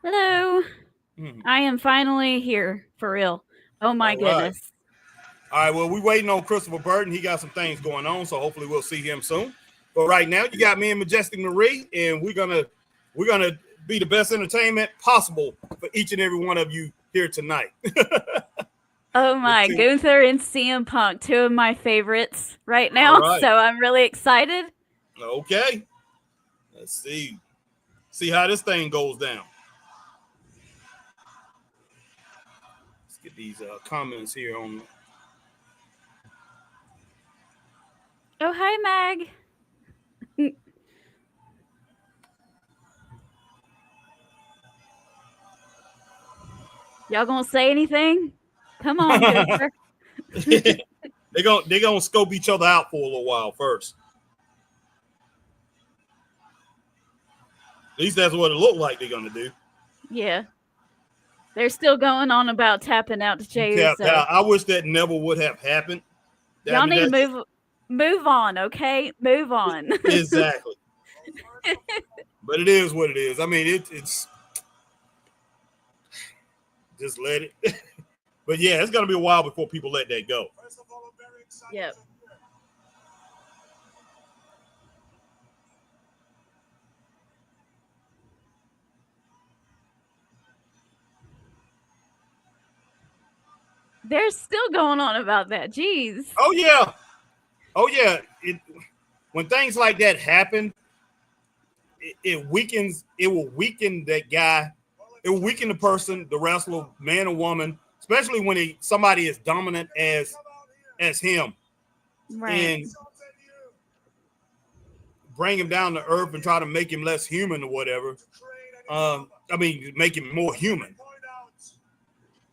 Hello. Mhm. I am finally here for real. Oh my All right. goodness. All right. Well, we're waiting on Christopher Burton. He got some things going on, so hopefully we'll see him soon. But right now, you got me and Majestic Marie, and we're gonna be the best entertainment possible for each and every one of you here tonight. Oh my, Until- Gunther and CM Punk, two of my favorites right All now. right. So I'm really excited. Okay. Let's see. See how this thing goes down. Let's get these comments here on. Oh, hi, Mag. Y'all gonna say anything? Come on, Gunther. They're gonna scope each other out for a little while first. At least that's what it looked like they're gonna do. Yeah. They're still going on about tapping out to Jey Tapped Uso. out. I wish that never would have happened. I Y'all mean, need to that move on, okay? Move on. exactly. But it is what it is. I mean, it's just let it. But yeah, it's gonna be a while before people let that go. Yep. They're still going on about that. Jeez. Oh yeah, oh yeah. When things like that happen, it weakens. It will weaken that guy. It will weaken the person, the wrestler, man or woman, especially when somebody is dominant as him, Right. and bring him down to earth and try to make him less human or whatever. I mean, make him more human.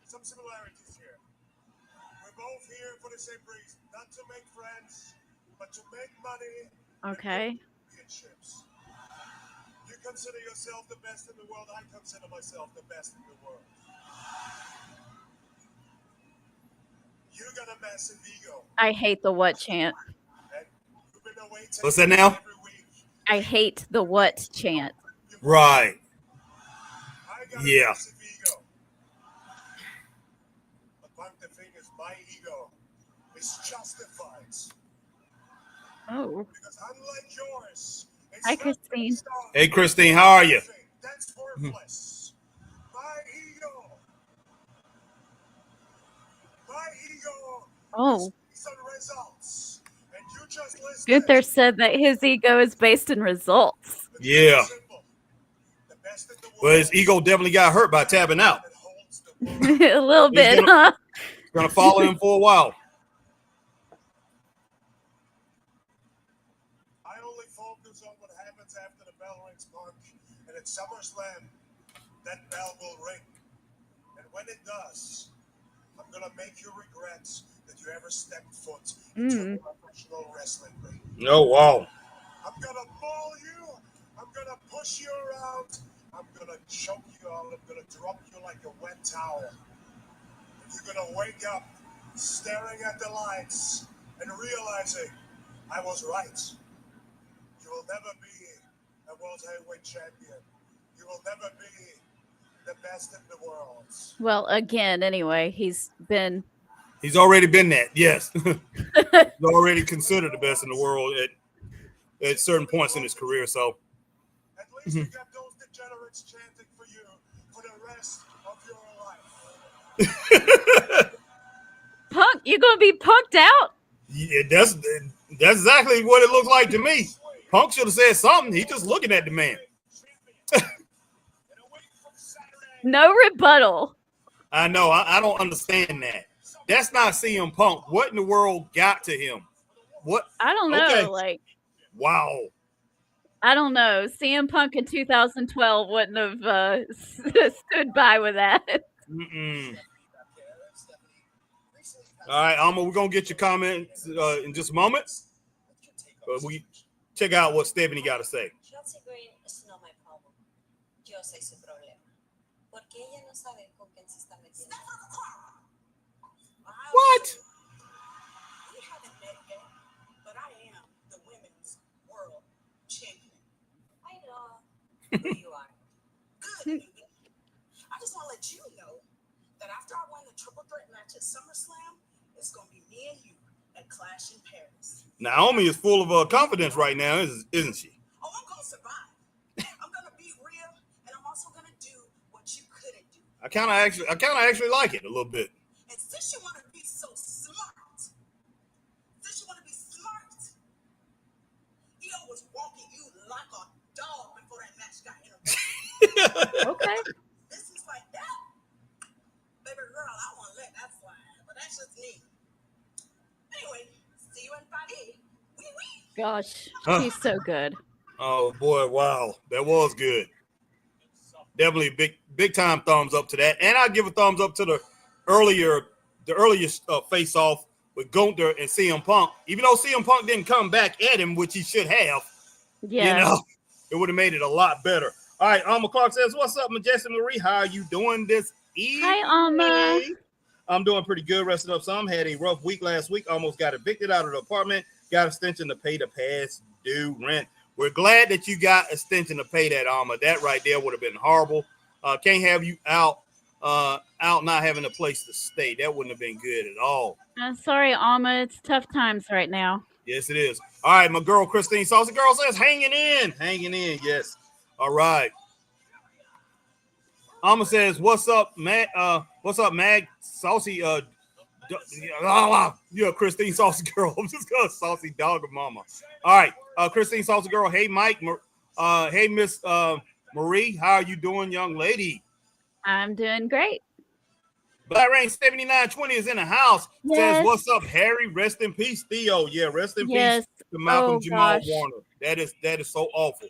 Some similarities here. We're both here for the same reason, not to make friends, but to make money. Okay. Championships. You consider yourself the best in the world. I consider myself the best in the world. You got a massive ego. I hate the what chant. You've been away What's that now? every week. I hate the what chant. Right. I got Yeah. a massive ego. But the thing is, my ego is justified. Oh. Because unlike yours, it's Hi, not Christine. based on Hey, Christine, how are you? That's worthless. My ego. My ego Oh. is on results. And you just list Gunther said that his ego is based in results. Yeah. The best in the world. But his ego definitely got hurt by tapping out. that holds the world. A little bit, huh? It's gonna follow him for a while. I only focus on what happens after the bell rings, Punk. And at SummerSlam, that bell will ring. And when it does, I'm gonna make you regret that you ever stepped foot into a professional wrestling ring. Oh wow. I'm gonna maul you. I'm gonna push you around. I'm gonna choke you out. I'm gonna drop you like a wet towel. And you're gonna wake up staring at the lights and realizing I was right. You will never be a world heavyweight champion. You will never be the best in the world. Well, again, anyway, he's already been that. Yes. He's already considered the best in the world at certain points in his career. So at least you got those degenerates chanting for you for the rest of your life. Punk. You gonna be punked out? yeah, that's exactly what it looked like to me. Punk should have said something. He just looking at the man. No rebuttal. I know. I don't understand that. That's not CM Punk. What in the world got to him? What? I don't know. Okay. Like, Wow. I don't know. CM Punk in 2012 wouldn't have stood by with that. Mm-mm. All right, Alma, we're going to get your comments in just a moment. But we check out what Stephanie got to say. Chelsea Green is not my problem. Yo soy su problema. Porque ella no sabe con quién se está metiendo. What? We haven't met yet, but I am the women's world champion. I know who you are. Good. after I win the triple threat match at SummerSlam, it's gonna be me and you at Clash in Paris. Naomi is full of confidence right now, isn't she? Oh, I'm gonna survive. I'm gonna be real, and I'm also gonna do what you couldn't do. I kind of actually like it a little bit. And since you want to be so smart, Io was walking you like a dog before that match got interrupted. Okay. This is like that. Baby girl, I want to let that slide, but that's just me. Anyway, see you in Paris. Oui, oui. Gosh, Huh. he's so good. Oh boy, wow, that was good. Definitely big time thumbs up to that, and I give a thumbs up to the earliest face off with Gunther and CM Punk. Even though CM Punk didn't come back at him, which he should have, Yeah. you know, it would have made it a lot better. All right, Alma Clark says, "What's up, Majestic Marie? How are you doing this evening?" Hi, Alma. I'm doing pretty good, resting up some. Had a rough week last week. Almost got evicted out of the apartment. Got extension to pay the past due rent. We're glad that you got extension to pay that, Alma. That right there would have been horrible. Can't have you out not having a place to stay. That wouldn't have been good at all. Sorry, Alma. It's tough times right now. Yes, it is. All right, my girl Christine Saucy Girl says, hanging in. Yes. All right. Alma says, what's up, Mag? Saucy. Yeah, Christine Saucy Girl. I'm just gonna saucy dog of mama. All right, Christine Saucy Girl. Hey, Mike. Hey, Miss Marie. How are you doing, young lady? I'm doing great. Black Rain 7920 is in the house. Yes. Says, what's up, Harry? Rest in peace, Theo. Yeah, rest in peace to Malcolm Jamal Warner. That is so awful.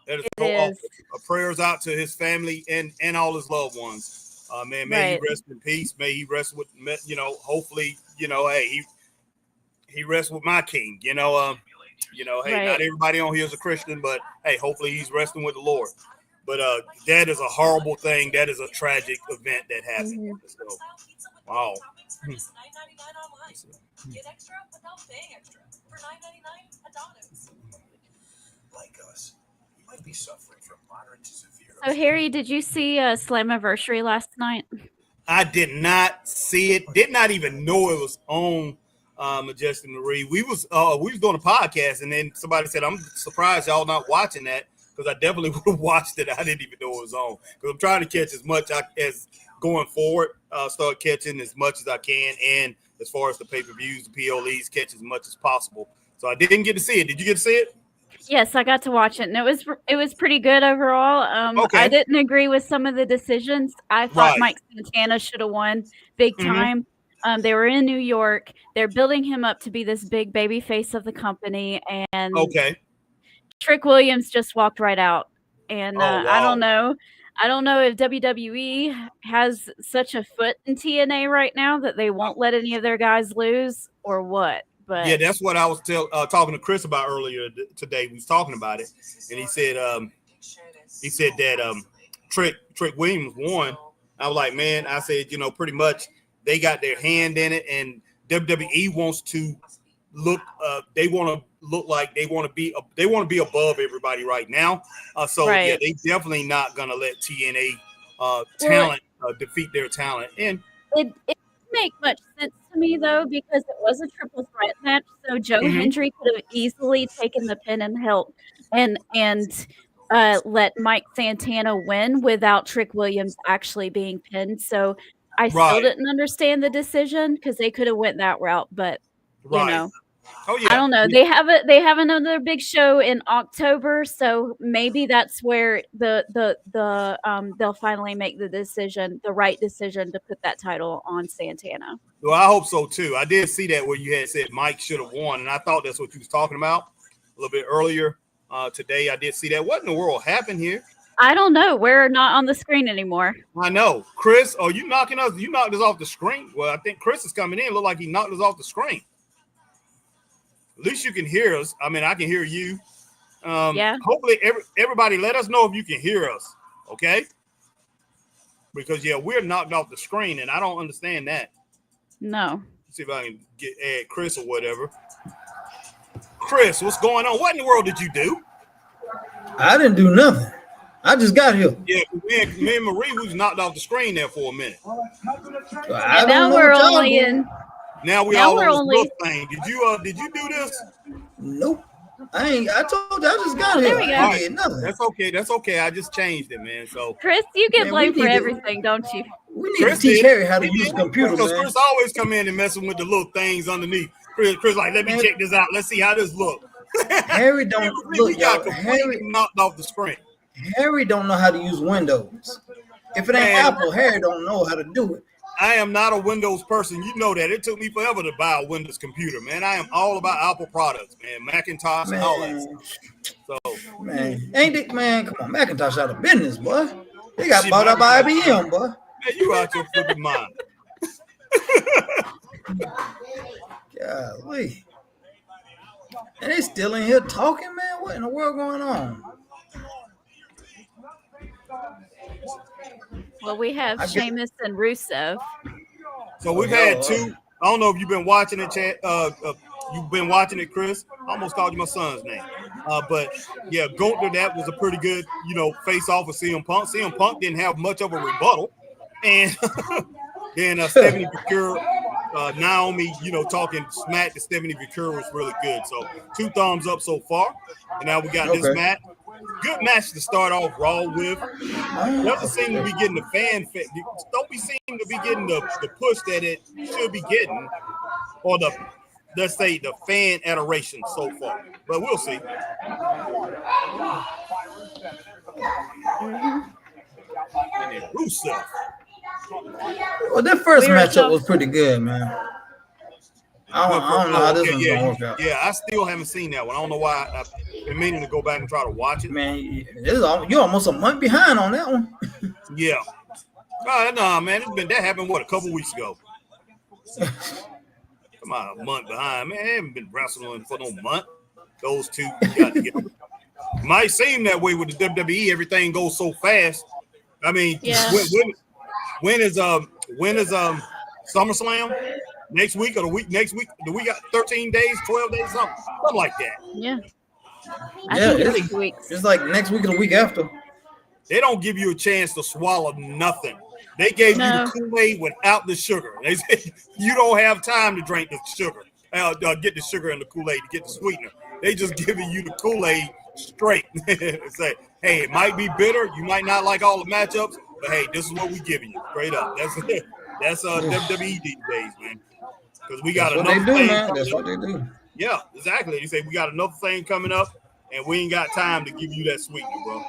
That is so awful. Prayers out to his family and all his loved ones. Man, may he rest in peace. May he rest with, hopefully, hey, he rests with my king. Hey, not everybody on here is a Christian, but hey, hopefully he's resting with the Lord. But that is a horrible thing. That is a tragic event that happened. Mm-hmm. So, wow. Get extra without paying extra for $9.99 at Domino's. Like us, you might be suffering from moderate to severe. So, Harry, did you see Slammiversary last night? I did not see it. Did not even know it was on Majestic Marie. We was doing a podcast, and then somebody said, "I'm surprised y'all not watching that," because I definitely would have watched it. I didn't even know it was on, because I'm trying to catch as much as going forward. Start catching as much as I can, and as far as the pay-per-views, the PLEs, catch as much as possible. So I didn't get to see it. Did you get to see it? Yes, I got to watch it, and it was pretty good overall. Okay. I didn't agree with some of the decisions. I thought Mike Santana should have won big time. They were in New York. They're building him up to be this big baby face of the company, and Trick Williams just walked right out. And wow. I don't know if WWE has such a foot in TNA right now that they won't let any of their guys lose, or what. But yeah, that's what I was talking to Chris about earlier today. We was talking about it, and he said that Trick Williams won. I was like, man, I said, pretty much they got their hand in it, and WWE wants to look. They want to look like they want to be above everybody right now. Yeah, they definitely not gonna let TNA talent defeat their talent. And it make much sense to me though, because it was a triple threat match, so Joe Hendry could have easily taken the pin and helped and let Mike Santana win without Trick Williams actually being pinned. So I still didn't understand the decision, because they could have went that route, but I don't know. They have another big show in October, so maybe that's where they'll finally make the right decision to put that title on Santana. Well, I hope so too. I did see that where you had said Mike should have won, and I thought that's what you was talking about a little bit earlier today. I did see that. What in the world happened here? I don't know. We're not on the screen anymore. I know. Chris, are you knocking us? You knocked us off the screen. Well, I think Chris is coming in. Look like he knocked us off the screen. At least you can hear us. I mean, I can hear you. Hopefully, everybody let us know if you can hear us, okay? Because, we're knocked off the screen, and I don't understand that. No. Let's see if I can add Chris or whatever. Chris, what's going on? What in the world did you do? I didn't do nothing. I just got here. Yeah, me and Marie was knocked off the screen there for a minute. I And don't now know we're what y'all only doing. in. Now we Now all we're on this only- look thing. Did you do this? Nope. I told you I just got Oh, here. there we go. I did nothing. That's okay. I just changed it, man. So Chris, you get Man, blamed we for need to- everything, don't you? We need Chris to teach did. Harry how to He use did. a computer, Because man. Chris always come in and messing with the little things underneath. Chris like, let me Man. check this out. Let's see how this look. Harry don't we look, got y'all. completely knocked off the screen. Harry don't know how to use Windows. If it ain't Man. Apple, Harry don't know how to do it. I am not a Windows person. You know that. It took me forever to buy a Windows computer, man. I am all about Apple products, man. Macintosh and all that Man, stuff. So, man, ain't it, man? Come on, Macintosh out of business, boy. They got Shit, bought out by Macintosh. IBM, boy. man, you out your flipping mind. Golly. And they still in here talking, man. What in the world going on? Well, we have I guess- Sheamus and Rusev. So we've had two. I don't know if you've been watching it, Chad. You've been watching it, Chris. I almost called you my son's name. But yeah, Gunther, that was a pretty good, face off with CM Punk. CM Punk didn't have much of a rebuttal. And then Stephanie Vicur, Naomi, talking smack to Stephanie Vicur was really good. So 2 thumbs up so far. And now we got this Okay. match. Good match to start off Raw with. Doesn't seem to be getting the don't seem to be getting the push that it should be getting, or let's say the fan adoration so far. But we'll see. And then Rusev. Well, that first We were matchup talking- was pretty good, man. I don't know how this one's gonna work out. Yeah, I still haven't seen that one. I don't know why. I've been meaning to go back and try to watch it. Man, you're almost a month behind on that one. Yeah. Nah, man, that happened a couple weeks ago. Come on, a month behind, man. They haven't been wrestling for no month. Those two got together. Might seem that way with the WWE. Everything goes so fast. I mean, Yeah. when is SummerSlam? Next week or the week next week? Do we got 13 days, 12 days, something like that? Yeah. I Yeah, think it's- it's 2 weeks. It's like next week or the week after. They don't give you a chance to swallow nothing. They gave you No. the Kool-Aid without the sugar. They said you don't have time to drink the sugar, get the sugar and the Kool-Aid to get the sweetener. They just giving you the Kool-Aid straight. And say, hey, it might be bitter. You might not like all the matchups, but hey, this is what we giving you straight up. That's WWE these days, man. Because we got That's what they another do, thing. man. coming That's up. what they do. Yeah, exactly. You say we got another thing coming up, and we ain't got time to give you that sweetener, bro.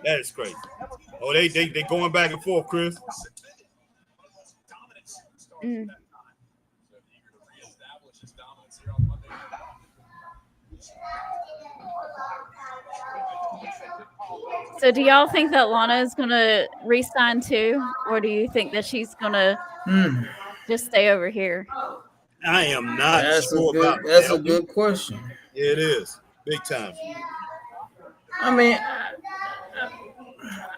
That is crazy. Oh, they going back and forth, Chris. Mm. So do y'all think that Lana is going to re-sign too? Or do you think that she's going to just stay over here? I am not That's sure about a that. good question. It is big time. I mean,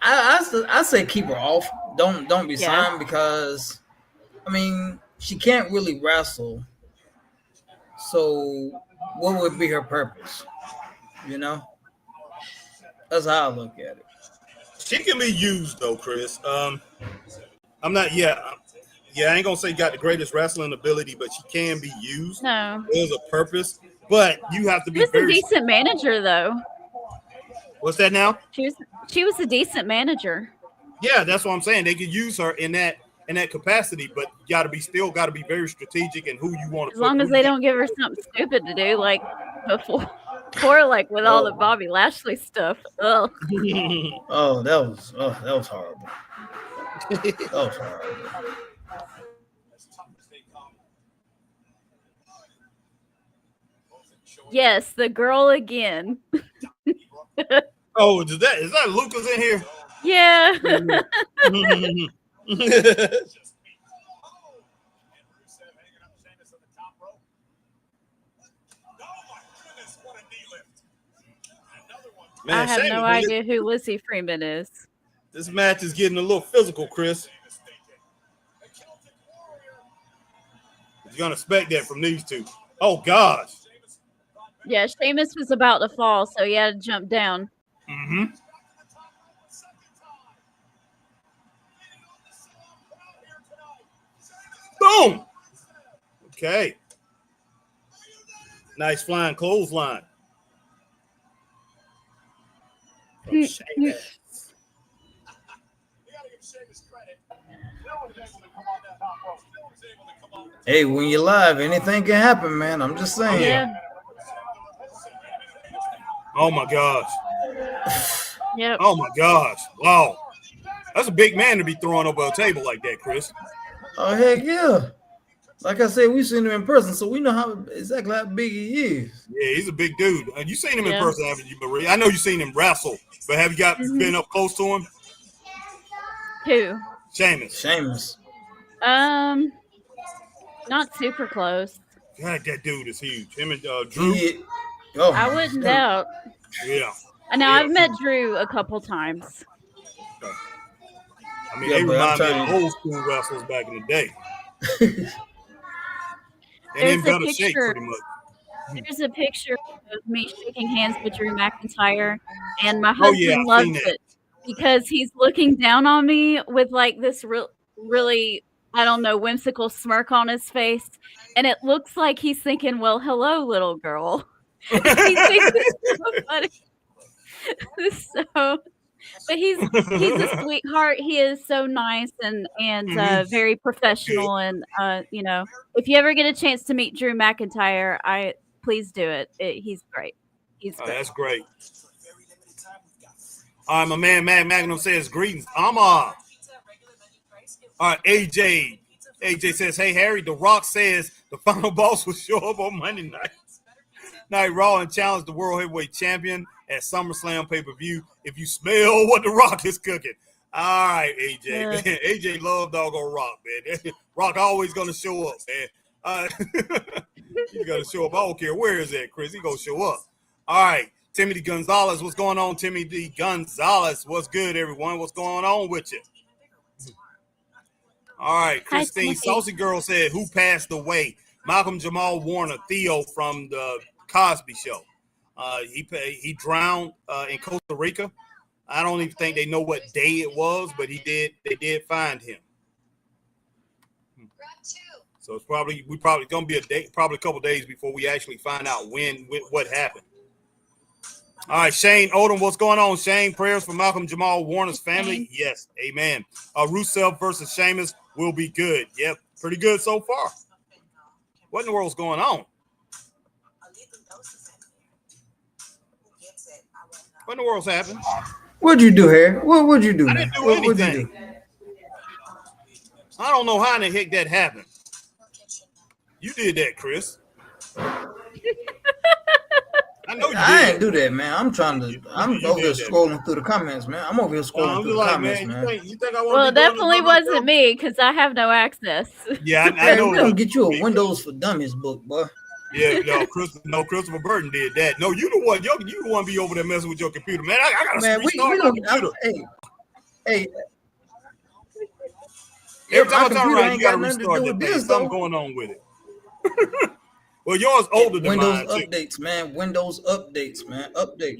I say keep her off. Don't be Yeah. signed because, I mean, she can't really wrestle. So what would be her purpose? That's how I look at it. She can be used though, Chris. I'm not. I ain't gonna say got the greatest wrestling ability, but she can be used. No. There's a purpose, but you have to She be was a very. decent manager, though. What's that now? She was a decent manager. Yeah, that's what I'm saying. They could use her in that capacity, but you got to be very strategic in who you want to. As long as they don't give her something stupid to do, like before like with all the Bobby Lashley stuff. Ugh. Oh, that was horrible. That was horrible. Yes, the girl again. Oh, is that Lucas in here? Yeah. Man, I have Shane, no idea who Lizzie Freeman is. This match is getting a little physical, Chris. You're gonna expect that from these two. Oh gosh. Yeah, Sheamus was about to fall, so he had to jump down. Mm-hmm. Boom. Okay. Nice flying clothesline. From Sheamus. Hey, when you're live, anything can happen, man. I'm just saying. Yeah. Oh my gosh. Yep. Oh my gosh. Wow. That's a big man to be throwing over a table like that, Chris. Oh, heck yeah. Like I said, we've seen him in person, so we know exactly how big he is. Yeah, he's a big dude. You seen him in Yeah. person, haven't you, Marie? I know you've seen him wrestle, but have you been up close to him? Who? Sheamus. Not super close. God, that dude is huge. Him and Drew. Oh, I wouldn't doubt. Yeah. I know Yeah. I've met Drew a couple times. I mean, Yeah, they but I'm remind me of trying- old school wrestlers back in the day. And There's in a better shape, picture. pretty much. There's a picture of me shaking hands with Drew McIntyre, and my Oh, husband yeah, I've loves seen that. it because he's looking down on me with like this really, I don't know, whimsical smirk on his face, and it looks like he's thinking, "Well, hello, little girl." He thinks it's so funny. So, but he's a sweetheart. He is so nice and very professional. And you know, if you ever get a chance to meet Drew McIntyre, please do it. He's great. He's great. That's great. All right, my man Matt Magnum says greetings. All right, AJ. AJ says, hey, Harry, The Rock says the final boss will show up on Monday Night Raw and challenge the World Heavyweight Champion at SummerSlam pay-per-view if you smell what The Rock is cooking. All right, AJ. Yeah. Man, AJ love doggone Rock, man. Rock always going to show up, man. He's going to show up. I don't care where is that, Chris. He's going to show up. All right. Timothy Gonzalez. What's going on, Timothy Gonzalez? What's good, everyone? What's going on with you? All right. Christine Timothy. Saucy Girl said, who passed away? Malcolm Jamal Warner, Theo from the Cosby Show. He drowned in Costa Rica. I don't even think they know what day it was, but they did find him. So it's probably gonna be a couple days before we actually find out what happened. All right, Shane Odom, what's going on, Shane? Prayers for Malcolm Jamal Warner's family. Yes, amen. Rusev versus Sheamus will be good. Yep, pretty good so far. What in the world's going on? What in the world's happened? What'd you do, Harry? What'd you do? I man? didn't do What'd you anything. do? I don't know how in the heck that happened. You did that, Chris. I know you did. I ain't do that, man. I'm You over here did that. scrolling through the comments, man. I'm over here scrolling I'm through just the like, comments, man, man. you think I want Well, to it definitely wasn't me because I have no access. Yeah, I Hey, know. we're gonna get you a Windows for Dummies book, boy. Yeah, Christopher Burton did that. No, you the one. You the one be over there messing with your computer, man. I gotta Man, we restart my computer. hey. Every my time I turn computer around, ain't you gotta got nothing to restart do that with thing. this, Something though. going on with it. Well, yours older than Windows mine too. updates, man. Windows updates, man. Updates.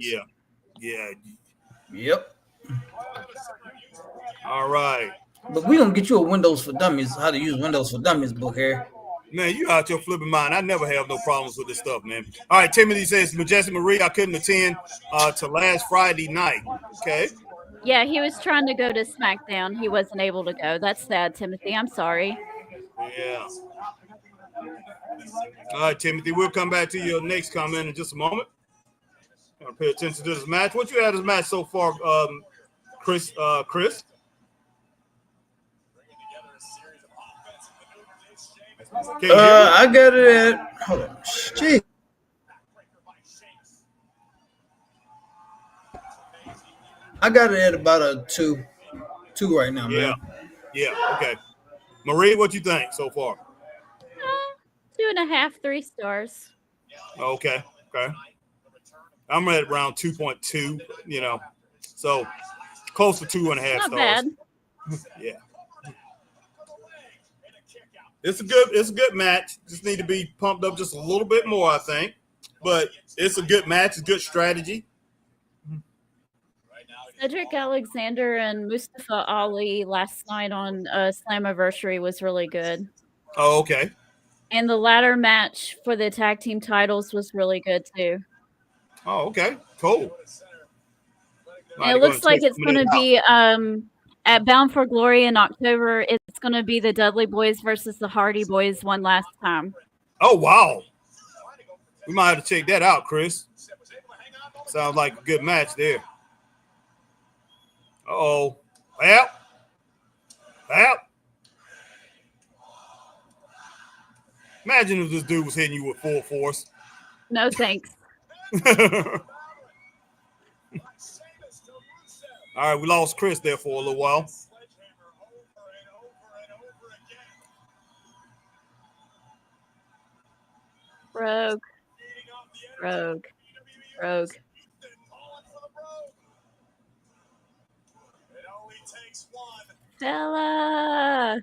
Yeah. Yep. All right, But we gonna get you a Windows for Dummies, how to use Windows for Dummies book here. man. You out your flipping mind. I never have no problems with this stuff, man. All right, Timothy says, Majestic Marie, I couldn't attend to last Friday night. Okay. Yeah, he was trying to go to SmackDown. He wasn't able to go. That's sad, Timothy. I'm sorry. Yeah. All right, Timothy, we'll come back to your next comment in just a moment. Gotta pay attention to this match. What you had this match so far, Chris? Can you hear me? I got it at hold on. Shit. I got it at about a two right now, man. Yeah, okay. Marie, what you think so far? 2.5, 3 stars. Okay. I'm at around 2.2, so close to 2.5 Not stars. bad. Yeah. It's a good match. Just need to be pumped up just a little bit more, I think. But it's a good match, it's good strategy. Cedric Alexander and Mustafa Ali last night on Slammiversary was really good. Oh, okay. And the ladder match for the tag team titles was really good too. Oh, okay. Cool. And it looks like it's going to be at Bound for Glory in October. It's going to be the Dudley Boys versus the Hardy Boys one last time. Oh, wow. We might have to check that out, Chris. Sounds like a good match there. Uh-oh. Well. Imagine if this dude was hitting you with full force. No thanks. All right, we lost Chris there for a little while. Rogue. Fella.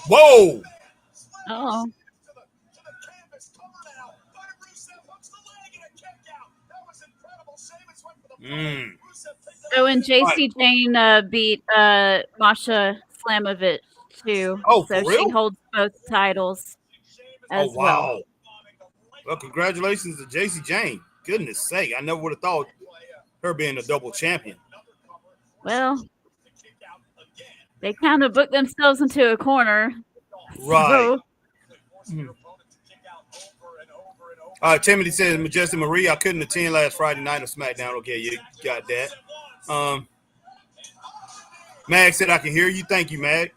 Whoa! Oh. Oh, and JC Jane beat Masha Slamovich too. Oh, so for real? she holds both titles as well. Well, congratulations to JC Jane. Goodness sake, I never would have thought her being a double champion. Well, they kind of booked themselves into a corner. Right. So, All right, Timothy says, Majestic Marie, I couldn't attend last Friday night on SmackDown. Okay, you got that. Mag said, I can hear you. Thank you, Mag.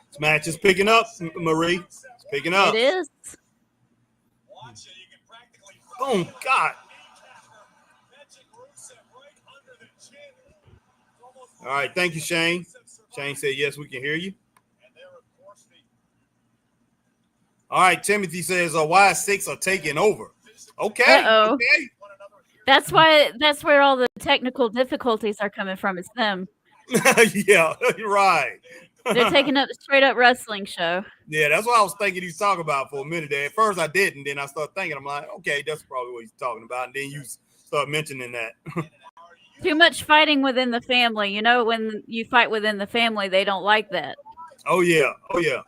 This match is picking up, Marie. It's picking up. it is. Oh, God. All right, thank you, Shane. Shane said, yes, we can hear you. All right, Timothy says, Y6 are taking over. Okay. Uh-oh. Okay. That's where all the technical difficulties are coming from. It's them. Yeah, you're right. They're taking up the straight up wrestling show. Yeah, that's what I was thinking he was talking about for a minute there. At first I didn't, then I started thinking, I'm like, okay, that's probably what he's talking about. And then you start mentioning that. Too much fighting within the family. You know, when you fight within the family, they don't like that. Oh, yeah. Oh, yeah.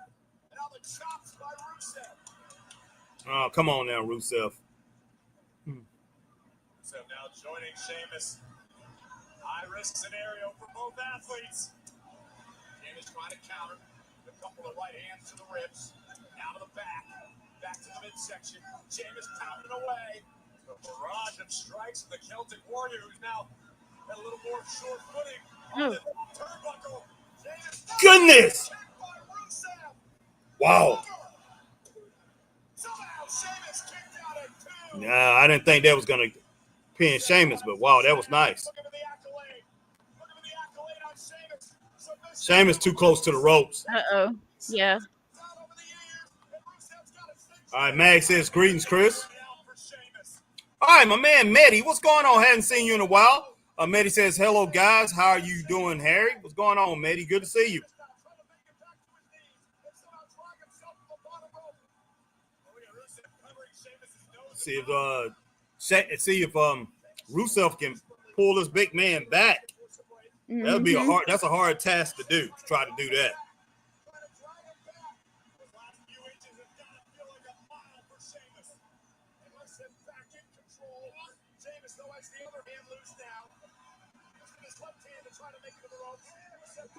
Oh, come on now, Rusev. Rusev now joining Sheamus. High risk scenario for both athletes. Sheamus trying to counter. A couple of right hands to the ribs. Down to the back. Back to the midsection. Sheamus pounding away. The barrage of strikes of the Celtic Warrior, who's now at a little more sure footing. On the turnbuckle. Goodness! Wow. Nah, I didn't think that was going to pin Sheamus, but wow, that was nice. Sheamus too close to the ropes. Uh-oh. Yeah. All right, Mag says, greetings, Chris. All right, my man, Mehdi, what's going on? Hadn't seen you in a while. Mehdi says, hello, guys. How are you doing, Harry? What's going on, Mehdi? Good to see you. See if Rusev can pull this big man back. That'd be that's a hard task to do, to try to do that.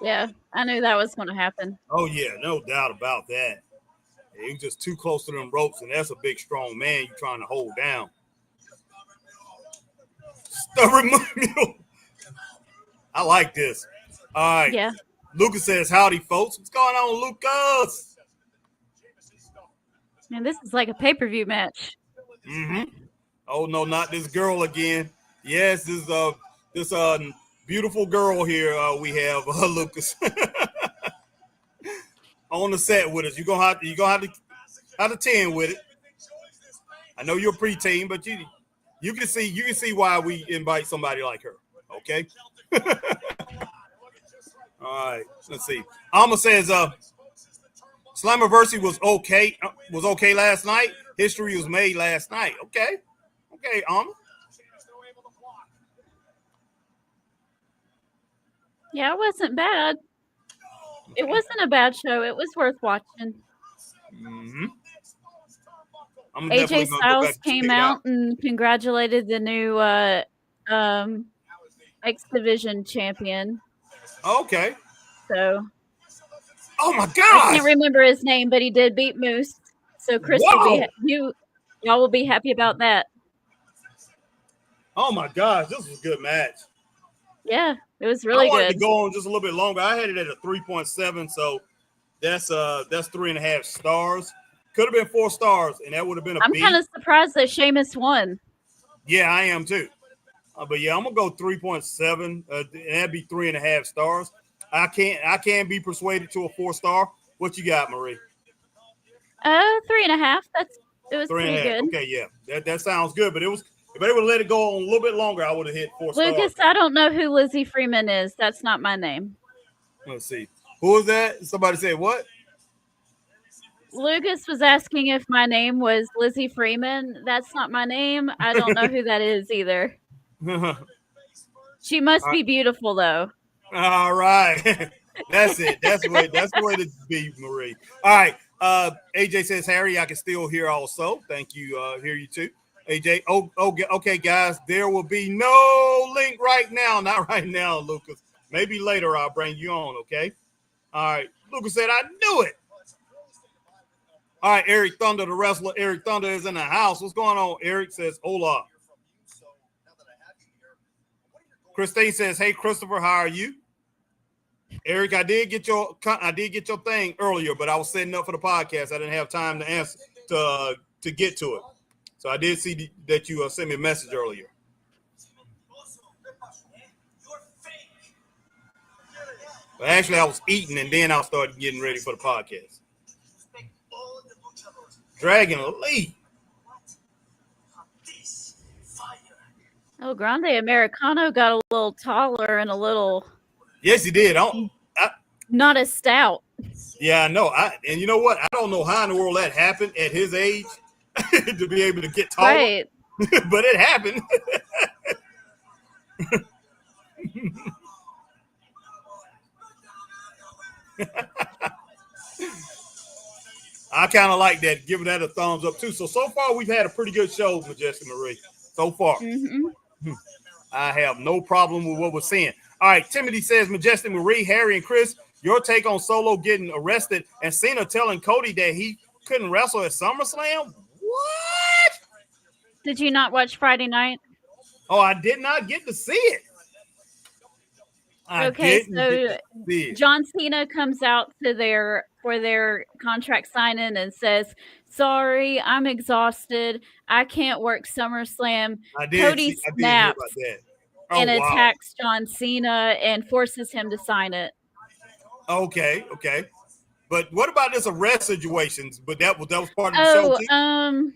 Yeah, I knew that was going to happen. Oh, yeah, no doubt about that. He was just too close to them ropes, and that's a big, strong man you're trying to hold down. Stubborn mule. I like this. All right. Yeah. Lucas says, howdy, folks. What's going on, Lucas? Man, this is like a pay-per-view match. Mm-hmm. Oh, no, not this girl again. Yes, this beautiful girl here we have, Lucas. On the set with us. You're gonna have to 10 with it. I know you're a preteen, but you can see why we invite somebody like her. Okay. All right. Let's see. Alma says, Slammiversary was okay. Last night. History was made last night. Okay. Yeah, it wasn't bad. It wasn't a bad show. It was worth watching. Mm-hmm. AJ Styles came out and congratulated the new X Division champion. Okay. So. Oh my God! I can't remember his name, but he did beat Moose. So Chris will be y'all will be happy about that. Oh my gosh, this was a good match. Yeah, it was really good. I wanted to go on just a little bit longer. I had it at a 3.7, so that's 3.5 stars. Could have been 4 stars, and that would have been a I'm B. kind of surprised that Sheamus won. Yeah, I am too. But yeah, I'm gonna go 3.7. And that'd be 3.5 stars. I can't be persuaded to a 4-star. What you got, Marie? 3.5. It was pretty good. Okay, yeah, that sounds good. But if they would let it go on a little bit longer, I would have hit 4 stars. Lucas, I don't know who Lizzie Freeman is. That's not my name. Let's see. Who is that? Somebody said what? Lucas was asking if my name was Lizzie Freeman. That's not my name. I don't know who that is either. She must be beautiful, though. All right. That's it. That's the way to be, Marie. All right. AJ says, Harry, I can still hear also. Thank you. Hear you too. AJ. Okay, guys. There will be no link right now. Not right now, Lucas. Maybe later I'll bring you on, okay? All right. Lucas said, I knew it. All right, Eric Thunder, the wrestler. Eric Thunder is in the house. What's going on? Eric says, hola. Christine says, hey, Christopher, how are you? Eric, I did get your thing earlier, but I was setting up for the podcast. I didn't have time to answer to get to it. So I did see that you sent me a message earlier. But actually, I was eating, and then I started getting ready for the podcast. Dragon Lee. Oh, Grande Americano got a little taller and a little. Yes, he did. Not as stout. Yeah, I know. And you know what? I don't know how in the world that happened at his age to be able to get taller. Right. But it happened. I kind of like that, giving that a thumbs up too. So far, we've had a pretty good show, Majestic Marie. So far. Mm-hmm. I have no problem with what we're seeing. All right, Timothy says, Majestic Marie, Harry, and Chris, your take on Solo getting arrested and Cena telling Cody that he couldn't wrestle at SummerSlam? What? Did you not watch Friday night? Oh, I did not get to see it. Okay, so John Cena comes out for their contract signing and says, sorry, I'm exhausted. I can't work SummerSlam. Cody snaps and attacks John Cena and forces him to sign it. Okay. But what about this arrest situations? But that was part of the show too?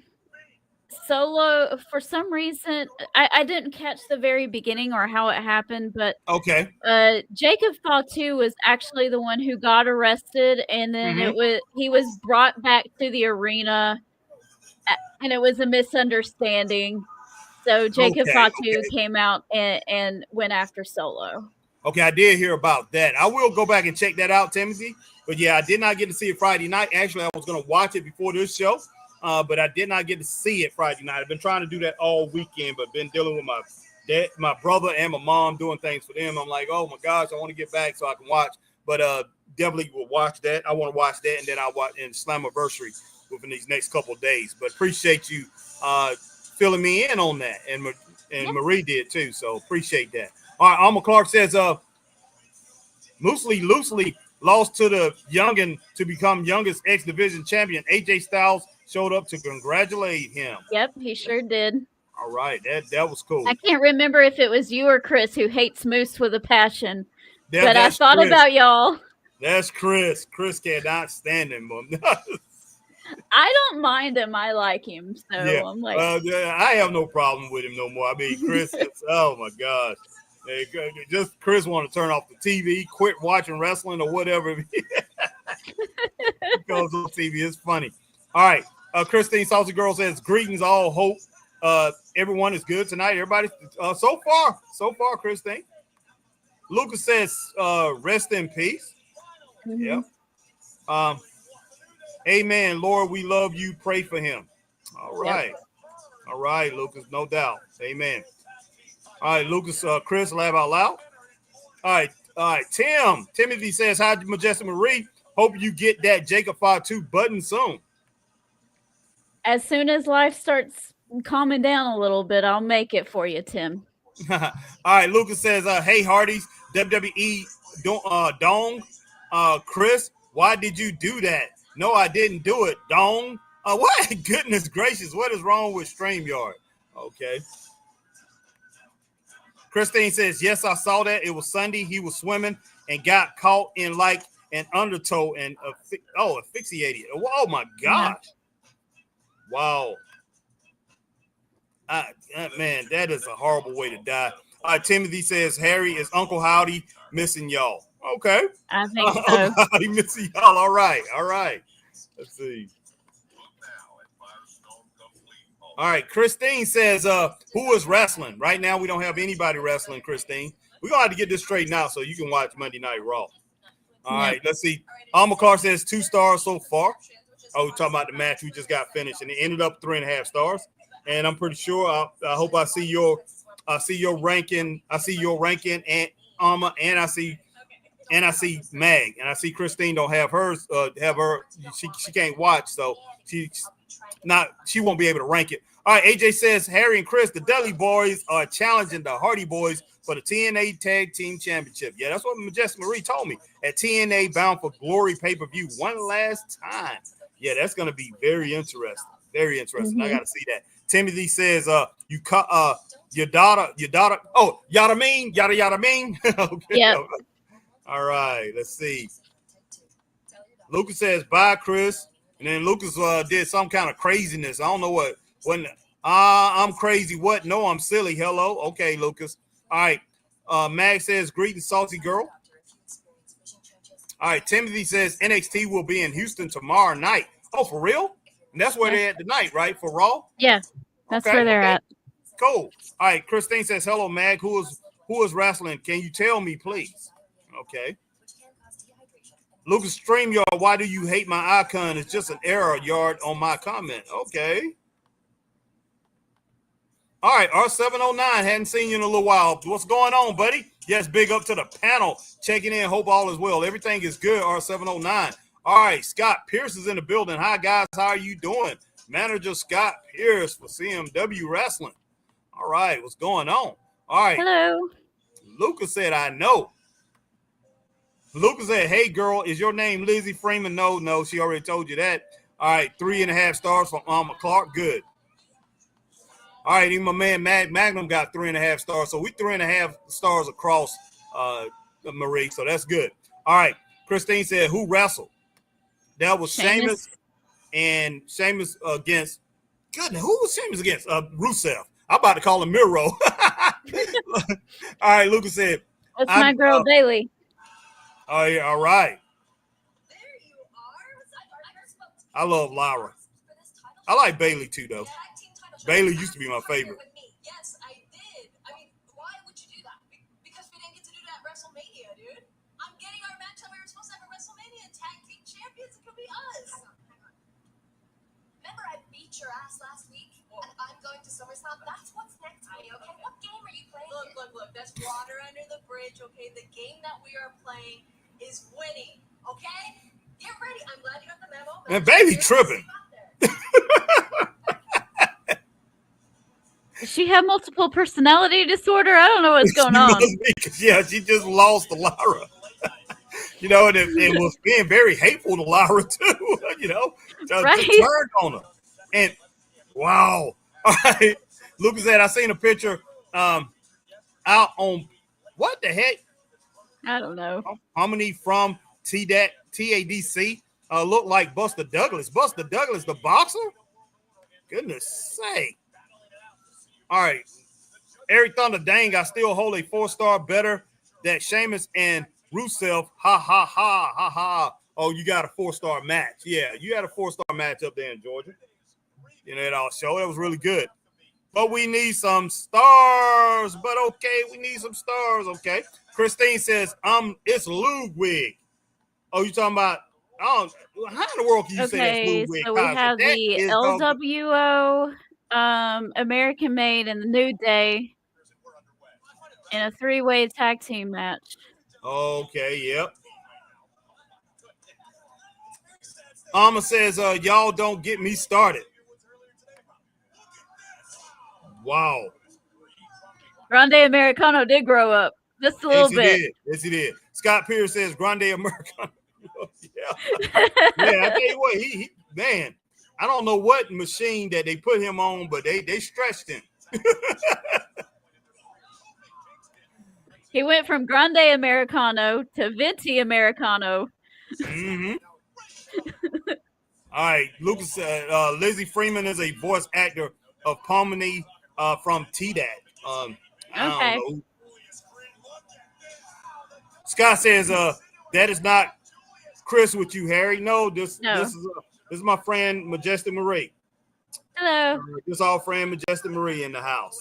Solo, for some reason, I didn't catch the very beginning or how it happened, but okay. Jacob Fatu was actually the one who got arrested, and then he was brought back to the arena, and it was a misunderstanding. So Jacob Fatu came out and went after Solo. Okay, I did hear about that. I will go back and check that out, Timothy. But yeah, I did not get to see it Friday night. Actually, I was going to watch it before this show. But I did not get to see it Friday night. I've been trying to do that all weekend, but been dealing with my dad, my brother, and my mom doing things for them. I'm like, oh my gosh, I want to get back so I can watch. But definitely will watch that. I want to watch that, and then I'll watch in Slammiversary within these next couple of days. But appreciate you filling me in on that, and Marie did too. So appreciate that. All right, Alma Clark says, loosely lost to the youngin to become youngest X Division champion. AJ Styles showed up to congratulate him. Yep, he sure did. All right, that was cool. I can't remember if it was you or Chris who hates Moose with a passion, but I thought about y'all. That's Chris. Chris cannot stand him. I don't mind him. I like him. So yeah. I'm like, I have no problem with him no more. I mean, Chris, oh my gosh. Just Chris want to turn off the TV, quit watching wrestling or whatever. goes on TV. It's funny. All right. Christine Saucy Girl says, greetings, all hope. Everyone is good tonight. Everybody, so far, Christine. Lucas says, rest in peace. Mhm. Yeah. Amen. Lord, we love you. Pray for him. All right. Yep. All right, Lucas, no doubt. Amen. All right, Lucas, Chris, laugh out loud. All right. Timothy says, hi, Majestic Marie. Hope you get that Jacob 5.2 button soon. As soon as life starts calming down a little bit, I'll make it for you, Tim. All right, Lucas says, hey, Hardys, WWE Dong. Chris, why did you do that? No, I didn't do it, Dong. What? Goodness gracious, what is wrong with StreamYard? Okay. Christine says, yes, I saw that. It was Sunday. He was swimming and got caught in like an undertow and asphyxiated. Oh, my gosh. Wow. Man, that is a horrible way to die. Timothy says, Harry, is Uncle Howdy missing y'all? Okay. I think so. Uncle Howdy missing y'all. All right. Let's see. All right, Christine says, who is wrestling? Right now, we don't have anybody wrestling, Christine. We're going to have to get this straightened out so you can watch Monday Night Raw. All right, let's see. Almacar says 2 stars so far. Oh, we're talking about the match we just got finished, and it ended up 3.5 stars. And I'm pretty sure, I hope I see your ranking. I see your ranking, and Alma, and I see Mag, and I see Christine don't have hers. She can't watch, so she won't be able to rank it. All right, AJ says, Harry and Chris, the Dudley Boys are challenging the Hardy Boys for the TNA Tag Team Championship. Yeah, that's what Majestic Marie told me at TNA Bound for Glory pay-per-view one last time. Yeah, that's going to be very interesting. Very interesting. I got to see that. Timothy says, you cut your daughter. Oh, yada mean. Okay. Yep. All right, let's see. Lucas says, bye, Chris. And then Lucas did some kind of craziness. I don't know what. When I'm crazy. What? No, I'm silly. Hello. Okay, Lucas. All right. Mag says, greetings, salty girl. All right. Timothy says, NXT will be in Houston tomorrow night. Oh, for real? And that's where they're at tonight, right? For Raw? Yeah, that's where they're at. Cool. All right. Christine says, hello, Mag. Who is wrestling? Can you tell me, please? Okay. Lucas StreamYard, why do you hate my icon? It's just an error yard on my comment. Okay. All right, R709, hadn't seen you in a little while. What's going on, buddy? Yes, big up to the panel. Checking in, hope all is well. Everything is good, R709. All right, Scott Pierce is in the building. Hi, guys, how are you doing? Manager Scott Pierce for CMW Wrestling. All right, what's going on? All right. Hello. Lucas said, I know. Lucas said, hey, girl, is your name Lizzie Freeman? No, she already told you that. All right, 3.5 stars from Alma Clark. Good. All right, even my man Magnum got 3.5 stars. So we 3.5 stars across Marie. So that's good. All right. Christine said, who wrestled? That was Sheamus and Sheamus against, goodness, who was Sheamus against? Rusev. I'm about to call him Miro. All right, Lucas said, that's my girl, Bailey. Oh, yeah, all right. There you are. I love Lyra. I like Bailey too, though. Bailey used to be my favorite. Yes, I did. I mean, why would you do that? Because we didn't get to do that at WrestleMania, dude. I'm getting our match that we were supposed to have at WrestleMania. Tag team champions. It could be us. Hang on. Remember I beat your ass last week? And I'm going to SummerSlam? That's what's next for me, okay? What game are you playing? Look. That's water under the bridge, okay? The game that we are playing is winning, okay? Get ready. I'm glad you got the memo. And Bailey tripping. Does she have multiple personality disorder? I don't know what's going on. Yeah, she just lost to Lyra. You know, and it was being very hateful to Lyra too. You know, right? Turned on her. And wow. All right. Lucas said, I seen a picture out on what the heck? I don't know. How many from TADC look like Buster Douglas? Buster Douglas, the boxer? Goodness sake. All right. Eric Thunder, dang, I still hold a 4-star better than Sheamus and Rusev. Ha, ha, ha, ha, ha. Oh, you got a 4-star match. Yeah, you had a 4-star match up there in Georgia. You know, at our show. That was really good. But we need some stars. But okay, we need some stars. Okay. Christine says, it's Ludwig. Oh, you talking about, how in the world can you say that's Okay, Ludwig? so we Kaiser? have That the is LWO, American Made, and the New Day in a 3-way tag team match. Okay, yep. Alma says, y'all don't get me started. Wow. Grande Americano did grow up just a little bit. Yes, he did. Scott Pierce says Grande Americano. Yeah. I tell you what, he man, I don't know what machine that they put him on, but they stretched him. He went from Grande Americano to Venti Americano. Mm-hmm. All right, Lucas. Lizzie Freeman is a voice actor of Pomini from TDAT. I don't know. Scott says, that is not Chris with you, Harry. No, this is my friend Majestic Marie. Hello. This our friend Majestic Marie in the house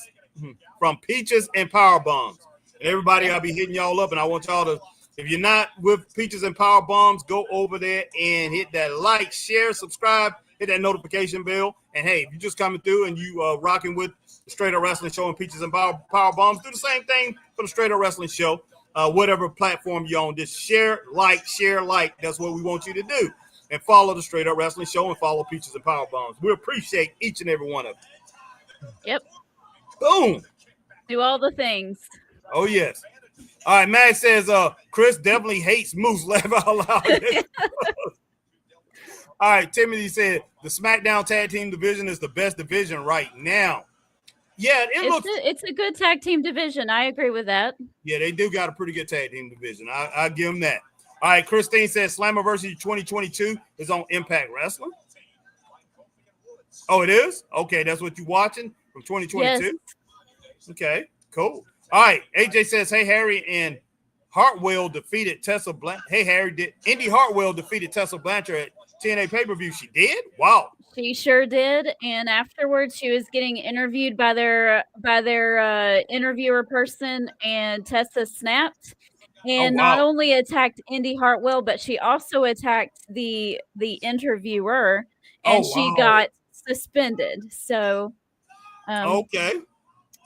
from Peaches and Power Bombs. And everybody, I'll be hitting y'all up, and I want y'all to, if you're not with Peaches and Power Bombs, go over there and hit that like, share, subscribe, hit that notification bell. And hey, if you're just coming through and you rocking with the Straight Up Wrestling Show and Peaches and Power Bombs, do the same thing for the Straight Up Wrestling Show. Whatever platform you're on, just share, like. That's what we want you to do. And follow the Straight Up Wrestling Show and follow Peaches and Power Bombs. We appreciate each and every one of them. Yep. Boom. Do all the things. Oh, yes. All right, Max says, Chris definitely hates Moose. Laugh out loud. All right, Timothy said, the SmackDown Tag Team division is the best division right now. Yeah, it's a good tag team division. I agree with that. Yeah, they do got a pretty good tag team division. I'll give them that. All right, Christine says Slammiversary 2022 is on Impact Wrestling. Oh, it is? Okay, that's what you're watching from 2022? Yes. Okay, cool. All right, AJ says, hey, Harry and Hartwell defeated Tessa Blanchard. Hey, Harry, Indy Hartwell defeated Tessa Blanchard at TNA pay-per-view. She did? Wow. She sure did, and afterwards she was getting interviewed by their interviewer person, and Tessa snapped and not only attacked Indy Hartwell, but she also attacked the interviewer, and she got suspended. So, okay,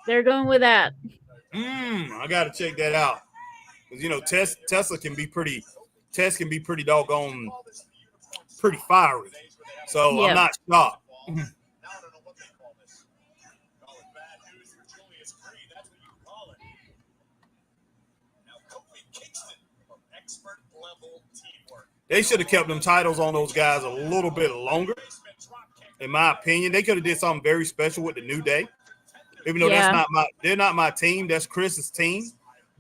they're going with that. I got to check that out because Tessa can be pretty. Tess can be pretty doggone, pretty fiery. So I'm not shocked. They should have kept them titles on those guys a little bit longer. In my opinion, they could have did something very special with the New Day. Even though they're not my team, that's Chris's team.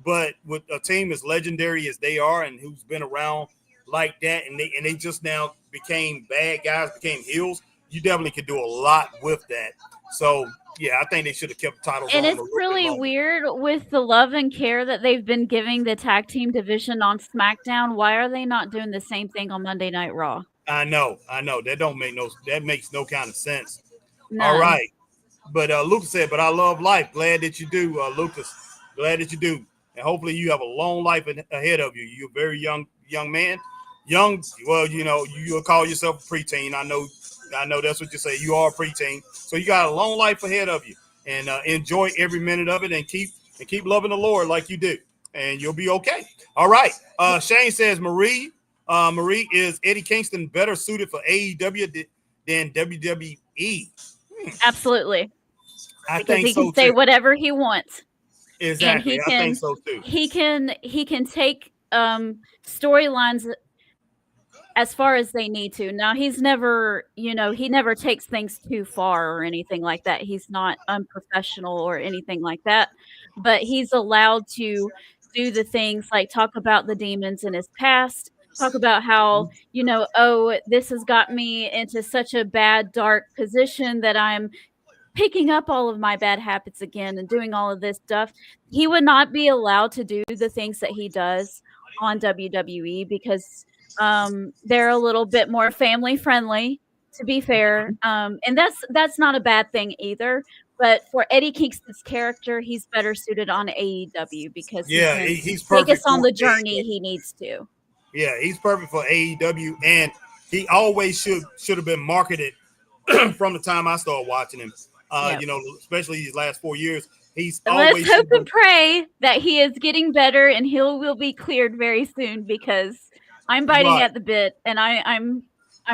But with a team as legendary as they are and who's been around like that, and they just now became bad guys, became heels, you definitely could do a lot with that. So, yeah, I think they should have kept the titles on. And it's really weird with the love and care that they've been giving the tag team division on SmackDown. Why are they not doing the same thing on Monday Night Raw? I know. That makes no kind of sense. None. All right. But Lucas said, but I love life. Glad that you do, Lucas. Glad that you do. And hopefully you have a long life ahead of you. You're a very young man. Young, well, you'll call yourself a preteen. I know that's what you say. You are a preteen. So you got a long life ahead of you. And enjoy every minute of it and keep loving the Lord like you do. And you'll be okay. All right. Shane says Marie is Eddie Kingston better suited for AEW than WWE. Absolutely. I because think he so can say too. whatever he wants. Exactly. And I think so too. He can take storylines as far as they need to. Now he's never, he never takes things too far or anything like that. He's not unprofessional or anything like that, but he's allowed to do the things like talk about the demons in his past, talk about how, this has got me into such a bad, dark position that I'm picking up all of my bad habits again and doing all of this stuff. He would not be allowed to do the things that he does on WWE because They're a little bit more family friendly, to be fair. And that's not a bad thing either. But for Eddie Kingston's character, he's better suited on AEW because he Yeah, can he's take perfect us on for the journey AEW. he needs to. Yeah, he's perfect for AEW, and he always should have been marketed from the time I started watching him. Yep. You know, especially these last 4 years, he's And always let's hope and pray that he is getting better and he will be cleared very soon because I'm biting Right. at the bit and I'm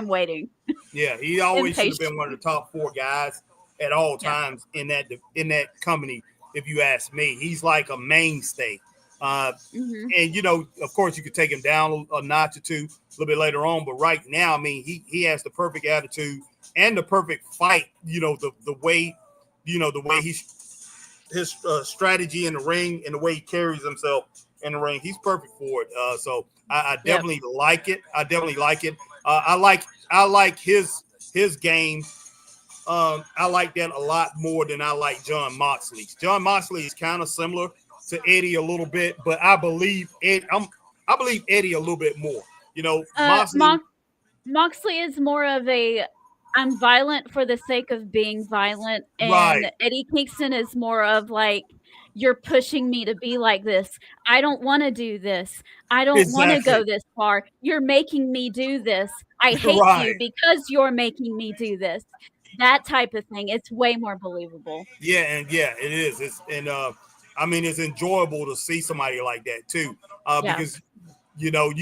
waiting. Yeah, he always should have Impatient. been one of the top 4 guys at all times in that company. If you ask me, he's like a mainstay. Mhm. And you know, of course, you could take him down a notch or two a little bit later on, but right now, I mean, he has the perfect attitude and the perfect fight. You know, the way his strategy in the ring and the way he carries himself in the ring, he's perfect for it. So I definitely like it. I definitely like it. I like his game. I like that a lot more than I like Jon Moxley's. Jon Moxley is kind of similar to Eddie a little bit, but I believe Eddie a little bit more. You know, Moxley is more of a I'm violent for the sake of being violent, and Right. Eddie Kingston is more of like you're pushing me to be like this. I don't want to do this. I don't want to go Exactly. this far. You're making me do this. I hate you Right. because you're making me do this. That type of thing. It's way more believable. Yeah, it is. I mean, it's enjoyable to see somebody like that too, because you know,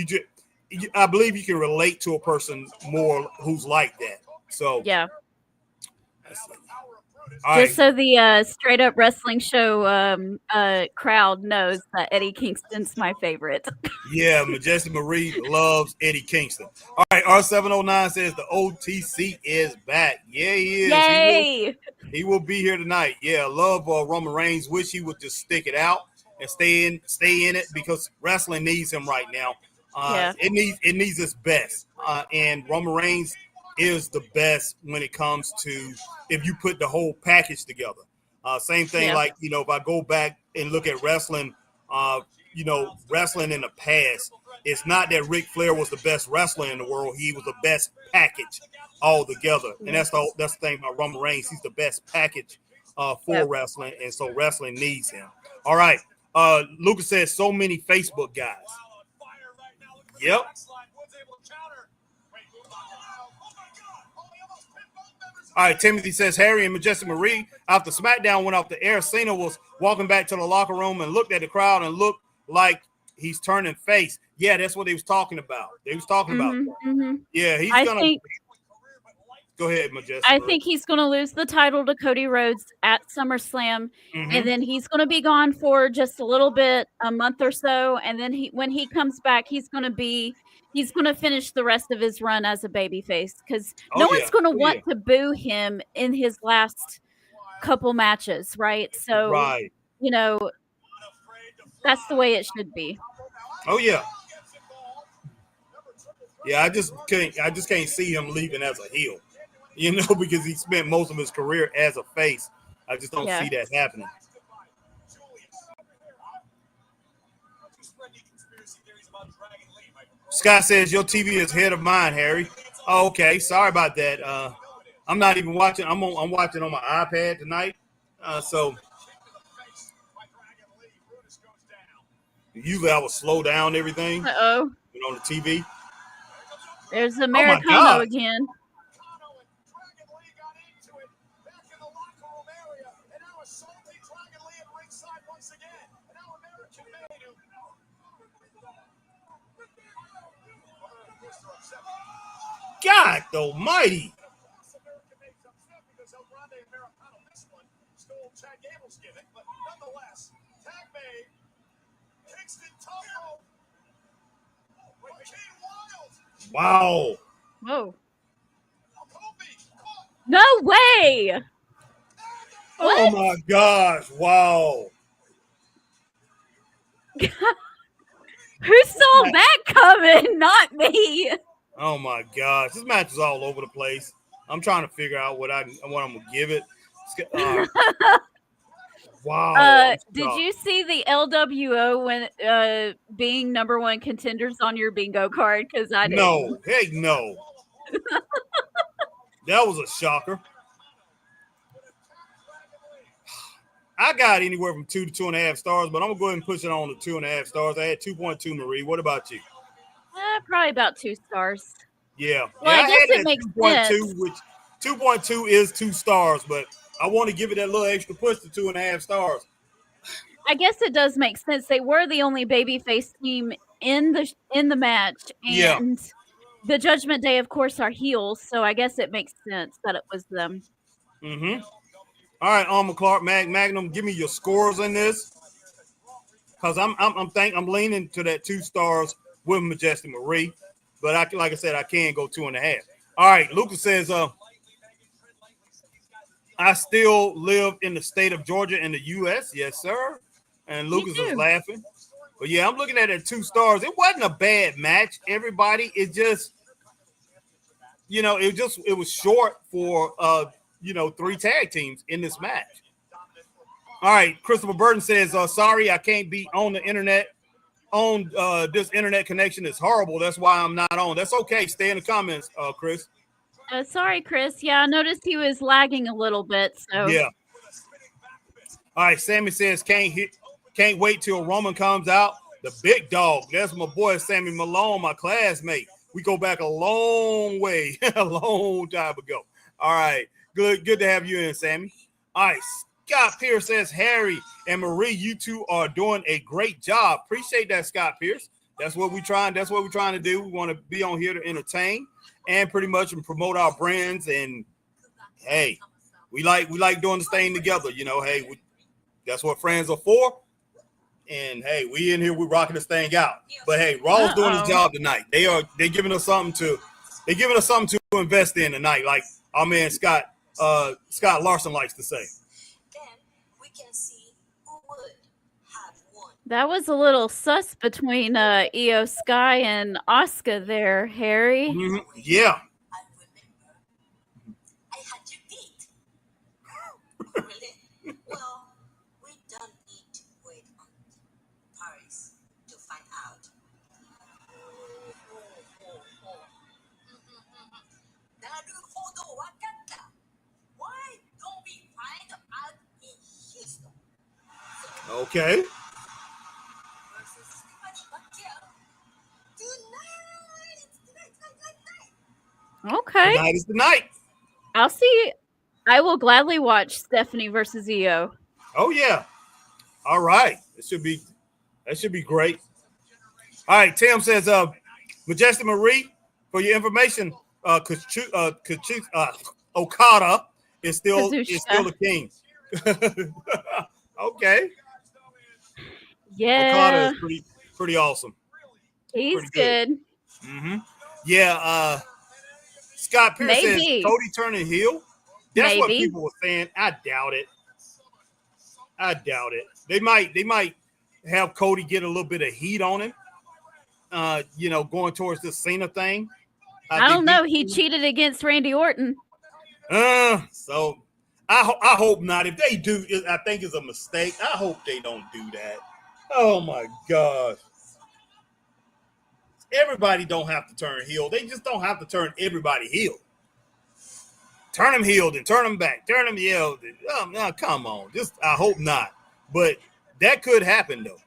I believe you can relate to a person more who's like that. So Yeah. all Just right. so the straight up wrestling show crowd knows that Eddie Kingston's my favorite. Yeah, Majestic Marie loves Eddie Kingston. All right, R709 says the OTC is back. Yeah, he is. Yay! He will be here tonight. Yeah, love Roman Reigns. Wish he would just stick it out and stay in it because wrestling needs him right now. It needs its best. And Roman Reigns is the best when it comes to if you put the whole package together. Same thing like, you know, if I go back and look at wrestling, you know, wrestling in the past, it's not that Ric Flair was the best wrestler in the world. He was the best package all together. And that's the thing about Roman Reigns. He's the best package for wrestling. And so wrestling needs him. All right. Lucas says so many Facebook guys. Yep. All right, Timothy says Harry and Majestic Marie after SmackDown went off the air, Cena was walking back to the locker room and looked at the crowd and looked like he's turning face. Yeah, that's what they was talking about. They was talking about that. Mm-hmm. Yeah, he's I gonna think go ahead, Majestic. I think he's going to lose the title to Cody Rhodes at SummerSlam, and then he's going to be gone for just a little bit, a month or so, and then when he comes back, he's going to finish the rest of his run as a babyface because no one's going to want to boo him in his last couple matches, right? So, you know, that's the way it should be. Oh yeah. Yeah, I just can't see him leaving as a heel. You know, because he spent most of his career as a face. I just don't see that happening. Scott says your TV is ahead of mine, Harry. Oh, okay, sorry about that. I'm not even watching. I'm watching on my iPad tonight. So usually I would slow down everything. On the TV. There's Americano again. God almighty. Wow. Whoa. No way. Oh my gosh. Wow. Who saw that coming? Not me. Oh my gosh. This match is all over the place. I'm trying to figure out what I'm gonna give it. Wow. I'm Did shocked. you see the LWO when being number one contenders on your bingo card? Because I didn't. No, heck no. That was a shocker. I got anywhere from 2 to 2.5 stars, but I'm gonna go ahead and push it on to 2.5 stars. I had 2.2. Marie, what about you? Probably about 2 stars. Yeah, Well, yeah, I guess had it that makes 2.2, sense. which 2.2 is 2 stars, but I want to give it that little extra push to 2.5 stars. I guess it does make sense. They were the only babyface team in the match, Yeah. and the Judgment Day, of course, are heels. So I guess it makes sense that it was them. Mm-hmm. All right, Alma Clark, Magnum, give me your scores in this, because I'm leaning to that 2 stars with Majestic Marie, but like I said, I can go 2.5. All right, Lucas says, I still live in the state of Georgia in the U.S. Yes, sir. And Lucas is too. laughing. But yeah, I'm looking at it 2 stars. It wasn't a bad match. Everybody, it just, it was short for 3 tag teams in this match. All right, Christopher Burton says, sorry, I can't be on the internet. This internet connection is horrible. That's why I'm not on. That's okay. Stay in the comments, Chris. Sorry, Chris. Yeah, I noticed he was lagging a little bit. So Yeah. All right, Sammy says, can't wait till Roman comes out. The big dog. That's my boy Sammy Malone, my classmate. We go back a long way, a long time ago. All right, good to have you in, Sammy. All right, Scott Pierce says, Harry and Marie, you two are doing a great job. Appreciate that, Scott Pierce. That's what we're trying to do. We want to be on here to entertain and pretty much promote our brands. And hey, we like doing this thing together. Hey, that's what friends are for. And hey, we in here, we're rocking this thing out. But hey, Raw's doing his job tonight. They're giving us something to invest in tonight, like our man Scott Larson likes to say. Then we can see who would have won. that was a little sus between Io Sky and Asuka there, Harry. Mm-hmm. Yeah. I remember I had you beat. Really? Well, we don't need to wait on Paris to find out. Naruhodo, wakatta. Why don't we find out in Houston? Okay. Versus Stephanie Pacquiao. Tonight. Okay, Tonight is the night. I'll see. I will gladly watch Stephanie versus Io. Oh yeah. All right. That should be great. All right. Tim says, Majestic Marie, for your information, Okada is still the king. Okay. Yeah, Okada is pretty awesome. he's pretty good. good. Mm-hmm. Yeah. Scott Pierce says Maybe. Cody turning heel. That's what Maybe. people were saying. I doubt it. They might have Cody get a little bit of heat on him. Going towards this Cena thing. I don't know. He cheated against Randy Orton. So I hope not. If they do, I think it's a mistake. I hope they don't do that. Oh my God. Everybody don't have to turn heel. They just don't have to turn everybody heel. Turn them heel, then turn them back. Turn them heel. No, come on. I hope not. But that could happen though.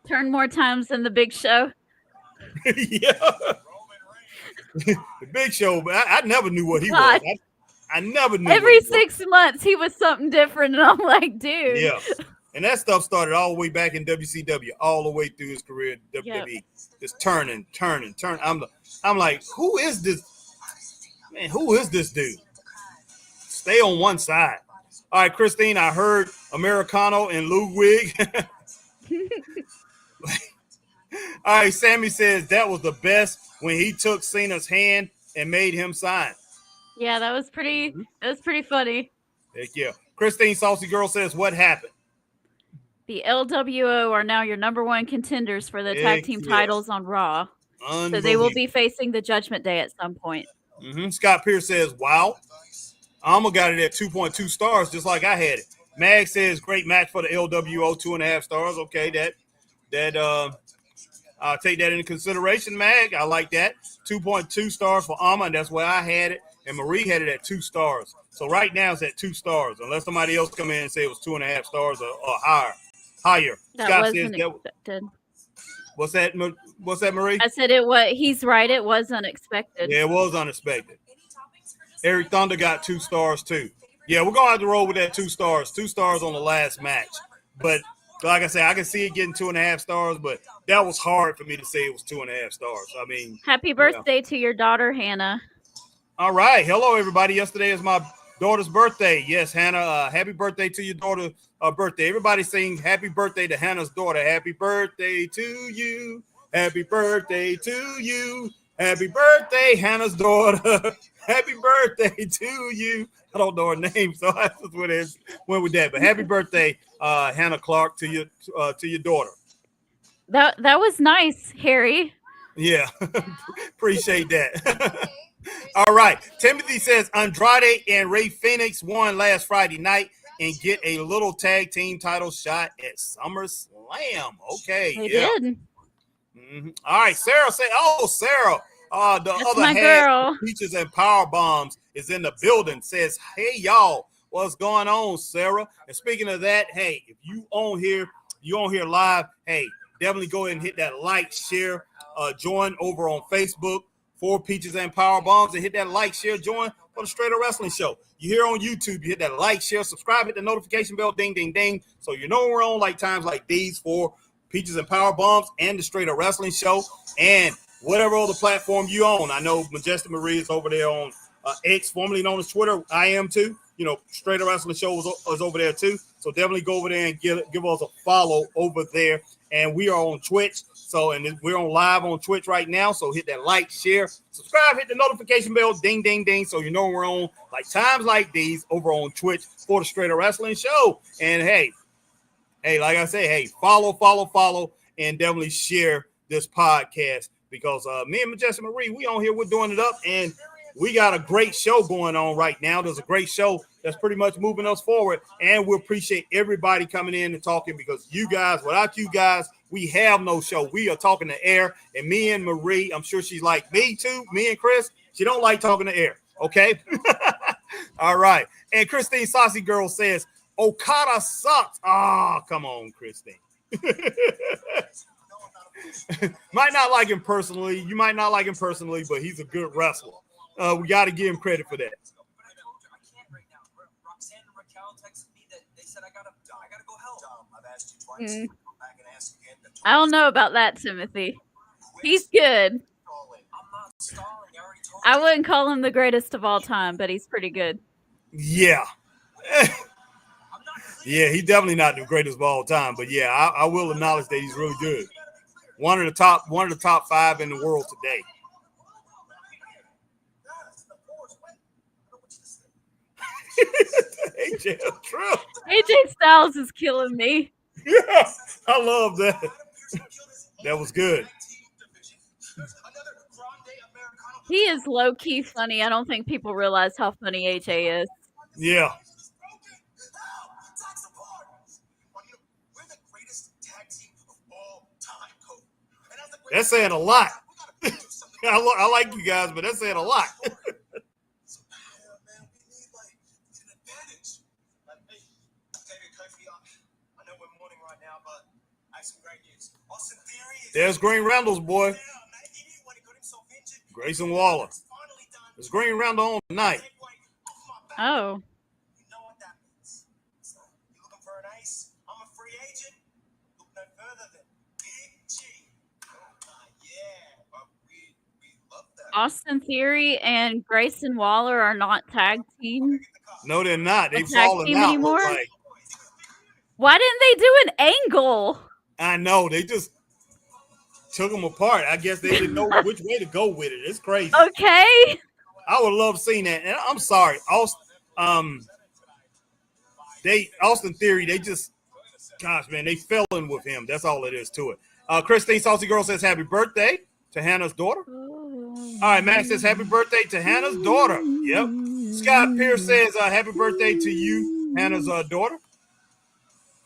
Turn more times than the Big Show. Yeah. The Big Show, but I never knew what he God. was. I never knew. Every what he was. 6 months, he was something different, and I'm like, dude. Yeah. And that stuff started all the way back in WCW, all the way through his career in WWE. Just turning. I'm like, who is this? Man, who is this dude? Stay on one side. All right, Christine, I heard Americano and Ludwig. All right, Sammy says that was the best when he took Cena's hand and made him sign. Yeah, that was pretty. That was pretty funny. Heck yeah. Christine Saucy Girl says, what happened? The LWO are now your number one contenders for the tag team titles on Raw. So they will be facing the Judgment Day at some point. Scott Pierce says, wow. Alma got it at 2.2 stars, just like I had it. Mag says great match for the LWO, 2.5 stars. Okay, I'll take that into consideration, Mag. I like that. 2.2 stars for Alma, and that's where I had it. And Marie had it at 2 stars. So right now it's at 2 stars, unless somebody else come in and say it was 2.5 stars or higher. That Scott wasn't says expected. What's that, Marie? I said he's right, it was unexpected. Yeah, it was unexpected. Eric Thunder got 2 stars too. Yeah, we're gonna have to roll with that 2 stars. 2 stars on the last match. But like I said, I can see it getting 2.5 stars, but that was hard for me to say it was 2.5 stars. I mean, happy birthday to your daughter, Hannah. All right. Hello, everybody. Yesterday is my daughter's birthday. Yes, Hannah, happy birthday to your daughter's birthday. Everybody sing happy birthday to Hannah's daughter. Happy birthday to you. Happy birthday to you. Happy birthday, Hannah's daughter. Happy birthday to you. I don't know her name, so I just went with that. But happy birthday, Hannah Clark, to your daughter. That was nice, Harry. Yeah, appreciate that. All right. Timothy says Andrade and Rey Fenix won last Friday night and get a little tag team title shot at SummerSlam. Okay. They did. Mm-hmm. All right. Sarah said, Sarah, the That's other my half girl. Peaches and Power Bombs is in the building. Says, hey, y'all, what's going on, Sarah? And speaking of that, hey, if you on here live, hey, definitely go ahead and hit that like, share, join over on Facebook for Peaches and Power Bombs, and hit that like, share, join for the Straight Up Wrestling Show. You here on YouTube, you hit that like, share, subscribe, hit the notification bell, ding, ding, ding, so you know we're on like times like these for Peaches and Power Bombs and the Straight Up Wrestling Show, and whatever other platform you own. I know Majestic Marie is over there on X, formerly known as Twitter. I am too. You know, Straight Up Wrestling Show is over there too. So definitely go over there and give us a follow over there. And we are on Twitch. So, and we're on live on Twitch right now. So hit that like, share, subscribe, hit the notification bell, ding, ding, ding. So you know we're on like times like these over on Twitch for the Straight Up Wrestling Show. And hey, like I say, hey, follow, and definitely share this podcast, because me and Majestic Marie, we on here, we're doing it up, and we got a great show going on right now. There's a great show that's pretty much moving us forward, and we appreciate everybody coming in and talking, because you guys, without you guys, we have no show. We are talking to air, and me and Marie, I'm sure she's like me too, me and Chris, she don't like talking to air, okay? All right. And Christine Saucy Girl says, Okada sucks. Come on, Christine. Might not like him personally. You might not like him personally, but he's a good wrestler. We got to give him credit for that. I don't know about that, Timothy. He's good. I wouldn't call him the greatest of all time, but he's pretty good. Yeah. Yeah, he's definitely not the greatest of all time, but yeah, I will acknowledge that he's really good. One of the top 5 in the world today. AJ True. AJ Styles is killing me. Yeah, I love that. That was good. He is low-key funny. I don't think people realize how funny AJ is. Yeah. That's saying a lot. I like you guys, but that's saying a lot. There's Green Randall's boy. Grayson Waller. There's Green Randall on tonight. Oh. Austin Theory and Grayson Waller are not tag team. No, they're not. They've tag fallen team out. anymore? Like, Why didn't they do an angle? I know. They just took them apart. I guess they didn't know which way to go with it. It's crazy. Okay. I would love seeing that. And I'm sorry. Austin Theory, they just, gosh, man, they fell in with him. That's all it is to it. Christine Saucy Girl says happy birthday to Hannah's daughter. All right, Max says happy birthday to Hannah's daughter. Yep. Scott Pierce says happy birthday to you, Hannah's daughter.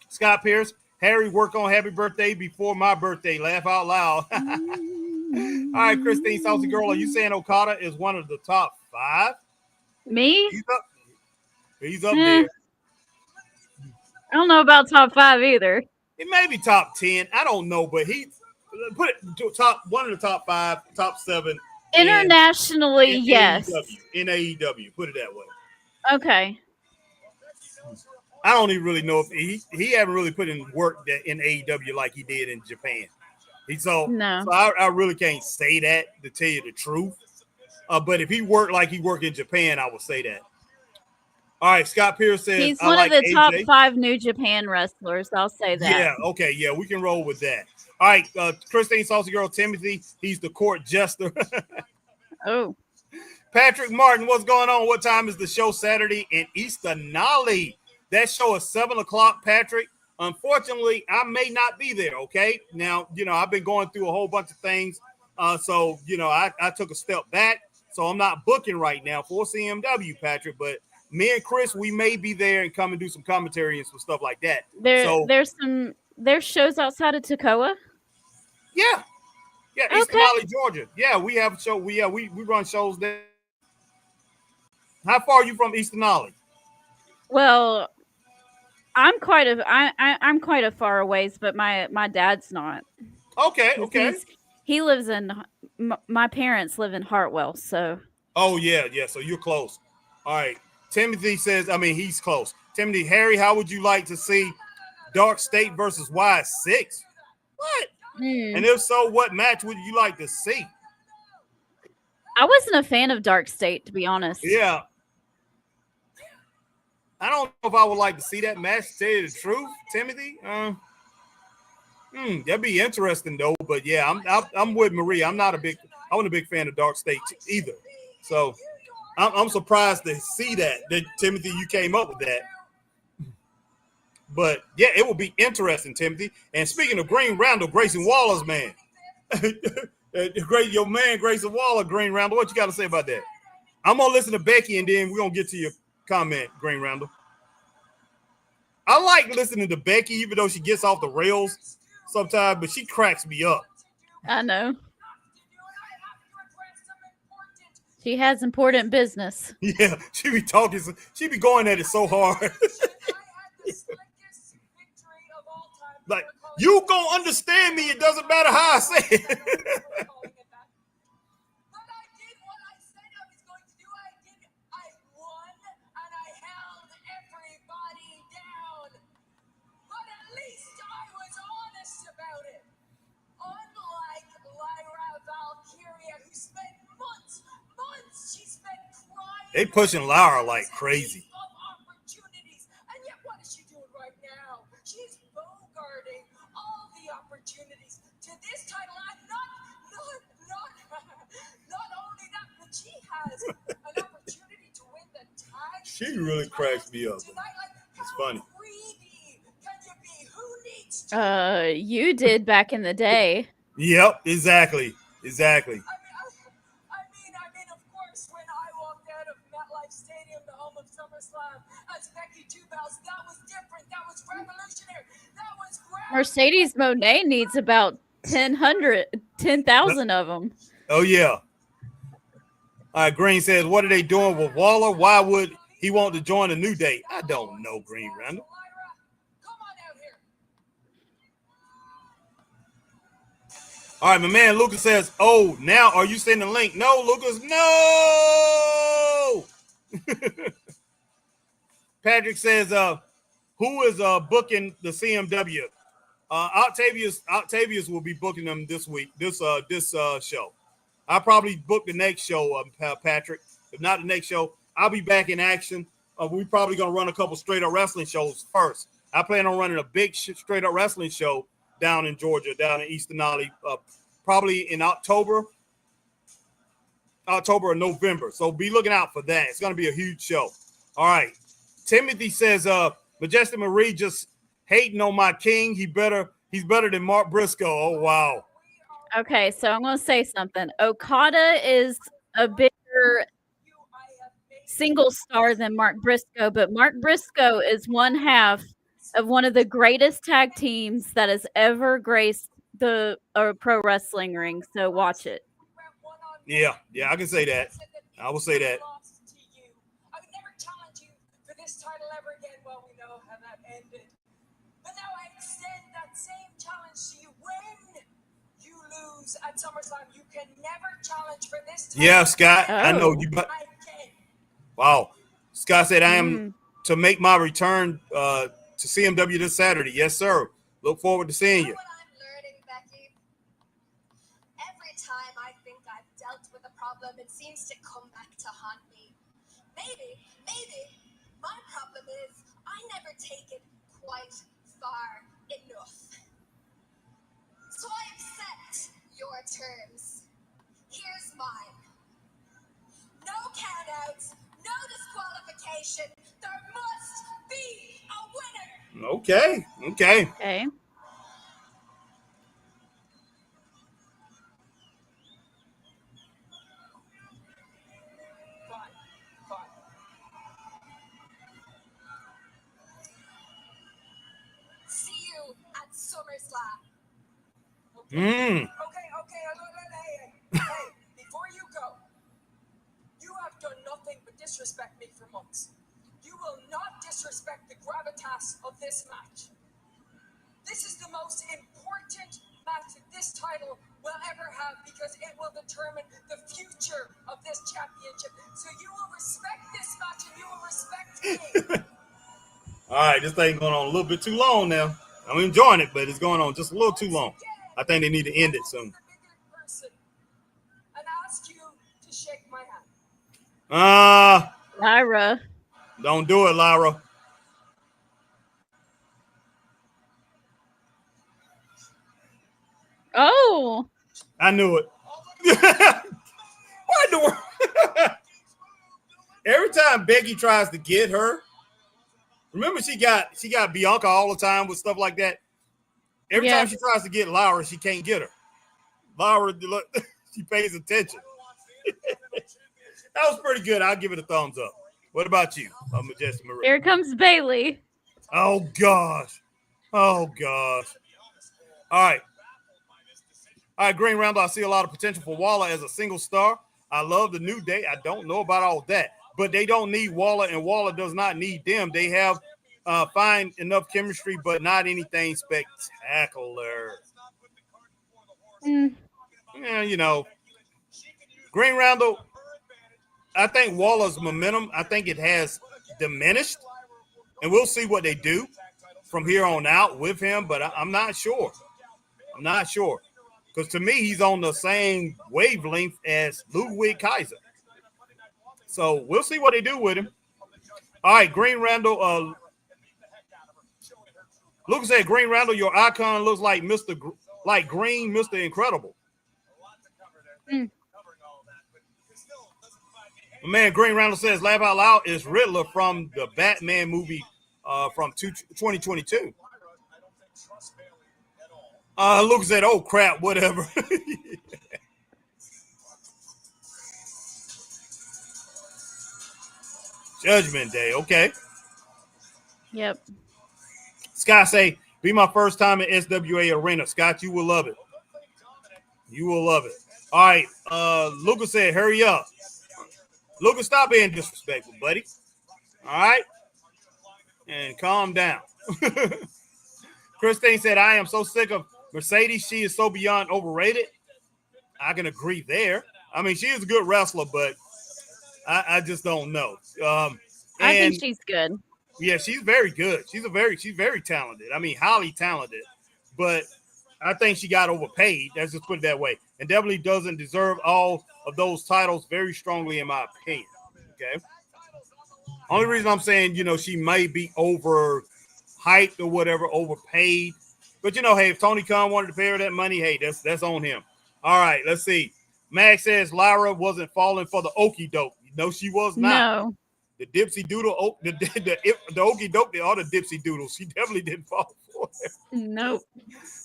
Scott Pierce, Harry, work on happy birthday before my birthday. Laugh out loud. All right, Christine Saucy Girl, are you saying Okada is one of the top 5? Me? He's up Eh. there. I don't know about top 5 either. It may be top 10. I don't know, but he put it to top one of the top 5, top 7. Internationally, yes. In AEW, put it that way. Okay. I don't even really know if he haven't really put in work that in AEW like he did in Japan. So I really can't say that, to tell you the truth. But if he worked like he worked in Japan, I would say that. All right, Scott Pierce says he's one of the top 5 New Japan wrestlers. I'll say that. Yeah, okay, yeah, we can roll with that. All right, Christine Saucy Girl, Timothy, he's the court jester. Oh. Patrick Martin, what's going on? What time is the show Saturday in Easternali? That show is 7 o'clock, Patrick. Unfortunately, I may not be there, okay? Now, I've been going through a whole bunch of things. So, I took a step back. So I'm not booking right now for CMW, Patrick. But me and Chris, we may be there and come and do some commentary and some stuff like that. There's shows outside of Toccoa? Yeah. Yeah, Easternali, Georgia. Yeah, we have a show. We run shows there. How far are you from Easternali? Well, I'm quite a far ways, but my dad's not. Okay. He lives in. My parents live in Hartwell, so. Oh yeah. So you're close. All right. Timothy says, he's close. Timothy, Harry, how would you like to see Dark State versus Y6? What? And if so, what match would you like to see? I wasn't a fan of Dark State, to be honest. Yeah. I don't know if I would like to see that match, to tell you the truth, Timothy. That'd be interesting though. But yeah, I'm with Marie. I wasn't a big fan of Dark State either. So I'm surprised to see that Timothy, you came up with that. But yeah, it will be interesting, Timothy. And speaking of Green Randall, Grayson Waller's man. Your man Grayson Waller, Green Randall. What you got to say about that? I'm gonna listen to Becky and then we're gonna get to your comment, Green Randall. I like listening to Becky, even though she gets off the rails sometimes, but she cracks me up. I know. She has important business. Yeah, she be talking. She be going at it so hard. Like, you gonna understand me. It doesn't matter how I say it. They pushing Lara like crazy. And yet, what is she doing right now? She's bogarting all the opportunities to this title. And not only that, but she has an opportunity to win the tag. She really cracks me up. Tonight, it's funny. Greedy can you be? Who needs to? You did back in the day. Yep, exactly. I mean, of course, when I walked out of MetLife Stadium, the home of SummerSlam, as Becky Two Bells, that was different. That was revolutionary. That was great. Mercedes Moné needs about 10,000 of them. Oh, yeah. All right, Green says, what are they doing with Waller? Why would he want to join a New Day? I don't know, Green Randall. Come on out here. All right, my man Lucas says, oh, now are you sending a link? No, Lucas, no. Patrick says, who is booking the CMW? Octavius will be booking them this week, this show. I'll probably book the next show, Patrick. If not the next show, I'll be back in action. We're probably going to run a couple straight up wrestling shows first. I plan on running a big straight up wrestling show down in Georgia, down in Easternali, probably in October or November. So be looking out for that. It's going to be a huge show. All right. Timothy says, Majestic Marie just hating on my king. He's better than Mark Briscoe. Oh, wow. Okay, so I'm going to say something. Okada is a bigger single star than Mark Briscoe, but Mark Briscoe is one half of one of the greatest tag teams that has ever graced the pro wrestling ring. So watch it. Yeah, I can say that. I will say that. I would never challenge you for this title ever again. Well, we know how that ended. But now I extend that same challenge to you. When you lose at SummerSlam, you can never challenge for this title. Yeah, Scott, I know you. Wow. Scott said, I am to make my return to CMW this Saturday. Yes, sir. Look forward to seeing you. What I'm learning, Becky, every time I think I've dealt with a problem, it seems to come back to haunt me. Maybe my problem is I never take it quite far enough. So I accept your terms. Here's mine. No countouts, no disqualification. There must be a winner. Okay. Okay. Fine. See you at SummerSlam. Okay, hey, before you go, you have done nothing but disrespect me for months. You will not disrespect the gravitas of this match. This is the most important match that this title will ever have because it will determine the future of this championship. So you will respect this match and you will respect me. All right, this thing going on a little bit too long now. I'm enjoying it, but it's going on just a little too long. I think they need to end it soon. And ask you to shake my hand. Lyra. Don't do it, Lyra. Oh. I knew it. Why in the world? Every time Becky tries to get her, remember she got Bianca all the time with stuff like that. Every time she tries to get Lyra, she can't get her. Lyra, she pays attention. That was pretty good. I'll give it a thumbs up. What about you, Majestic Marie? Here comes Bailey. Oh gosh. All right, Green Ramble. I see a lot of potential for Waller as a single star. I love the New Day. I don't know about all that, but they don't need Waller, and Waller does not need them. They have fine enough chemistry, but not anything spectacular. Yeah, Green Ramble. I think Waller's momentum, I think it has diminished, and we'll see what they do from here on out with him, but I'm not sure. Because to me, he's on the same wavelength as Ludwig Kaiser. So we'll see what they do with him. All right, Green Randall. Lucas said, Green Randall, your icon looks like Green, Mr. Incredible. My man Green Randall says, laugh out loud is Riddler from the Batman movie from 2022. Lucas said, oh crap, whatever. Judgment Day, okay. Yep. Scott say, be my first time at SWA Arena. Scott, you will love it. All right. Lucas said, hurry up. Lucas, stop being disrespectful, buddy. All right? And calm down. Christine said, I am so sick of Mercedes. She is so beyond overrated. I can agree there. I mean, she is a good wrestler, but I just don't know. I think she's good. Yeah, she's very good. She's very talented. I mean, highly talented. But I think she got overpaid. Let's just put it that way. And definitely doesn't deserve all of those titles very strongly, in my opinion. Okay. Only reason I'm saying, she may be overhyped or whatever, overpaid. But hey, if Tony Khan wanted to pay her that money, hey, that's on him. All right, let's see. Max says Lyra wasn't falling for the okie doke. No, she was not. No. The dipsy doodle, the okie doke, they are the dipsy doodles. She definitely didn't fall for it. Nope.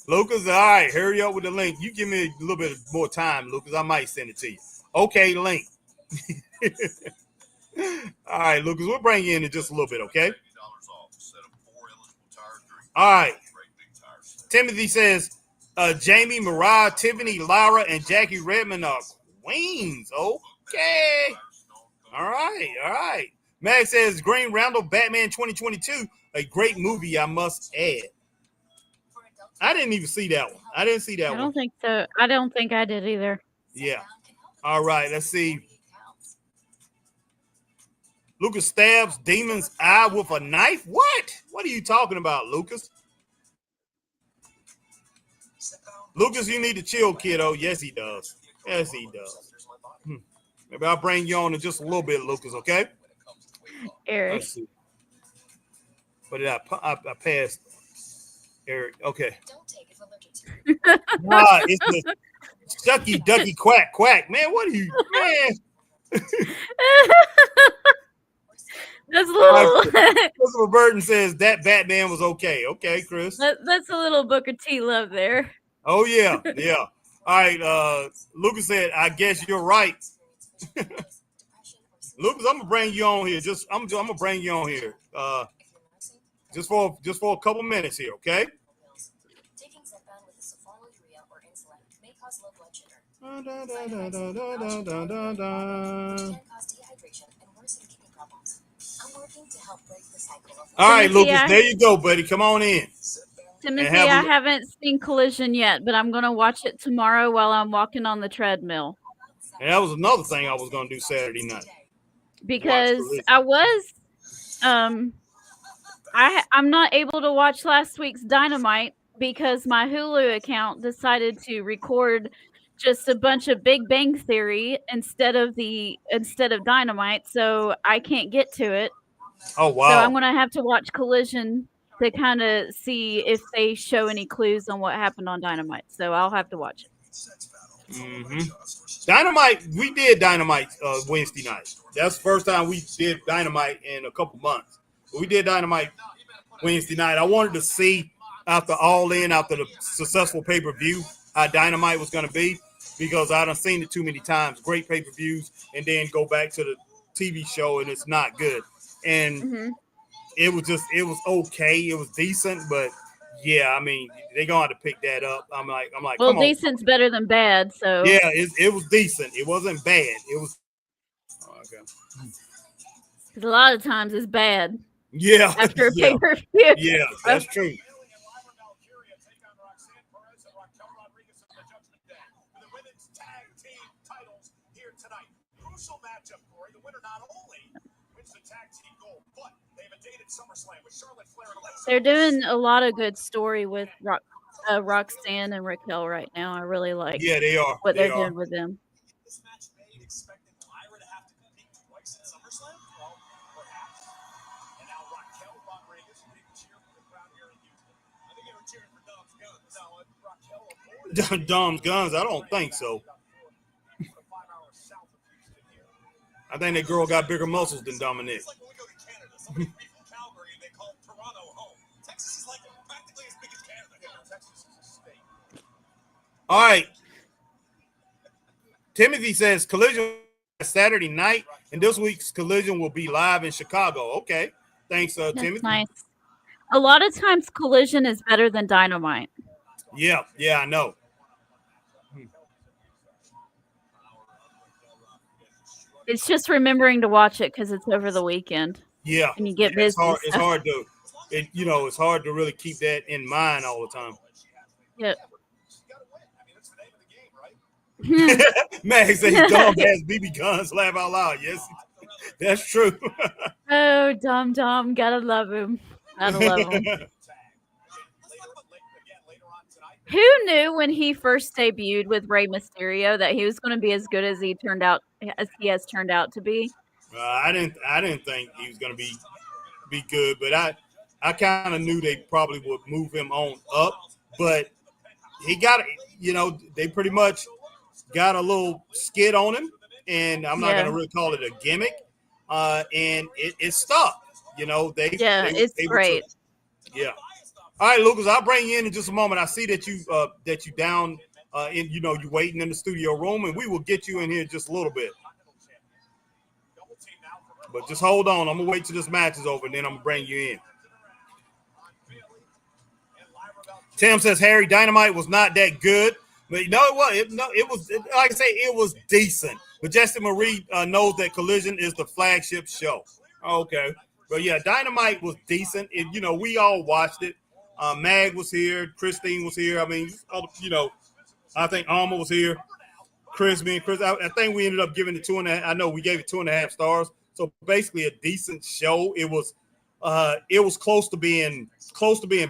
Lucas, all right, hurry up with the link. You give me a little bit more time, Lucas. I might send it to you. Okay, link. All right, Lucas, we'll bring you in just a little bit, okay? All right. Timothy says Jamie, Mariah, Tiffany, Lyra, and Jackie Redmond are queens. Okay. All right. Max says Green Randall, Batman 2022, a great movie, I must add. I didn't even see that one. I didn't see that one. I don't think so. I don't think I did either. Yeah. All right, let's see. Lucas stabs Demon's eye with a knife. What? What are you talking about, Lucas? Lucas, you need to chill, kiddo. Yes, he does. Yes, he does. Maybe I'll bring you on in just a little bit, Lucas, okay? Eric. Let's see. What did I passed? Eric, okay. Don't take it for literature. Nah, it's the Ducky Ducky Quack Quack. Man, what are you, man? That's a little. Christopher Burton says that Batman was okay. Okay, Chris. That's a little Booker T love there. Oh yeah. All right. Lucas said, "I guess you're right." Lucas, I'm gonna bring you on here. I'm gonna bring you on here. Just for a couple minutes here, okay? Taking Zepbound with sulfonylurea or insulin may cause low blood sugar. Can cause dehydration and worsen kidney problems. I'm working to help break the cycle of. All right, Timothy, Lucas, there you go, buddy. Come on in. Timothy, have a I look. haven't seen Collision yet, but I'm going to watch it tomorrow while I'm walking on the treadmill. And that was another thing I was gonna do Saturday night. Because Collision. I was I'm not able to watch last week's Dynamite because my Hulu account decided to record just a bunch of Big Bang Theory instead of Dynamite, so I can't get to it. Oh wow. So I'm going to have to watch Collision to kind of see if they show any clues on what happened on Dynamite. So I'll have to watch it. Dynamite, we did Dynamite Wednesday night. That's the first time we did Dynamite in a couple months. But we did Dynamite Wednesday night. I wanted to see after the successful pay-per-view how Dynamite was going to be because I done seen it too many times. Great pay-per-views and then go back to the TV show and it's not good. And it was okay. It was decent, but yeah, I mean, they're going to have to pick that up. I'm like, well, come on. decent's better than bad, so. Yeah, it was decent. It wasn't bad. It was. Oh, okay. 'Cause a lot of times it's bad Yeah. after a yeah. pay-per-view. Yeah, that's true. They're doing a lot of good story with Roxanne and Raquel right now. I really like Yeah, they are. what They they're are. doing with them. This match made expecting Lyra to have to compete twice at SummerSlam? Well, perhaps. And now Raquel Rodriguez, big cheer from the crowd here in Houston. I think they were cheering for Dom's guns. Now, Raquel avoided Dom's guns? I don't think so. I think that girl got bigger muscles than Dominic. It's like when we go to Canada. Somebody from Calgary and they call Toronto home. Texas is like practically as big as Canada. Yeah, Texas is a state. All right. Timothy says Collision Saturday night, and this week's Collision will be live in Chicago. Okay. Thanks, That's Timothy. nice. A lot of times Collision is better than Dynamite. Yeah, I know. It's just remembering to watch it because it's over the weekend. Yeah. And you get It's busy. hard to it's hard to really keep that in mind all the time. Yep. Max says Dom has BB guns. Laugh out loud. Yes, that's true. Oh, Dom, gotta love him. Gotta love him. Who knew when he first debuted with Rey Mysterio that he was going to be as good as he has turned out to be? I didn't think he was going to be good, but I kind of knew they probably would move him on up. But he got they pretty much got a little skid on him, and I'm not going to really call it a gimmick. And it stuck. It's great. Yeah. All right, Lucas, I'll bring you in just a moment. I see that you down you're waiting in the studio room, and we will get you in here just a little bit. But just hold on. I'm gonna wait till this match is over, and then I'm gonna bring you in. Tim says Harry Dynamite was not that good, but it was. It was like I say, it was decent. But Justin Marie knows that Collision is the flagship show. Okay, but yeah, Dynamite was decent. We all watched it. Mag was here, Christine was here. I mean, I think Alma was here. Me and Chris. I think we ended up giving it 2.5. I know we gave it 2.5 stars. So basically, a decent show. It was close to being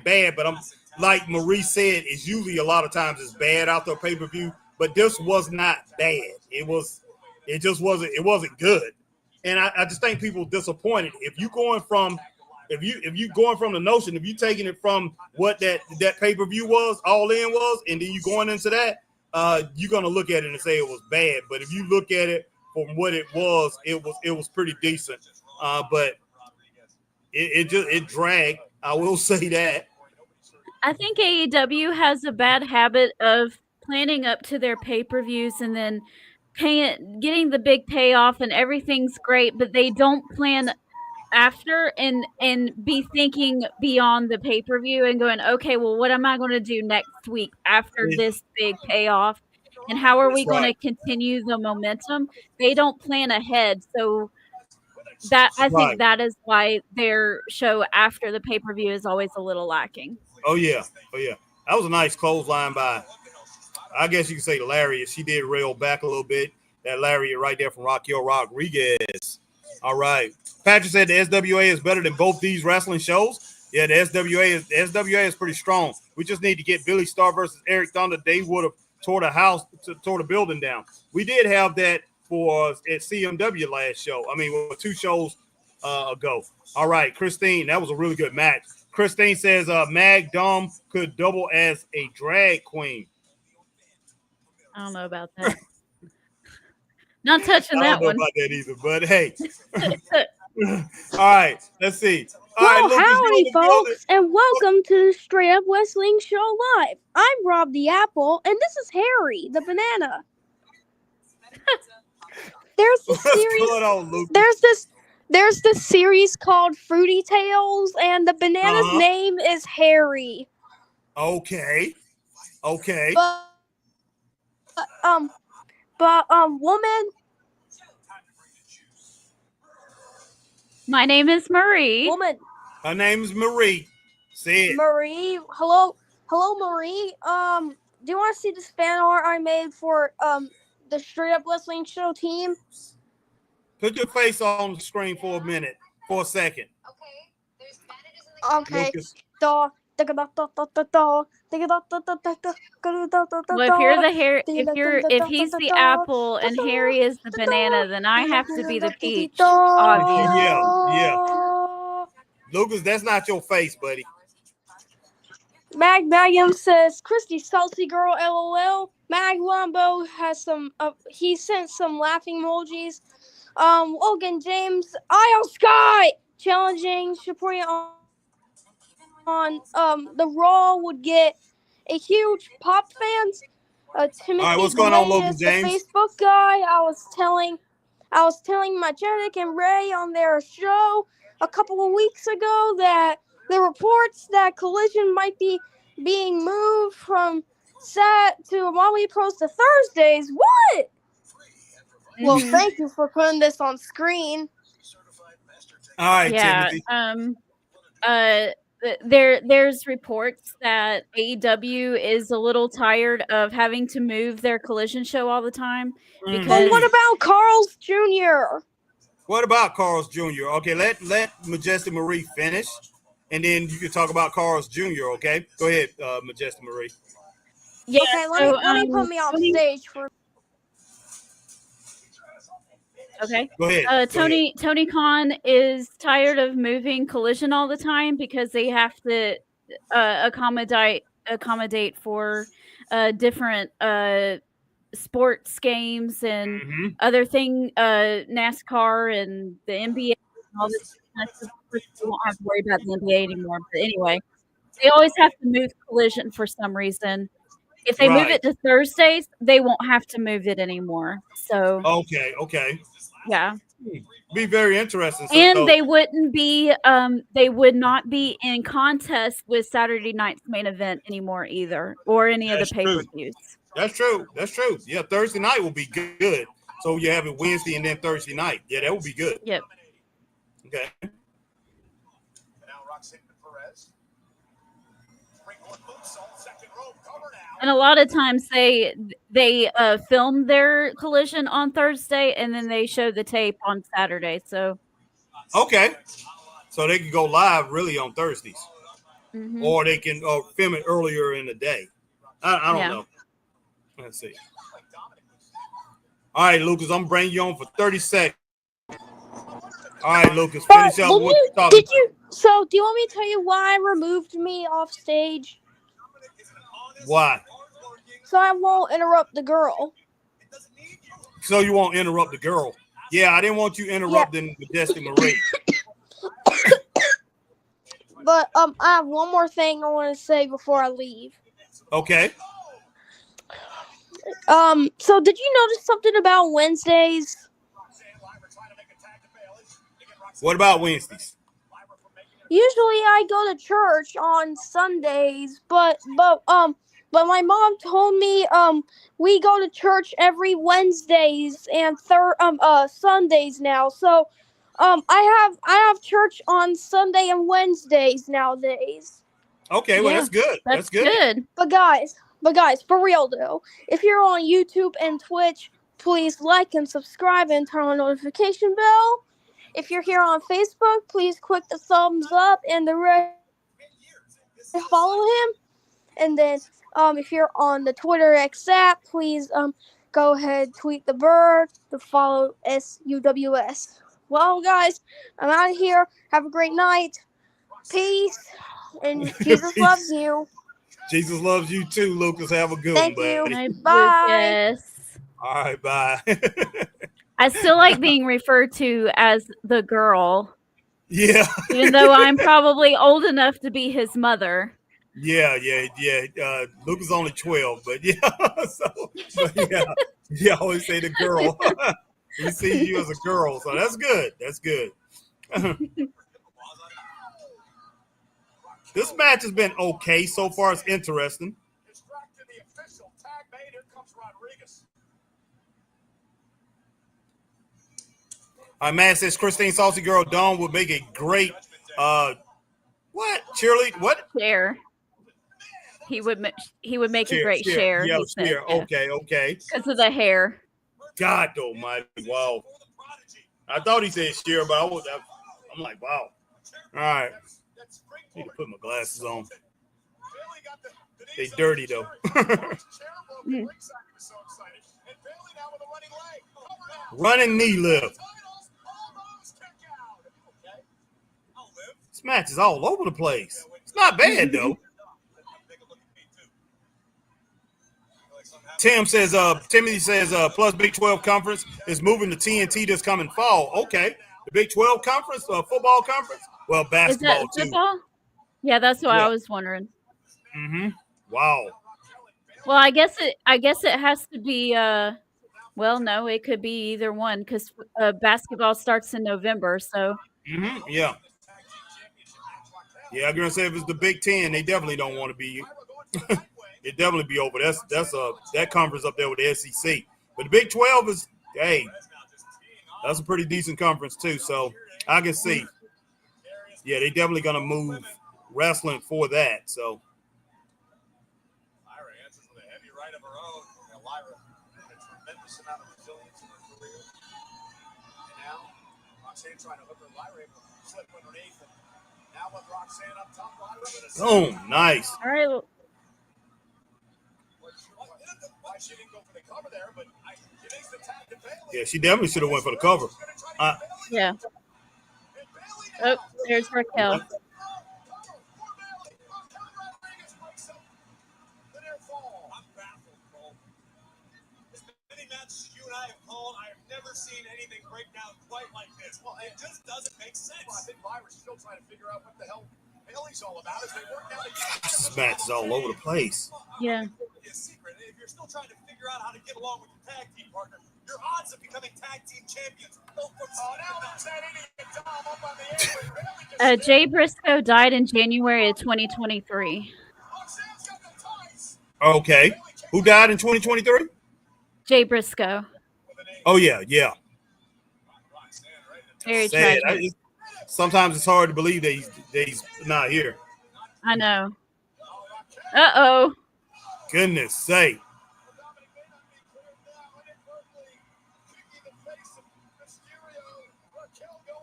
bad, but I'm like Marie said, it's usually a lot of times it's bad after a pay-per-view, but this was not bad. It wasn't good. And I just think people disappointed. If you going from the notion, if you taking it from what that pay-per-view was, All In was, and then you going into that, you're gonna look at it and say it was bad. But if you look at it from what it was pretty decent. But it dragged. I will say that. I think AEW has a bad habit of planning up to their pay-per-views and then getting the big payoff and everything's great, but they don't plan after and be thinking beyond the pay-per-view and going, okay, well, what am I going to do next week after this big payoff? And how are we going to continue the momentum? They don't plan ahead. So I think that is why their show after the pay-per-view is always a little lacking. Oh yeah. That was a nice clothesline by, I guess you could say, Lariat. She did rail back a little bit. That Lariat right there from Raquel Rodriguez. All right. Patrick said the SWA is better than both these wrestling shows. Yeah, the SWA is pretty strong. We just need to get Billy Starr versus Eric Thunder. They would have tore the building down. We did have that at CMW last show. I mean, 2 shows ago. All right, Christine, that was a really good match. Christine says Mag Dom could double as a drag queen. I don't know about that. Not touching that one. I don't know about that either, but hey. All right, let's see. All Well, right, howdy, folks, and welcome to the Straight Up Wrestling Show Live. I'm Rob the Apple, and this is Harry the Banana. There's this series. Going on, Luke? There's this series called Fruity Tales, and the banana's name is Harry. Okay. But woman. My name is Marie. Woman. Her name is Marie. Say it. Marie. Hello, Marie. Do you want to see this fan art I made for the Straight Up Wrestling Show team? Put your face on the screen for a second. Okay, there's bandages in the Okay. Lucas. Well, if he's the apple and Harry is the banana, then I have to be the peach. Obviously. Yeah. Lucas, that's not your face, buddy. Mag Magnum says, Christy Salty Girl LOL. Mag Wombo has some, he sent some laughing emojis. Logan James, Io Sky challenging, supporting on the Raw would get a huge pop fans. Timothy All right, what's going on, Logan Glennis, the James? Facebook guy. I was telling Majestic and Ray on their show a couple of weeks ago that the reports that Collision might be being moved from Maui Pros to Thursdays. What? Well, thank you for putting this on screen. All right, Yeah. Timothy. There's reports that AEW is a little tired of having to move their Collision show all the time because Well, what about Carl's Jr.? What about Carl's Jr.? Okay, let Majestic Marie finish, and then you can talk about Carl's Jr., okay? Go ahead, Majestic Marie. yeah. Okay, let me put me on stage for. Okay. Go ahead. Tony Khan is tired of moving Collision all the time because they have to accommodate for different sports games and other thing, NASCAR and the NBA and all this. We won't have to worry about the NBA anymore. But anyway, they always have to move Collision for some reason. If they move it to Thursdays, they won't have to move it anymore. So Okay. yeah, Be very interesting. So, And they wouldn't be they would not be in contest with Saturday night's main event anymore either, or any of the That's true. pay-per-views. That's true. That's true. Yeah, Thursday night will be good. So you have it Wednesday and then Thursday night. Yeah, that would be good. Yep. Okay. Now Roxanne Perez. Sprinkle of moonsault, second rope, cover now. And a lot of times they film their collision on Thursday and then they show the tape on Saturday. So Okay. So they can go live really on Thursdays, mhm. or they can film it earlier in the day. I don't Yeah. know. Let's see. All right, Lucas, I'm bringing you on for 30 seconds. All right, Lucas, finish up what you're talking Did you? So, do you want me to tell you why I removed me off stage? about. Why? So I won't interrupt the girl. So you won't interrupt the girl. Yeah, I didn't want you interrupting Majestic Marie. But I have one more thing I want to say before I leave. Okay. So did you notice something about Wednesdays? What about Wednesdays? Usually I go to church on Sundays, but my mom told me we go to church every Wednesdays and Sundays now. So I have church on Sunday and Wednesdays nowadays. Okay, well Yeah, that's good. That's good. But guys, for real though, if you're on YouTube and Twitch, please like and subscribe and turn on the notification bell. If you're here on Facebook, please click the thumbs up and the rest follow him. And then if you're on the Twitter X app, please go ahead, tweet the bird to follow SUWS. Well, guys, I'm out of here. Have a great night. Peace. And Jesus Peace. loves you. Jesus loves you too, Lucas. Have a good Thank one, you. buddy. Hi, Bye. Lucas. All right, bye. I still like being referred to as the girl, Yeah. even though I'm probably old enough to be his mother. Yeah. Lucas only 12, but yeah. Yeah, I always say the girl. He sees you as a girl, so that's good. That's good. This match has been okay so far. It's interesting. Distracted the official. Tag made. Here comes Rodriguez. All right, man says Christine Saucy Girl Dawn would make a great what cheerlead? What? Share. He would make a great share. Yeah, he said, share. Okay. Because of the hair. God almighty. Wow. I thought he said share, but I'm like, wow. All right. Need to put my glasses on. They dirty though. Running knee lift. This match is all over the place. It's not bad though. Timothy says, plus Big 12 conference is moving to TNT this coming fall. Okay. The Big 12 conference, football conference? Well, Is basketball that too. football? Yeah, that's what Yeah. I was wondering. Mm-hmm. Wow. Well, I guess it has to be well, no, it could be either one because basketball starts in November. So Mm-hmm. Yeah. Yeah, I'm gonna say if it's the Big 10, they definitely don't want to be. It definitely be over. That's that conference up there with the SEC. But the Big 12 is, hey, that's a pretty decent conference too. So I can see. Yeah, they definitely gonna move wrestling for that. So Lyra answers with a heavy right of her own. And Lyra had a tremendous amount of resilience in her career. And now Roxanne trying to hook her. Lyra able to slip underneath. And now with Roxanne up top, Lyra with a boom, nice. all right, Why she didn't go for the cover there, but she makes the tag to Bailey. Yeah, she definitely should have went for the cover. yeah. Oh, there's Raquel. Never seen anything break down quite like this. Well, it just doesn't make sense. Well, I think Lyra's still trying to figure out what the hell Bailey's all about as they work out. This match is all over the place. Yeah. Secret. If you're still trying to figure out how to get along with your tag team partner, you're your odds of becoming tag team champions. Oh, now there's that idiot Dom up on the apron. Jay Briscoe died in January of 2023. Roxanne's got the ties. Okay. Who died in 2023? Jay Briscoe. Oh, yeah, yeah. Very Sad. tragic. Sometimes it's hard to believe that he's not here. I know. Uh-oh. Goodness sake.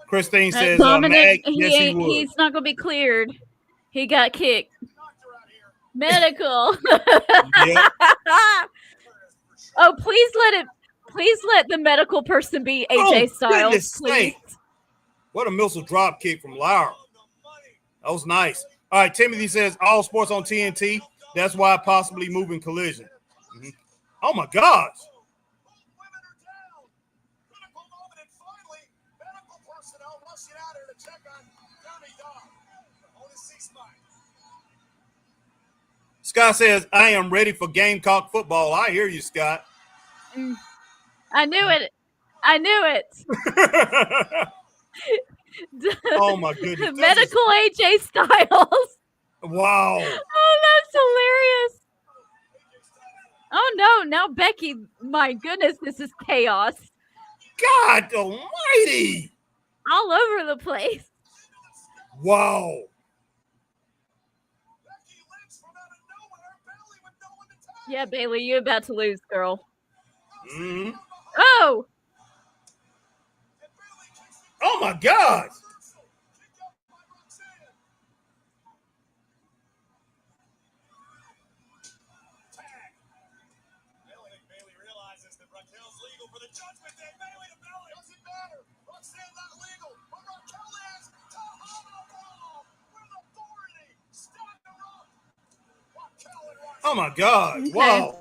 Christine says, Dominic, Mag, yes, he would. he's not going to be cleared. He got kicked. Medical. Yeah. Oh, please let the medical person be AJ Styles, goodness please. sake. What a missile drop kick from Lara. That was nice. All right, Timothy says all sports on TNT. That's why possibly moving Collision. Mhm. Oh my gosh. Scott says, I am ready for Gamecock football. I hear you, Scott. I knew it. I knew it. Oh my goodness. Medical AJ Styles. Wow. Oh, that's hilarious. Oh no, now Becky, my goodness, this is chaos. God almighty. All over the place. Wow. Yeah, Bailey, you're about to lose, girl. Mm-hmm. Oh! Oh my God. Bailey realizes that Raquel's legal for the Judgment Day. Bailey to belly. Doesn't matter. Roxanne's not legal. But Raquel is. Tahana Bomb with authority. Stand her up. Raquel and Roxanne. Oh my God. Okay. Wow.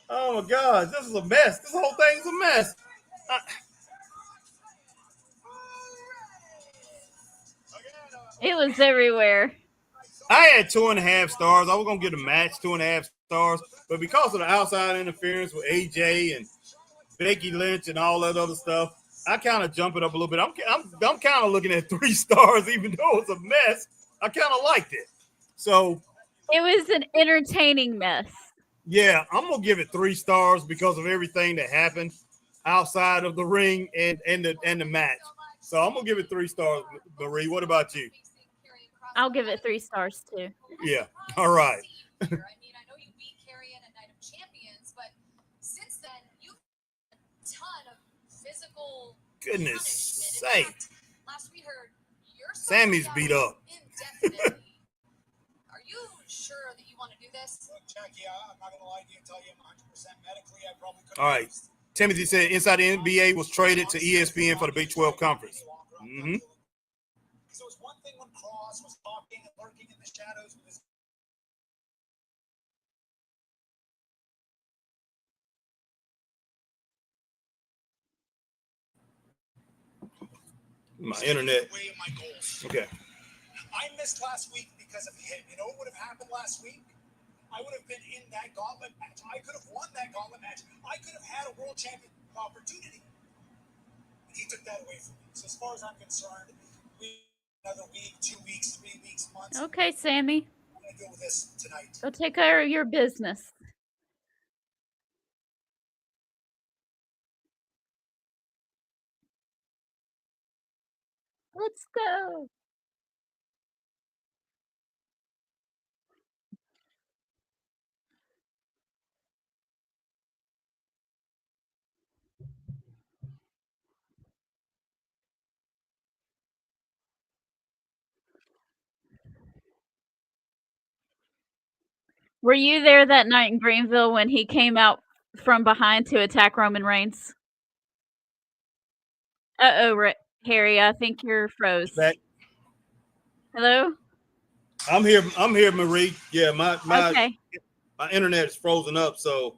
Oh my gosh, this is a mess. This whole thing's a mess. It was everywhere. I had 2.5 stars. I was gonna get a match 2.5 stars, but because of the outside interference with AJ and Becky Lynch and all that other stuff, I kind of jump it up a little bit. I'm kind of looking at 3 stars, even though it's a mess. I kind of liked it. So It was an entertaining mess. yeah, I'm gonna give it 3 stars because of everything that happened outside of the ring and the match. So I'm gonna give it 3 stars. Marie, what about you? I'll give it 3 stars too. Yeah. All right. I mean, I know you beat Carrion at Night of Champions, but since then you've had a ton of physical Goodness punishment. In sake. fact, last we heard you're Sammy's beat up. indefinitely. Are you sure that you want to do this? Look, Jackie, I'm not going to lie to you and tell you I'm 100% medically. I probably could. All right. Timothy said Inside the NBA was traded to ESPN for the Big 12 Conference. Mm-hmm. So it's one thing when Cross was talking and lurking in the shadows with his. My internet. Way of my goals. Okay. I missed last week because of him. You know what would have happened last week? I would have been in that gauntlet match. I could have won that gauntlet match. I could have had a world champion opportunity. He took that away from me. So as far as I'm concerned, we another week, 2 weeks, 3 weeks, months. Okay, Sammy. I'm gonna deal with this tonight. Go take care of your business. Let's go. Were you there that night in Greenville when he came out from behind to attack Roman Reigns? Uh-oh, Harry, I think you're froze. Back. Hello? I'm here, Marie. Yeah, my Okay. my internet is frozen up, so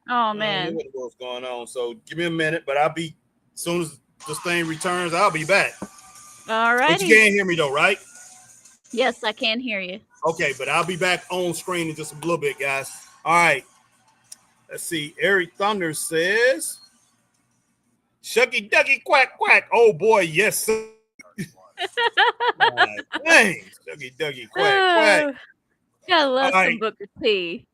Oh, I don't man. know what's going on. So give me a minute, but I'll be as soon as this thing returns, I'll be back. All But righty. you can't hear me though, right? Yes, I can hear you. Okay, but I'll be back on screen in just a little bit, guys. All right. Let's see. Eric Thunder says, Shucky Ducky Quack Quack. Oh boy, yes, sir. Dang, Shucky Ducky Quack Quack. Gotta love All right. some Booker T.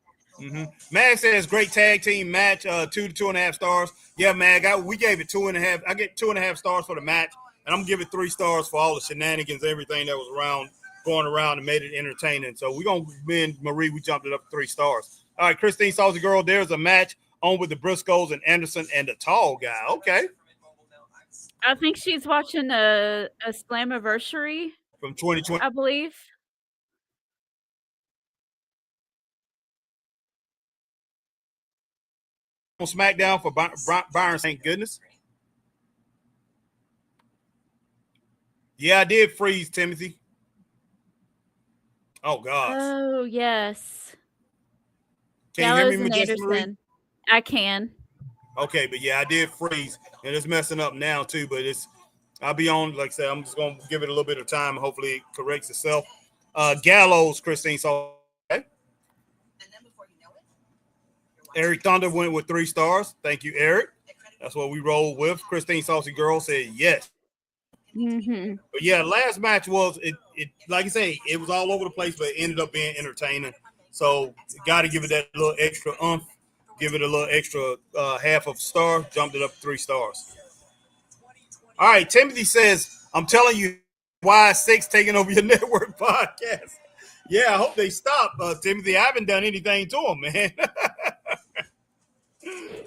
Mag says great tag team match, 2 to 2.5 stars. Yeah, Mag, we gave it 2.5. I get 2.5 stars for the match, and I'm gonna give it 3 stars for all the shenanigans, everything that was going around and made it entertaining. So we're gonna, me and Marie, we jumped it up 3 stars. All right, Christine Saucy Girl, there's a match on with the Briscoes and Anderson and the tall guy. Okay. I think she's watching a Slammiversary From 2020. I believe. On SmackDown for Byron, thank goodness. Yeah, I did freeze, Timothy. Oh, gosh. Oh, yes. Can you Gallows hear me, and Majestic Marie? Anderson. I can. Okay, but yeah, I did freeze, and it's messing up now too. But I'll be on. Like I said, I'm just gonna give it a little bit of time. Hopefully, it corrects itself. Gallows, Christine. So, okay. Eric Thunder went with 3 stars. Thank you, Eric. That's what we rolled with. Christine Saucy Girl said yes. But yeah, last match was it. Like I say, it was all over the place, but it ended up being entertaining. So, got to give it that little extra oomph. Give it a little extra half of a star, jumped it up 3 stars. All right, Timothy says, I'm telling you, Y6 taking over your network podcast. Yeah, I hope they stop, Timothy. I haven't done anything to them, man.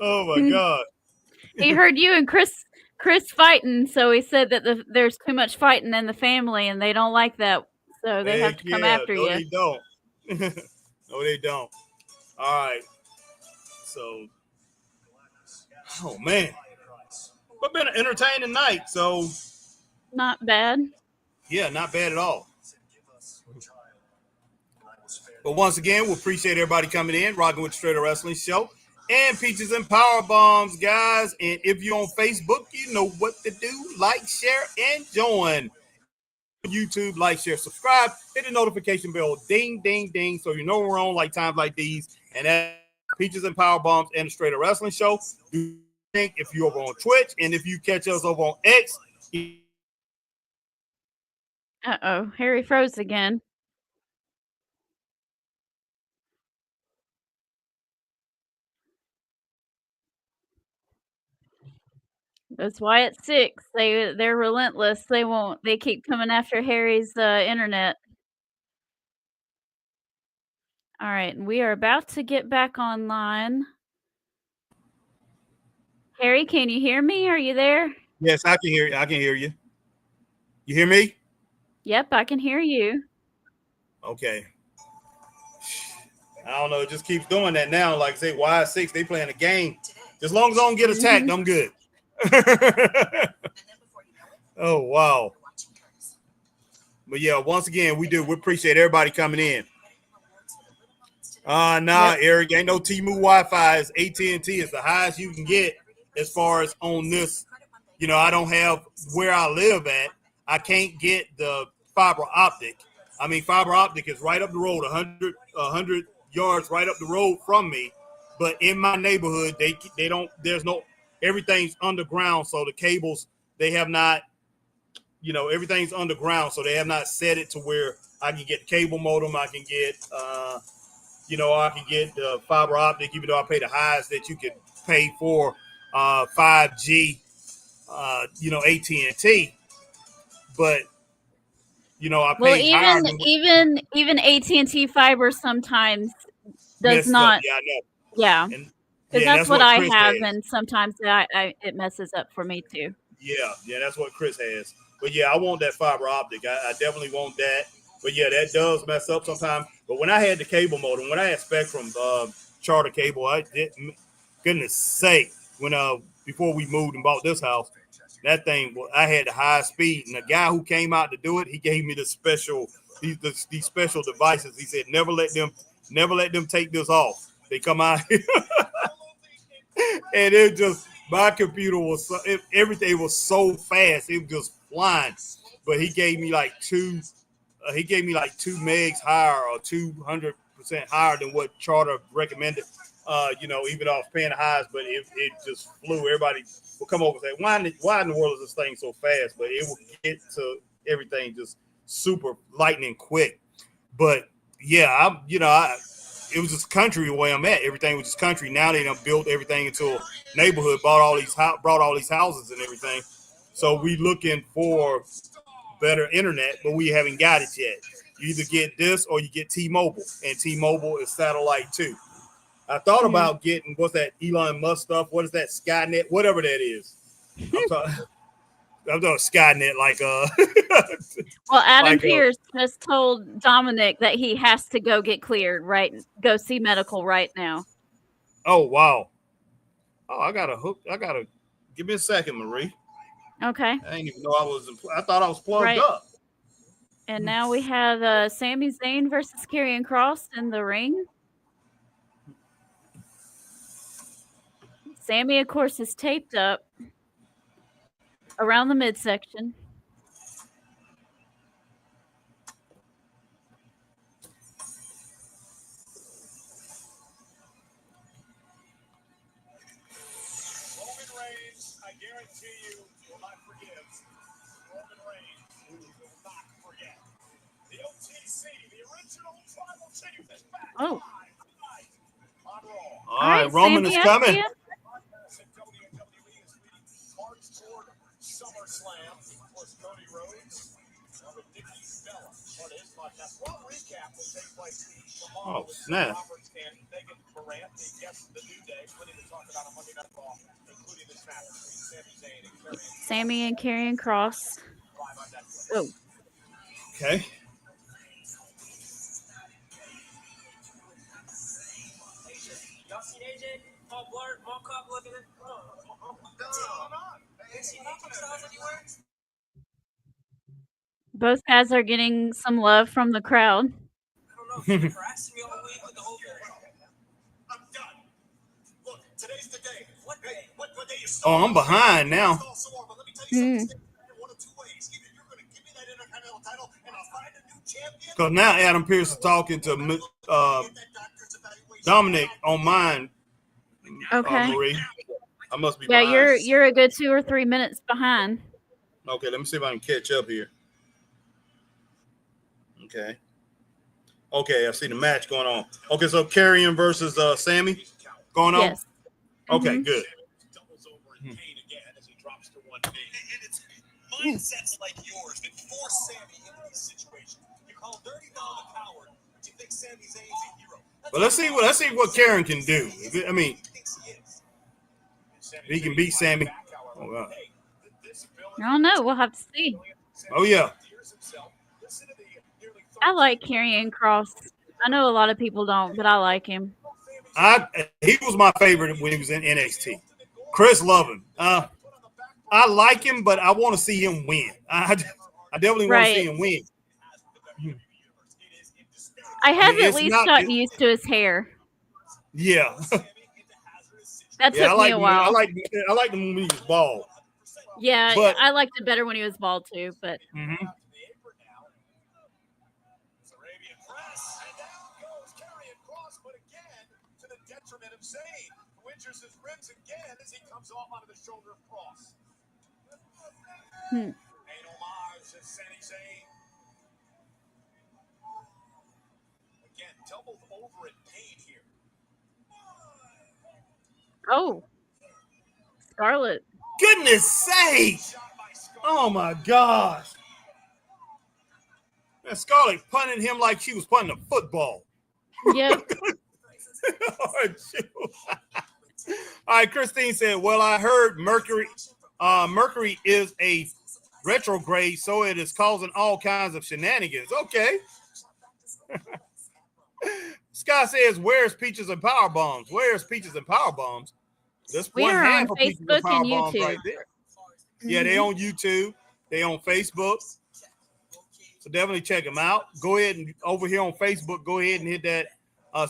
Oh, my God. He heard you and Chris fighting, so he said that there's too much fighting in the family, and they don't like that, so they have to come after you. They don't. No, they don't. All right. So, oh man, but been an entertaining night. So, Not bad. Yeah, not bad at all. But once again, we appreciate everybody coming in, rocking with the Straight Up Wrestling Show and Peaches and Power Bombs, guys. And if you're on Facebook, you know what to do: like, share, and join. YouTube, like, share, subscribe, hit the notification bell, ding, ding, ding, so you know we're on like times like these. And that Peaches and Power Bombs and the Straight Up Wrestling Show. Do think if you're over on Twitch and if you catch us over on X. Uh-oh, Harry froze again. That's why it's 6. They're relentless. They keep coming after Harry's internet. All right, we are about to get back online. Harry, can you hear me? Are you there? Yes, I can hear you. I can hear you. You hear me? Yep, I can hear you. Okay. I don't know. It just keeps doing that now. Like I say, Y6, they playing a game. As long as I don't get attacked, I'm good. Oh, wow. But yeah, once again, we appreciate everybody coming in. Nah, Eric, ain't no T-Move Wi-Fi. It's AT&T. It's the highest you can get as far as on this. You know, I don't have where I live at. I can't get the fiber optic. I mean, fiber optic is right up the road, 100 yards right up the road from me. But in my neighborhood, they don't. There's no. Everything's underground, so the cables they have not. You know, everything's underground, so they have not set it to where I can get cable modem. I can get. I can get the fiber optic, even though I pay the highest that you can pay for 5G. AT&T, but I pay higher than even AT&T fiber sometimes does not. Yeah, I know. Yeah, And because that's what I Chris have, has. and sometimes it messes up for me too. Yeah, that's what Chris has. But yeah, I want that fiber optic. I definitely want that. But yeah, that does mess up sometimes. But when I had the cable modem, when I had Spectrum Charter cable, I didn't. Goodness sake, when before we moved and bought this house, that thing, I had the high speed, and the guy who came out to do it, he gave me these special devices. He said, never let them take this off. They come out, and it just my computer was everything was so fast, it was just flying. But he gave me like 2 he gave me like 2 megs higher or 200% higher than what Charter recommended. Even though I was paying the highs, but it just flew. Everybody will come over and say, why in the world is this thing so fast? But it will get to everything just super lightning quick. But yeah, it was just country where I'm at. Everything was just country. Now they done built everything into a neighborhood, brought all these houses and everything. So we looking for better internet, but we haven't got it yet. You either get this or you get T-Mobile, and T-Mobile is satellite too. I thought about getting what's that Elon Musk stuff? What is that Skynet? Whatever that is. I'm talking Skynet, like Well, Adam like, Pierce just told Dominic that he has to go get cleared, right? Go see medical right now. Oh wow. Oh, I gotta give me a second, Marie. Okay. I didn't even know I thought I was plugged up. And now we have Sami Zayn versus Karrion Kross in the ring. Sami, of course, is taped up around the midsection. Roman Reigns, I guarantee you, will not forgive. Roman Reigns will not forget. The OTC, the original tribal chief, is back. Oh. On Raw. All right, Roman Sami, is coming. WWE is leading March toward SummerSlam. Of course, Cody Rhodes with Nikki Bella. On his podcast, Raw recap will take place tomorrow. Oh, snap. Roberts and Megan Morant, the guests of the New Day, plenty to talk about on Monday Night Raw, including this match between Sami Zayn and Karrion. Sami and Karrion Kross. Live on Netflix. Oh. Okay. Y'all seen AJ? All blurred, all cop looking at. Both guys are getting some love from the crowd. I don't know. You've harassing me all week with the whole I'm done. Look, today's the day. What day? What day is Oh, I'm behind now. But let me tell you something. One of two ways. Either you're going to give me that Intercontinental title and I'll find a new champion. Because now Adam Pierce is talking to Dominic on mine. Okay. Marie. I must be Yeah, behind. you're a good 2 or 3 minutes behind. Okay, let me see if I can catch up here. Okay, I see the match going on. Okay, so Karrion versus Sami going on? Yes. Okay, good. Doubles over in pain again as he drops to one knee. And it's mindsets like yours that force Sami into these situations. You call Dirty Dom a coward, but you think Sami Zayn's a hero. But let's see what Karrion can do. I mean, he can beat Sami. Oh, God. I don't know. We'll have to see. Oh, yeah. I like Karrion Kross. I know a lot of people don't, but I like him. He was my favorite when he was in NXT. Chris love him. I like him, but I want to see him win. I definitely want to see him win. I have It's at least not- gotten used to his hair. Yeah. That Yeah, took me a while. I like him when he was bald. Yeah, but- I liked it better when he was bald too, but Mm-hmm. Arabian press, and down goes Karrion Kross, but again to the detriment of Zayn, who injures his ribs again as he comes off onto the shoulder of Kross. An homage to Sami Zayn. Again, doubled over in pain here. oh, Scarlett. Goodness sake! Shot by Scarlett. Oh my gosh! Man, Scarlett punting him like she was punting a football. Yep. All right, Christine said, "Well, I heard Mercury is a retrograde, so it is causing all kinds of shenanigans." Okay. Scott says, "Where's Peaches and Power Bombs? Where's Peaches and Power Bombs?" That's We one are half on of Peaches Facebook Power and Bombs YouTube. right there. Yeah, they on YouTube. They on Facebook. So definitely check them out. Go ahead and over here on Facebook, go ahead and hit that.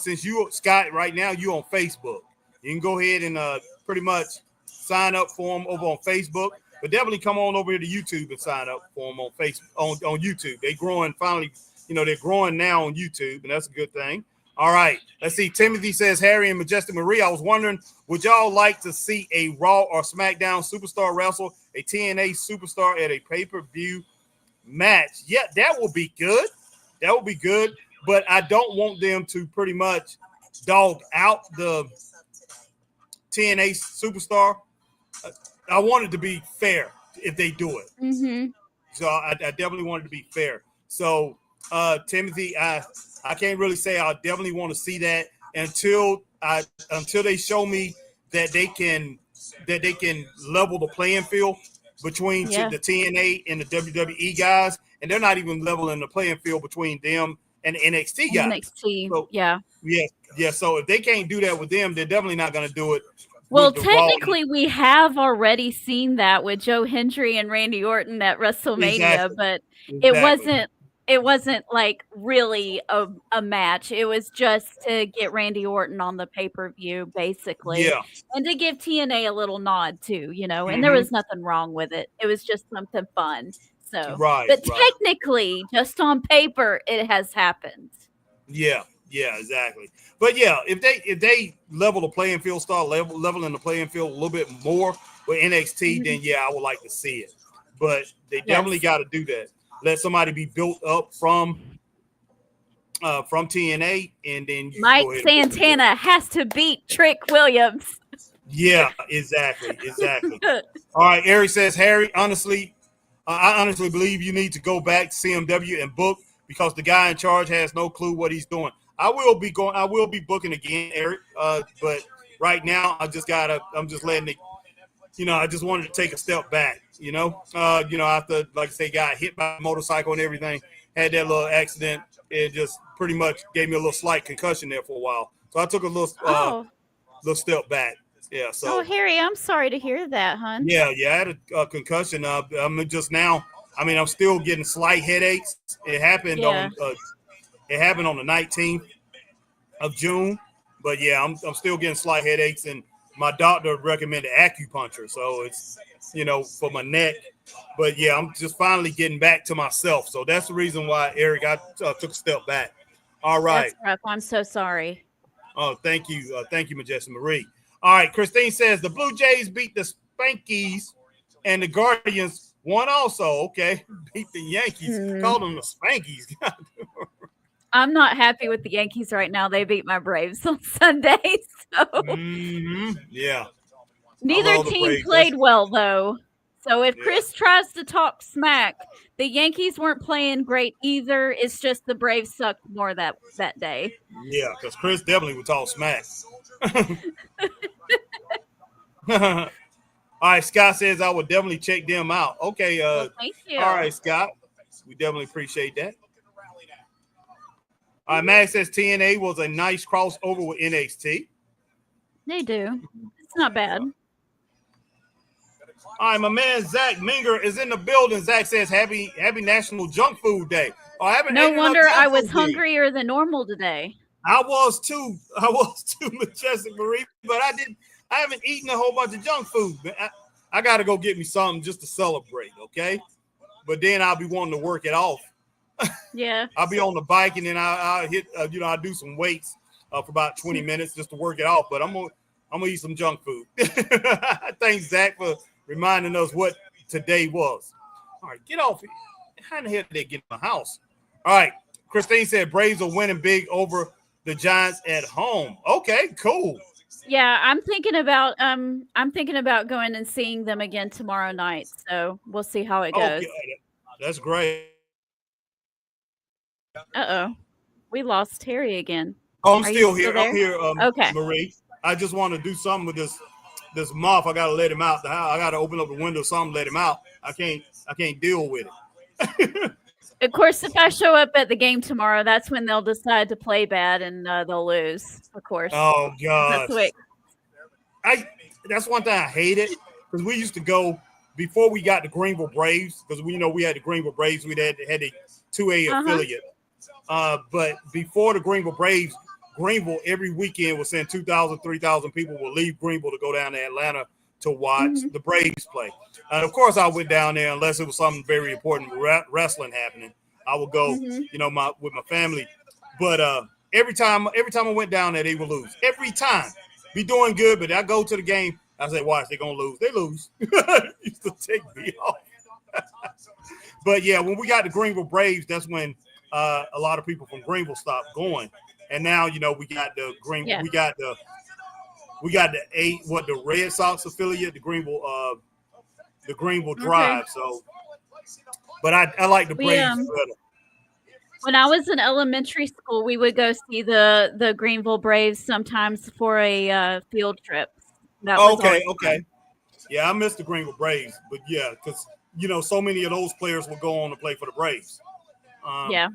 Since you, Scott, right now you on Facebook, you can go ahead and pretty much sign up for them over on Facebook. but definitely come on over here to YouTube and sign up for them on Facebook, on YouTube. They're growing finally, they're growing now on YouTube, and that's a good thing. All right, let's see. Timothy says, Harry and Majestic Marie, I was wondering, would y'all like to see a Raw or SmackDown superstar wrestle a TNA superstar at a pay-per-view match? Yeah, that would be good. That would be good, but I don't want them to pretty much dog out the TNA superstar. I want it to be fair if they do it. Mm-hmm. So I definitely want it to be fair. So Timothy, I can't really say I definitely want to see that until they show me that they can level the playing field between the TNA and the WWE guys, and they're not even leveling the playing field between them and the NXT guys. NXT, so, yeah. So if they can't do that with them, they're definitely not going to do it. Well, technically, we have already seen that with Joe Hendry and Randy Orton at WrestleMania, but it wasn't like really a match. It was just to get Randy Orton on the pay-per-view, basically. Yeah. And to give TNA a little nod, too, and there was nothing wrong with it. It was just something fun. So, but technically, just on paper, it has happened. Yeah, exactly. But yeah, if they level the playing field, start leveling the playing field a little bit more with NXT, then I would like to see it. But they definitely got to do that. Let somebody be built up from TNA, and then Mike Santana has to beat Trick Williams. Yeah, exactly. All right, Eric says, Harry, I honestly believe you need to go back to CMW and book, because the guy in charge has no clue what he's doing. I will be booking again, Eric. But right now I'm just letting it, I just wanted to take a step back, after, like I say, got hit by a motorcycle and everything, had that little accident. It just pretty much gave me a little slight concussion there for a while. So I took a little step back. Yeah. So. Oh, Harry, I'm sorry to hear that, hon. Yeah. I had a concussion. I'm just now. I'm still getting slight headaches. It happened on the 19th of June, but I'm still getting slight headaches, and my doctor recommended acupuncture, so it's for my neck. But I'm just finally getting back to myself, so that's the reason why, Eric, I took a step back. All right. That's rough. I'm so sorry. Oh, thank you, Majestic Marie. All right, Christine says the Blue Jays beat the Spankies, and the Guardians won also. Okay, beat the Yankees. Called them the Spankies. I'm not happy with the Yankees right now. They beat my Braves on Sunday. So yeah. Neither team played well, though. So if Chris tries to talk smack, the Yankees weren't playing great either. It's just the Braves sucked more that day. Yeah, because Chris definitely would talk smack. All right, Scott says I would definitely check them out. Okay. Thank you. All right, Scott. We definitely appreciate that. All right, Max says TNA was a nice crossover with NXT. They do. It's not bad. All right, my man Zach Minger is in the building. Zach says happy National Junk Food Day. No wonder I was hungrier than normal today. I was too, Majestic Marie, but I haven't eaten a whole bunch of junk food. I got to go get me something just to celebrate, okay? But then I'll be wanting to work it off. Yeah. I'll be on the bike, and then I'll hit, I'll do some weights for about 20 minutes just to work it off. But I'm gonna eat some junk food. Thanks, Zach, for reminding us what today was. All right, get off here. How in the hell did they get in the house? All right, Christine said Braves are winning big over the Giants at home. Okay, cool. Yeah, I'm thinking about going and seeing them again tomorrow night. So we'll see how it goes. Okay. That's great. We lost Terry again. Oh, I'm still here. I'm here, okay. Marie. I just want to do something with this moth. I gotta let him out the house. I gotta open up the window, something, let him out. I can't deal with it. Of course, if I show up at the game tomorrow, that's when they'll decide to play bad and they'll lose. Of course. Oh God. That's one thing I hated, because we used to go before we got the Greenville Braves, because we had the Greenville Braves. We had the 2A affiliate. But before the Greenville Braves, Greenville every weekend was saying 2,000, 3,000 people will leave Greenville to go down to Atlanta to watch Mm-hmm. the Braves play. And of course, I went down there unless it was something very important wrestling happening. I would go, Mm-hmm. with my family. But every time I went down there, they would lose. Every time, be doing good, but I go to the game. I say, watch, they're gonna lose. They lose. Used to take me off. But yeah, when we got the Greenville Braves, that's when a lot of people from Greenville stopped going. And now, we got the Yeah. we got the the Red Sox affiliate, the Greenville Drive. So, but I like the We, Braves better. When I was in elementary school, we would go see the Greenville Braves sometimes for a field trip. That was Okay, always okay. fun. Yeah, I miss the Greenville Braves, but yeah, because so many of those players will go on to play for the Braves. Yeah.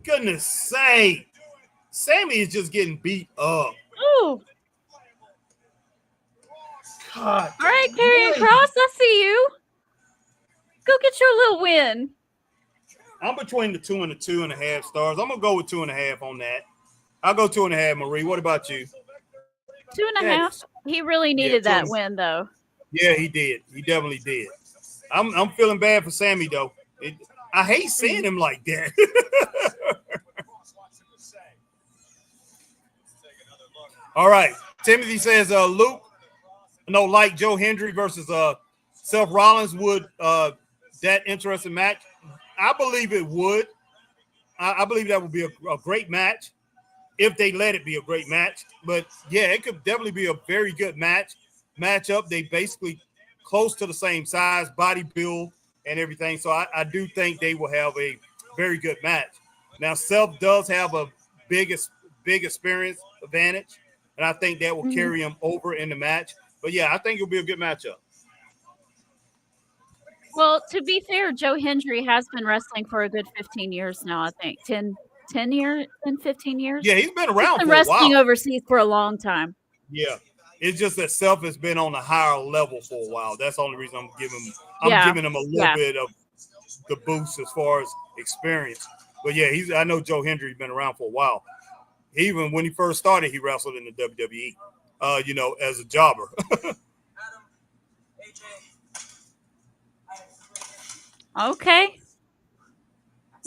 Goodness sake, Sammy is just getting beat up. Ooh. God. All right, Karrion Kross, I see you. Go get your little win. I'm between the 2 and the 2.5 stars. I'm gonna go with 2.5 on that. I'll go 2.5, Marie. What about you? 2.5. He really needed that win, though. Yeah, he did. He definitely did. I'm feeling bad for Sammy though. I hate seeing him like that. All right. Timothy says Luke, like Joe Hendry versus Seth Rollins, would that interesting match? I believe it would. I believe that would be a great match if they let it be a great match. But yeah, it could definitely be a very good matchup. They basically close to the same size, body build, and everything. So I do think they will have a very good match. Now, Seth does have a big experience advantage, and I think that will carry him over in the match. But yeah, I think it'll be a good matchup. Well, to be fair, Joe Hendry has been wrestling for a good 15 years now, I think. 10 years, 15 years? Yeah, he's been around He's been for a wrestling while. overseas for a long time. Yeah. It's just that Seth has been on a higher level for a while. That's the only reason I'm giving him a little bit of the boost as far as experience. But yeah, I know Joe Hendry's been around for a while. Even when he first started, he wrestled in the WWE, as a jobber. Okay.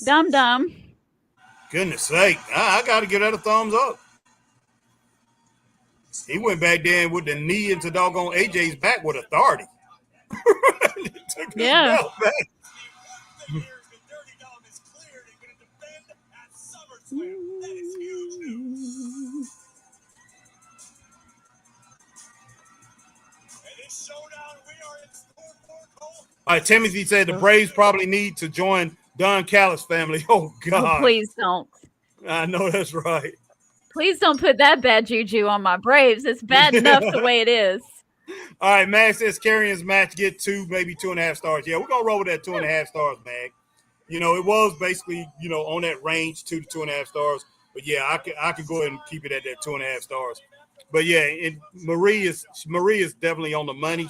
Dum. Goodness sake. I got to give that a thumbs up. He went back there with the knee into doggone AJ's back with authority. Took his Yeah. belt back. All right, Timothy said the Braves probably need to join Don Callis' family. Oh, God. Oh, please don't. I know that's right. Please don't put that bad juju on my Braves. It's bad enough the way it is. All right, Mag says Karrion's match get 2, maybe 2.5 stars. Yeah, we're going to roll with that 2.5 stars, Mag. It was basically, on that range, 2 to 2.5 stars. But yeah, I could go ahead and keep it at that 2.5 stars. But yeah, Marie is definitely on the money.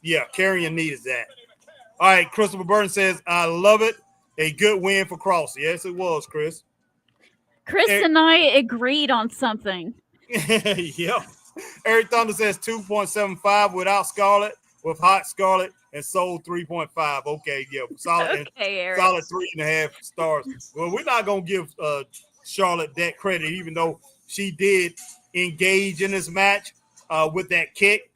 Karrion needs that. All right, Christopher Burton says, I love it. A good win for Cross. Yes, it was, Chris. Chris and I agreed on something. Yeah. Eric Thunder says 2.75 without Scarlett, with hot Scarlett, and sold 3.5. Okay, yeah. Solid, Eric. solid 3.5 stars. Well, we're not going to give Charlotte that credit, even though she did engage in this match with that kick.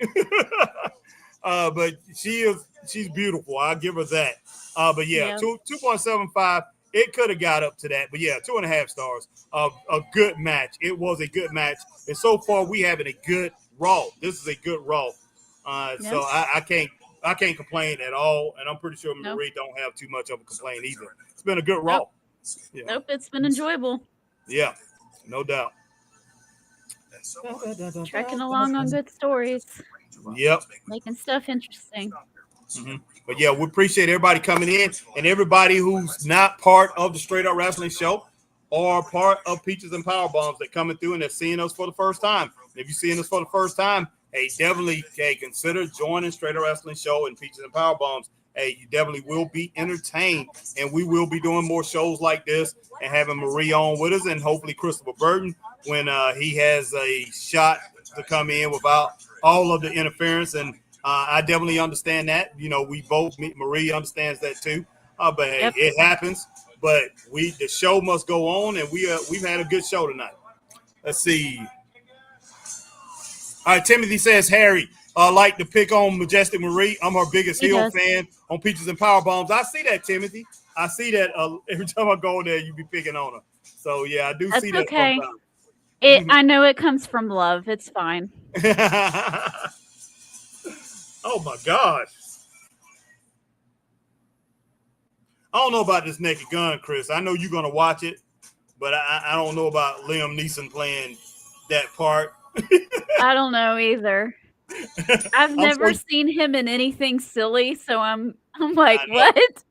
But she's beautiful. I'll give her that. But yeah. 2.75. It could have got up to that, but yeah, 2.5 stars. A good match. It was a good match, and so far we having a good Raw. This is a good Raw. So I can't complain at all, and I'm pretty sure Marie don't have too much of a complaint either. It's been a good Raw. Nope. Nope, it's been enjoyable. Yeah, no doubt. Trekking along on good stories. Yep. Making stuff interesting. Mm-hmm. But yeah, we appreciate everybody coming in and everybody who's not part of the Straight Up Wrestling Show or part of Peaches and Power Bombs that coming through and they're seeing us for the first time. If you're seeing us for the first time, hey, definitely consider joining Straight Up Wrestling Show and Peaches and Power Bombs. hey, you definitely will be entertained. And we will be doing more shows like this and having Marie on with us, and hopefully Christopher Burton when he has a shot to come in without all of the interference. And I definitely understand that. You know, we both, Marie understands that too. But hey, Yep. it happens. But the show must go on, and we've had a good show tonight. Let's see. All right, Timothy says, Harry, like to pick on Majestic Marie. I'm her biggest He heel does. fan on Peaches and Power Bombs. I see that, Timothy. I see that every time I go there, you be picking on her. So yeah, I do That's see that okay. sometimes. I know it comes from love. It's fine. Oh my gosh. I don't know about this Naked Gun, Chris. I know you're gonna watch it, but I don't know about Liam Neeson playing that part. I don't know either. I've I'm never so- seen him in anything silly, so I'm like, I know. what?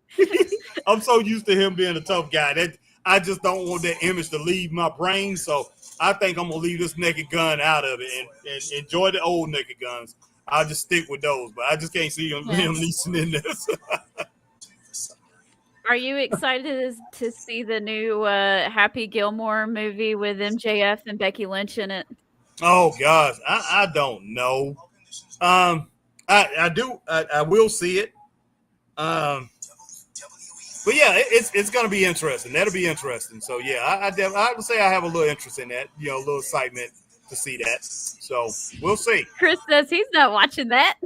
I'm so used to him being a tough guy that I just don't want that image to leave my brain. So I think I'm gonna leave this Naked Gun out of it and enjoy the old Naked Guns. I'll just stick with those, but I just can't see him, Liam Neeson in this. Are you excited to see the new Happy Gilmore movie with MJF and Becky Lynch in it? Oh gosh, I don't know. I do. I will see it. But yeah, it's gonna be interesting. That'll be interesting. So yeah, I would say I have a little interest in that. You know, a little excitement to see that. So we'll see. Chris says he's not watching that.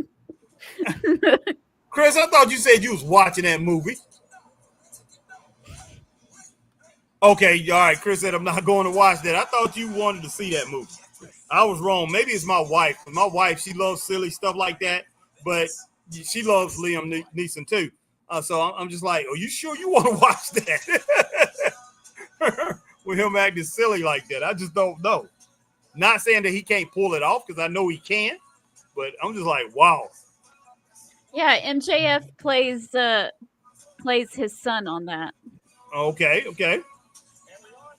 Chris, I thought you said you was watching that movie. Okay, all right. Chris said I'm not going to watch that. I thought you wanted to see that movie. I was wrong. Maybe it's my wife. My wife, she loves silly stuff like that, but she loves Liam Neeson too. So I'm just like, are you sure you want to watch that? With him acting silly like that, I just don't know. Not saying that he can't pull it off, because I know he can, but I'm just like, wow. Yeah, MJF plays his son on that. Okay. And we are in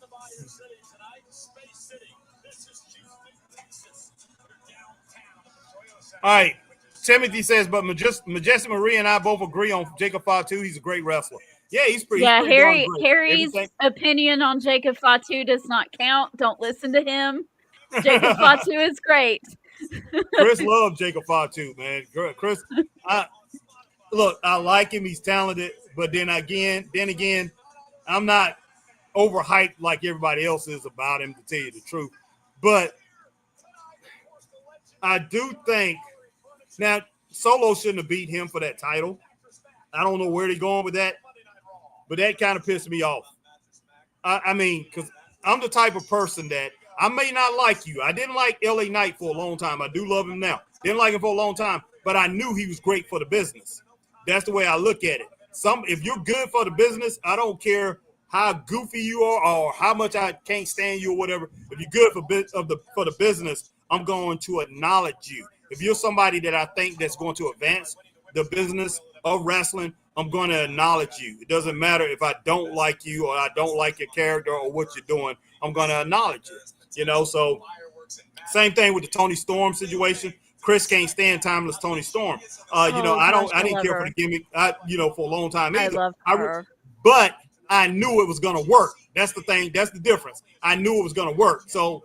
the Bayou City tonight, Space City. This is Houston, Texas. We're downtown. All right. Timothy says, but Majestic Marie and I both agree on Jacob Fatu. He's a great wrestler. Yeah, he's pretty. Yeah, he's pretty darn great. Harry's opinion on Jacob Fatu does not count. Don't listen to him. Jacob Fatu is great. Chris loves Jacob Fatu, man. Chris, look, I like him. He's talented, but then again, I'm not overhyped like everybody else is about him, to tell you the truth. But I do think now Solo shouldn't have beat him for that title. I don't know where they're going with that, but that kind of pissed me off. I mean, because I'm the type of person that I may not like you. I didn't like LA Knight for a long time. I do love him now. Didn't like him for a long time, but I knew he was great for the business. That's the way I look at it. If you're good for the business, I don't care how goofy you are or how much I can't stand you or whatever. If you're good for the business, I'm going to acknowledge you. If you're somebody that I think that's going to advance the business of wrestling, I'm going to acknowledge you. It doesn't matter if I don't like you or I don't like your character or what you're doing. I'm going to acknowledge you. You know, so same thing with the Tony Storm situation. Chris can't stand timeless Tony Storm. I didn't care for the gimmick, for a long time either. I love her. But I knew it was going to work. That's the thing. That's the difference. I knew it was going to work. So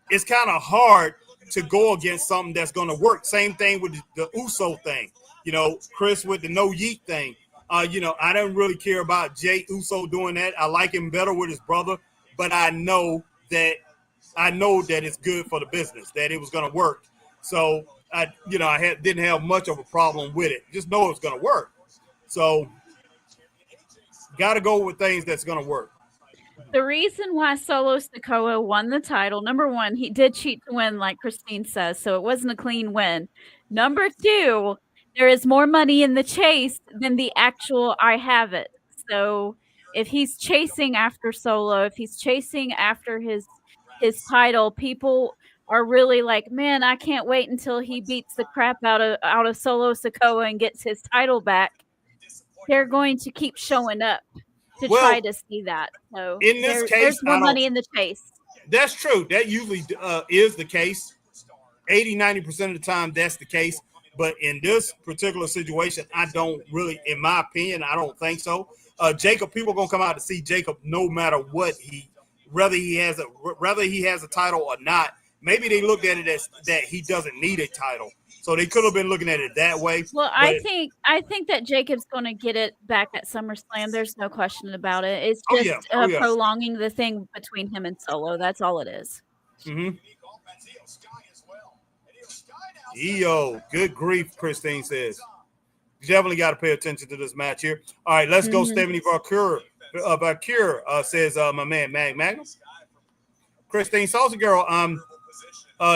it's kind of hard to go against something that's going to work. Same thing with the Uso thing. You know, Chris with the no yeet thing. I didn't really care about Jay Uso doing that. I like him better with his brother, but I know that it's good for the business, that it was going to work. So I didn't have much of a problem with it. Just know it's going to work. So got to go with things that's going to work. The reason why Solo Sikoa won the title, number one, he did cheat to win, like Christine says, so it wasn't a clean win. Number two, there is more money in the chase than the actual I have it. So if he's chasing after Solo, if he's chasing after his title, people are really like, man, I can't wait until he beats the crap out of Solo Sikoa and gets his title back. They're going to keep showing up to try to see that. So in this case, there's more money in the chase. That's true. That usually is the case. 80-90% of the time, that's the case. But in this particular situation, I don't really, in my opinion, I don't think so. Jacob, people are gonna come out to see Jacob no matter what whether he has a title or not. Maybe they looked at it as that he doesn't need a title, so they could have been looking at it that way. Well, I think that Jacob's going to get it back at SummerSlam. There's no question about it. It's just prolonging the thing between him and Solo. That's all it is. Mm-hmm. EO, good grief, Christine says. You definitely got to pay attention to this match here. All right, let's go. Stephanie Valkyr says, my man, Magnum. Christine Saucy Girl,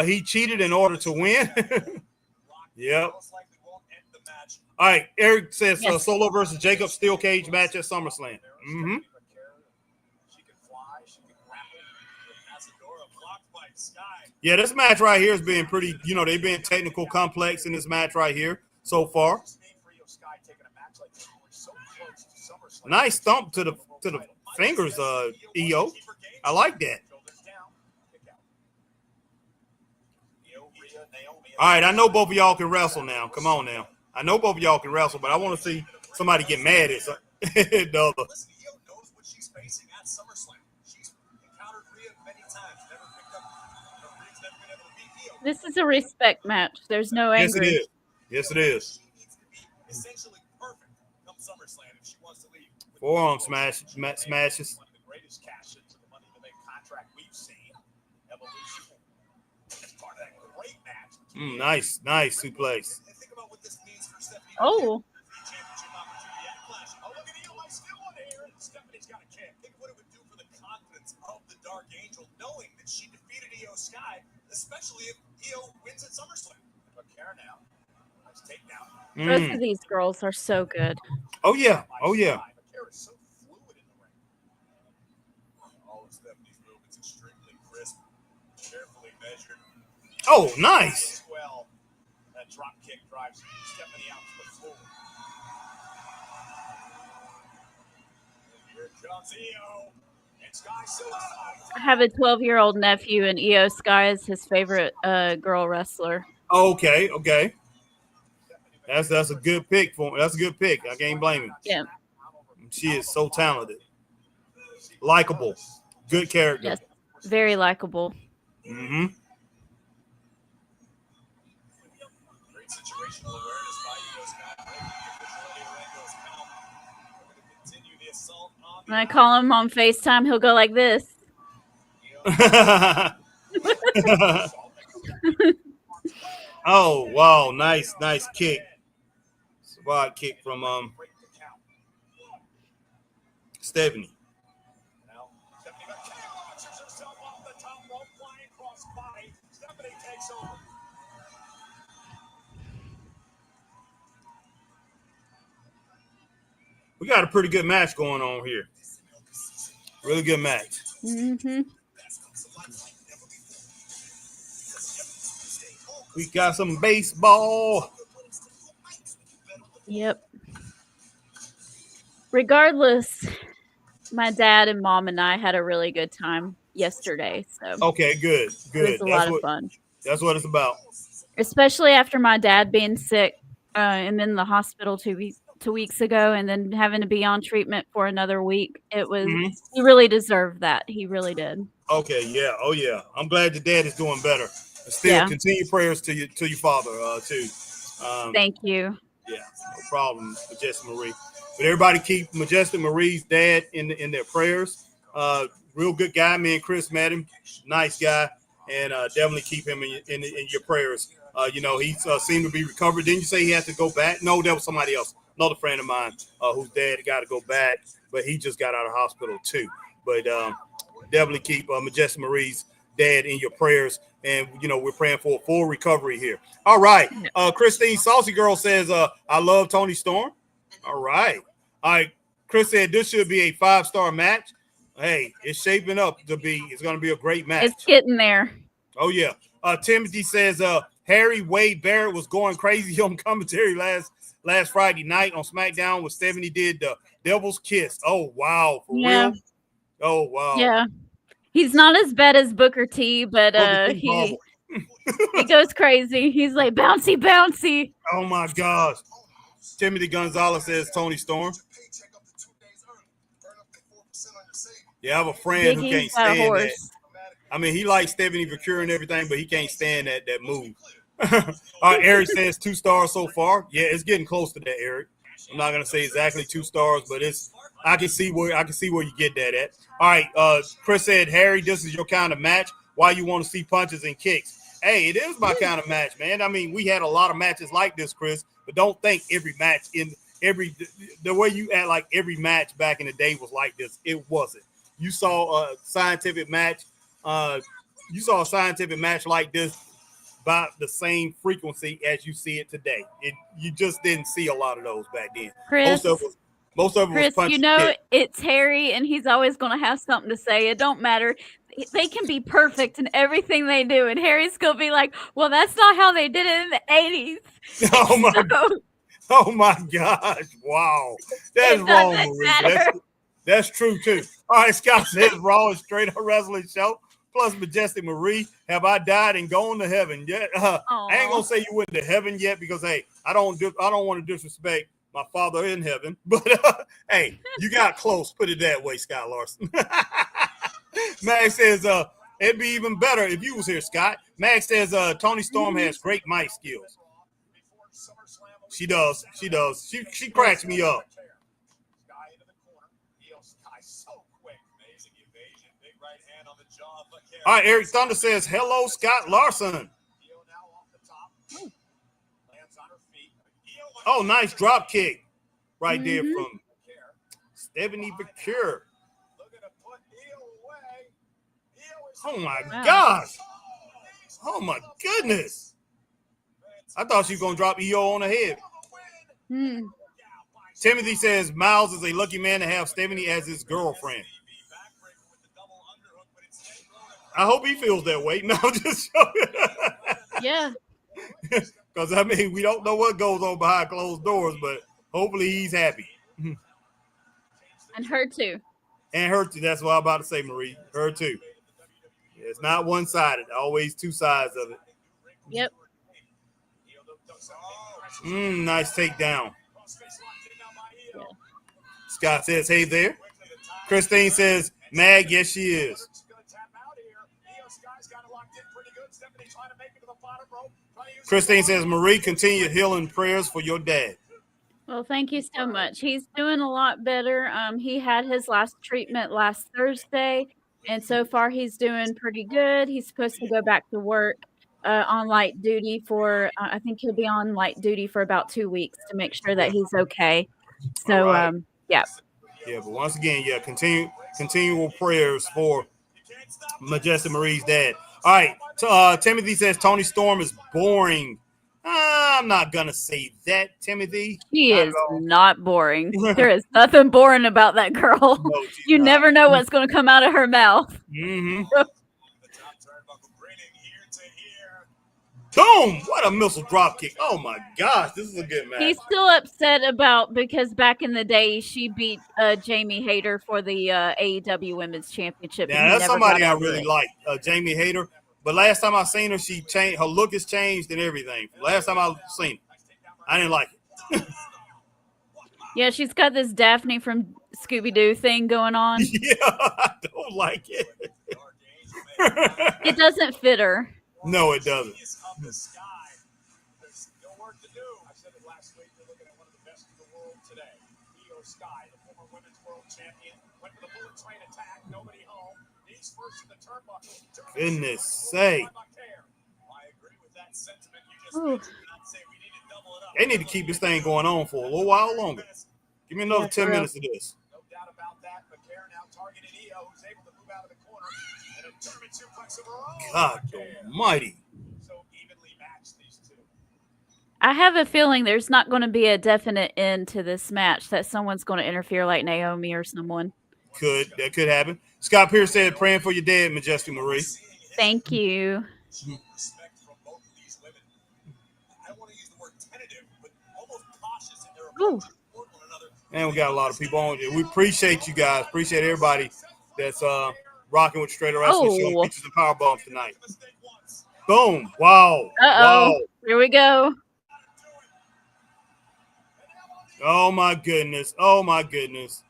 he cheated in order to win. Yep. All right, Eric says Solo versus Jacob steel cage match at SummerSlam. Mm-hmm. Yeah, this match right here has been pretty, they've been technical, complex in this match right here so far. Nice thump to the fingers, EO. I like that. All right, I know both of y'all can wrestle now. Come on now. I know both of y'all can wrestle, but I want to see somebody get mad at the other. This is a respect match. There's no anger. Yes, it is. Forearm smashes. Nice suplex. Oh. Especially if Io wins at SummerSlam. But care now. Nice takedown. Both of these girls are so good. Oh yeah. All of Stephanie's movements extremely crisp, carefully measured. Oh, nice. Well, that drop kick drives Stephanie out to the floor. Here comes Io. I have a 12-year-old nephew, and Io Sky is his favorite girl wrestler. Okay. That's a good pick for me. That's a good pick. I can't blame him. Yeah. She is so talented. Likable. Good character. Yes. Very likable. Mm-hmm. Great situational awareness by Io Sky. Continue the assault on When I call him on FaceTime, he'll go like this. Oh, wow. Nice kick. Spot kick from Stephanie. Now, Stephanie launches herself off the top rope, flying cross body. Stephanie takes over. We got a pretty good match going on here. Really good match. Mm-hmm. We got some baseball. Yep. Regardless, my dad and mom and I had a really good time yesterday. So okay, good. It was a lot of fun. That's what it's about. Especially after my dad being sick and in the hospital 2 weeks ago, and then having to be on treatment for another week. It was he really deserved that. He really did. Okay, yeah. Oh yeah. I'm glad your dad is doing better. Still continue prayers to your father too. Thank you. Yeah, no problem, Majestic Marie. But everybody keep Majestic Marie's dad in their prayers. Real good guy. Me and Chris met him. Nice guy, and definitely keep him in your prayers. He seemed to be recovered. Didn't you say he had to go back? No, that was somebody else. Another friend of mine whose dad got to go back, but he just got out of hospital too. But definitely keep Majestic Marie's dad in your prayers. And, we're praying for a full recovery here. All right. Christine Saucy Girl says, I love Tony Storm. All right. Chris said this should be a 5-star match. Hey, it's shaping up to be. It's going to be a great match. It's getting there. Oh, yeah. Timothy says Harry Wade Barrett was going crazy on commentary last Friday night on SmackDown when Stephanie did the Devil's Kiss. Oh, wow. For real? Oh, wow. Yeah. He's not as bad as Booker T, but He goes crazy. He's like, bouncy, bouncy. Oh my gosh. Timothy Gonzalez says Tony Storm. Yeah, I have a friend who can't Biggie's got a stand that. horse. I mean, he likes Stephanie Vicure and everything, but he can't stand that move. All right, Eric says 2 stars so far. Yeah, it's getting close to that, Eric. I'm not gonna say exactly 2 stars, but I can see where you get that at. All right, Chris said, Harry, this is your kind of match. Why you want to see punches and kicks? Hey, it is my kind of match, man. I mean, we had a lot of matches like this, Chris, but don't think every match the way you act like every match back in the day was like this. It wasn't. You saw a scientific match. You saw a scientific match like this about the same frequency as you see it today. You just didn't see a lot of those back then. Chris, most of it was punch you know, it's Harry, and he's always going to have something to say. It don't matter. They can be perfect in everything they do, and Harry's going to be like, well, that's not how they did it in the 80s. Oh my gosh. Wow. That's wrong, Marie. That's true, too. All right, Scott says Raw is straight up wrestling show. Plus Majestic Marie, have I died and gone to heaven yet? I ain't gonna say you went to heaven yet because hey, I don't want to disrespect my Father in heaven, but hey, you got close. Put it that way, Scott Larson. Max says it'd be even better if you was here, Scott. Max says Tony Storm has great mic skills. She does. She cracks me up. All right, Eric Thunder says, hello, Scott Larson. Oh, nice drop kick right there from Stephanie Vicure. Oh, my gosh. Oh, my goodness. I thought she was going to drop EO on her head. Timothy says, Miles is a lucky man to have Stephanie as his girlfriend. I hope he feels that way. No, just yeah. Because I mean, we don't know what goes on behind closed doors, but hopefully he's happy. And her too. And her too. That's what I'm about to say, Marie. Her too. It's not one-sided. Always 2 sides of it. Yep. Nice takedown. Yeah. Scott says, hey there. Christine says, Mag, yes, she is. Christine says, Marie, continue healing prayers for your dad. Well, thank you so much. He's doing a lot better. He had his last treatment last Thursday, and so far he's doing pretty good. He's supposed to go back to work on light duty for, I think he'll be on light duty for about 2 weeks to make sure that he's okay. So, right. Yeah. Yeah, but once again, continual prayers for Majestic Marie's dad. All right, Timothy says Tony Storm is boring. I'm not going to say that, Timothy. She is not boring. There is nothing boring about that girl. No, you never know what's going to come out of her mouth. Mm-hmm. Boom! What a missile drop kick. Oh, my gosh. This is a good match. He's still upset because back in the day, she beat Jamie Hayter for the AEW Women's Championship. Yeah, that's somebody I really like, Jamie Hayter. But last time I seen her, she changed. Her look has changed and everything. Last time I seen her, I didn't like it. Yeah, she's got this Daphne from Scooby-Doo thing going on. Yeah, I don't like it. It doesn't fit her. No, it doesn't. There's still work to do. I said it last week. We're looking at one of the best in the world today. Io Sky, the former women's world champion, went for the bullet train attack. Nobody home. Knees first in the turnbuckle. Goodness sake. I agree with that sentiment. You just say we need to double it up. They need to keep this thing going on for a little while longer. Give me another 10 minutes of this. No doubt about that. McCare now targeted Io, who's able to move out of the corner. And a German suplex of her own. God almighty. I have a feeling there's not going to be a definite end to this match, that someone's going to interfere like Naomi or someone. That could happen. Scott Pierce said, praying for your dad, Majestic Marie. Thank you. Respect from both of these women. I don't want to use the word tentative, but almost cautious in their approach toward one another. And we got a lot of people on here. We appreciate you guys. Appreciate everybody that's rocking with Straight Wrestling Show. Features and power bombs tonight. Boom. Wow. Uh-oh. Wow. Here we go. Oh my goodness. Oh my goodness.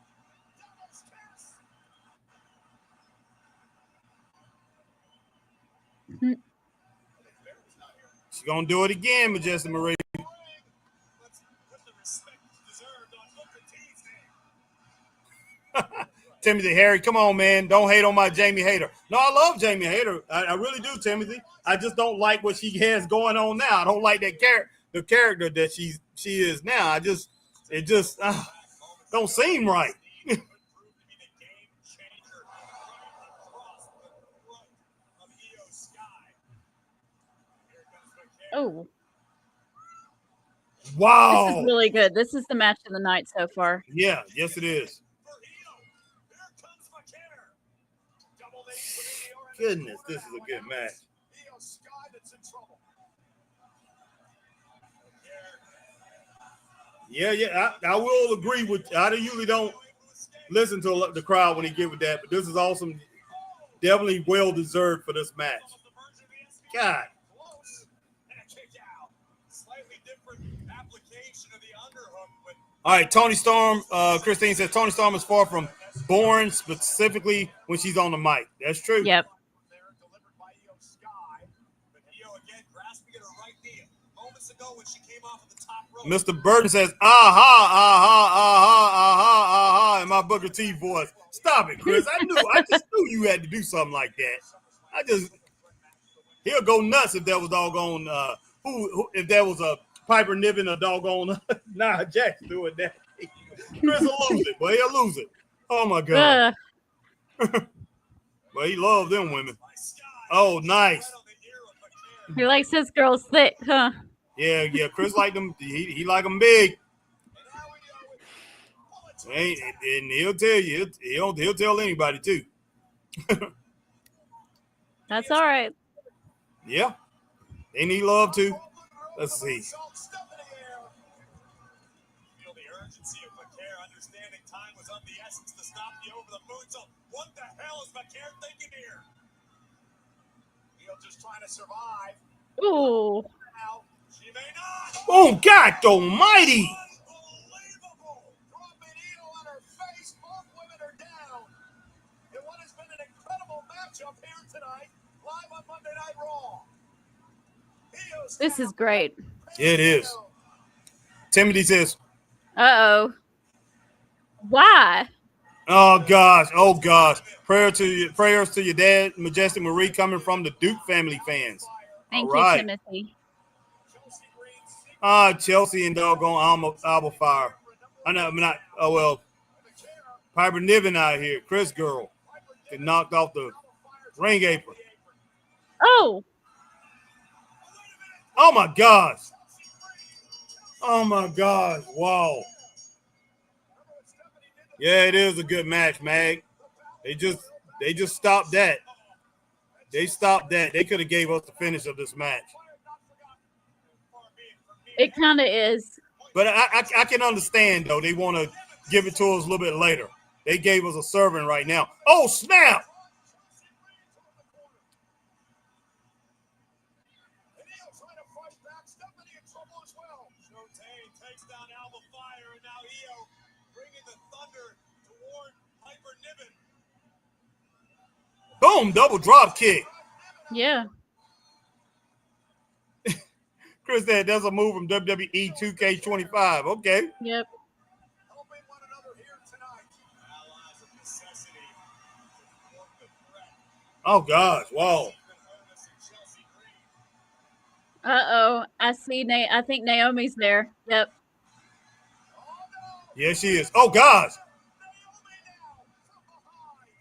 She's gonna do it again, Majestic Marie. Let's put the respect deserved on Booker T's name. Timothy Harry, come on, man. Don't hate on my Jamie Hayter. No, I love Jamie Hayter. I really do, Timothy. I just don't like what she has going on now. I don't like that the character that she is now. It just don't seem right. Could prove to be the game changer right across the throat of Io Sky. Here comes McCann. Oh, Wow. this is really good. This is the match of the night so far. Yeah, yes, it is. For Io. Here comes McCann. Double H with Io. Goodness, this is a good match. Io Sky that's in trouble. Yeah, I will agree with. I usually don't listen to the crowd when he give it that, but this is awesome. Definitely well deserved for this match. God. Close. And a kick out. Slightly different application of the underhook, but All right, Tony Storm. Christine says Tony Storm is far from boring, specifically when she's on the mic. That's true. Yep. there delivered by Io Sky. But Io again grasping at her right knee. Moments ago when she came off of the top rope. Mr. Burton says, aha, in my Booker T voice. Stop it, Chris. I just knew you had to do something like that. He'll go nuts if that was doggone, if that was a Piper Niven or doggone Nia Jax doing that. Chris will lose it, boy. He'll lose it. Oh, my God. But he loves them women. Oh, nice. He likes his girls thick, huh? Yeah. Chris like them. He like them big. And he'll tell you. He'll tell anybody too. That's all right. Yeah. They need love too. Let's see. Feel the urgency of McCare, understanding time was of the essence to stop the over the moonsault. What the hell is McCare thinking here? Io just trying to survive. Ooh. Now she may not. Oh God Almighty! Unbelievable! Dropping Io on her face. Both women are down. In what has been an incredible matchup here tonight, live on Monday Night Raw. Io's This is great. It is. Timothy says, Uh-oh. Why? "Oh gosh, prayers to your dad, Majestic Marie, coming from the Duke family fans." Thank All right. you, Timothy. Chelsea and doggone Alba Fire. I know, I'm not. Oh well, Piper Niven out here. Chris girl get knocked off the ring apron. Oh, Oh my gosh. Oh my gosh. Wow. Yeah, it is a good match, Mag. They just stopped that. They stopped that. They could have gave us the finish of this match. it kind of is. But I can understand though. They want to give it to us a little bit later. They gave us a serving right now. Oh snap! Takes down Alba Fire, and now Io bringing the thunder toward Piper Niven. Boom! Double drop kick. Yeah. Chris said that's a move from WWE 2K25. Okay. Yep. Helping one another here tonight. Allies of necessity to thwart the threat. Oh gosh. Wow. Ethan Otis and Chelsea Green. Uh-oh. I think Naomi's there. Yep. Yeah, she is. Oh gosh. Naomi now from behind.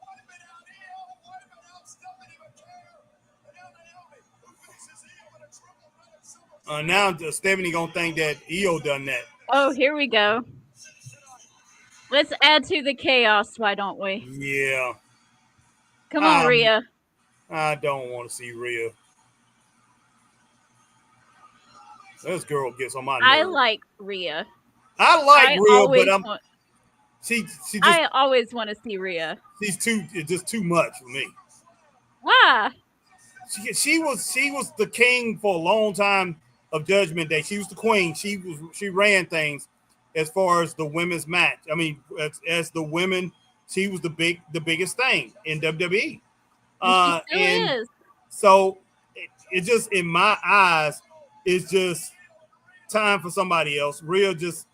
Wiping out Io, wiping out Stephanie McCare. And now Naomi, who faces Io in a triple threat of silver. Now Stephanie gonna think that Io done that. Oh, here we go. Let's add to the chaos, why don't we? Yeah. Come on, Rhea. I don't want to see Rhea. This girl gets on my nerves. I like Rhea. I like Rhea, but want, I always want to see Rhea. she's too much for me. Why? she was the king for a long time of Judgment Day. She was the queen. She ran things as far as the women's match. I mean, as the women, she was the biggest thing in WWE. And she still is. So it just, in my eyes, it's just time for somebody else. Rhea just,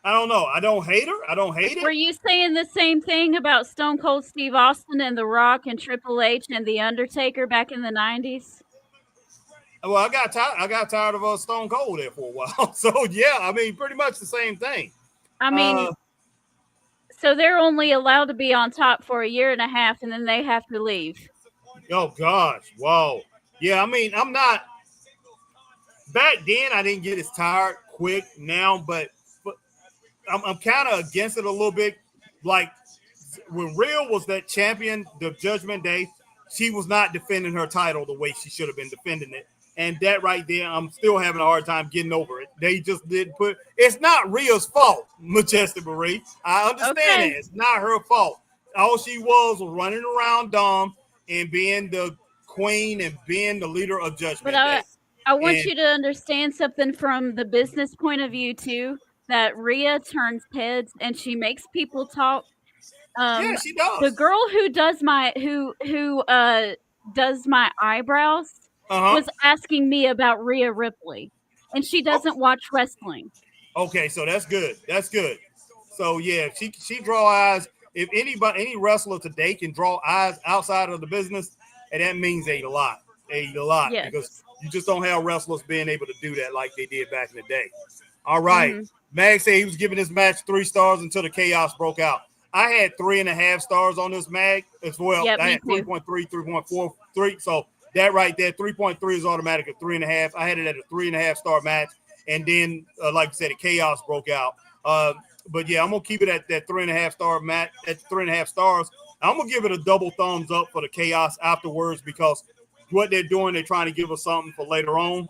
I don't know. I don't hate her. I don't hate it. Were you saying the same thing about Stone Cold Steve Austin and The Rock and Triple H and The Undertaker back in the 90s? Well, I got tired of Stone Cold there for a while. So yeah, I mean, pretty much the same thing. I mean, so they're only allowed to be on top for a year and a half, and then they have to leave. Oh gosh, whoa, yeah. I mean, I'm not. Back then, I didn't get as tired quick now, but I'm kind of against it a little bit. Like when Rhea was that champion, the Judgment Day, she was not defending her title the way she should have been defending it. And that right there, I'm still having a hard time getting over it. They just didn't put. It's not Rhea's fault, Majestic Marie. I understand it. It's not her fault. All she was running around Dom and being the queen and being the leader of Judgment Day. I want you to understand something from the business point of view too. That Rhea turns heads and she makes people talk. Yeah, she does. The girl who does my eyebrows was asking me about Rhea Ripley, and she doesn't watch wrestling. Okay, so that's good. That's good. So yeah, she draw eyes. If any wrestler today can draw eyes outside of the business, and that means a lot, yes. Because you just don't have wrestlers being able to do that like they did back in the day. All right. Mag said he was giving this match 3 stars until the chaos broke out. I had 3.5 stars on this, Mag, as well. Yep, I had 3.3, 3.4, 3. So that right there, 3.3 is automatic at 3.5. I had it at a 3.5 star match. And then, like I said, the chaos broke out. But yeah, I'm going to keep it at that 3.5 star match, at 3.5 stars. I'm going to give it a double thumbs up for the chaos afterwards because what they're doing, they're trying to give us something for later on.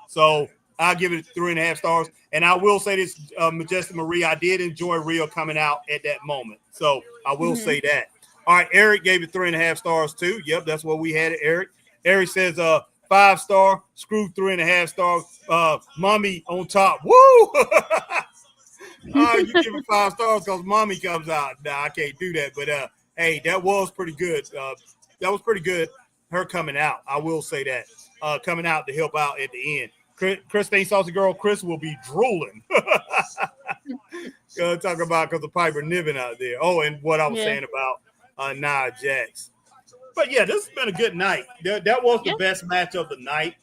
So I'll give it 3.5 stars. And I will say this, Majestic Marie, I did enjoy Rhea coming out at that moment. So I will say that. All right, Eric gave it 3.5 stars too. Yep, that's what we had, Eric. Eric says 5 star, screw 3.5 star, mommy on top. Woo! You give it 5 stars because mommy comes out. Nah, I can't do that. But hey, that was pretty good. That was pretty good. Her coming out, I will say that. Coming out to help out at the end. Christine Saucy Girl, Chris will be drooling. Talk about because of Piper Niven out there. Oh, and what I was saying about Nia Jax. But yeah, this has been a good night. That was the best match of the night.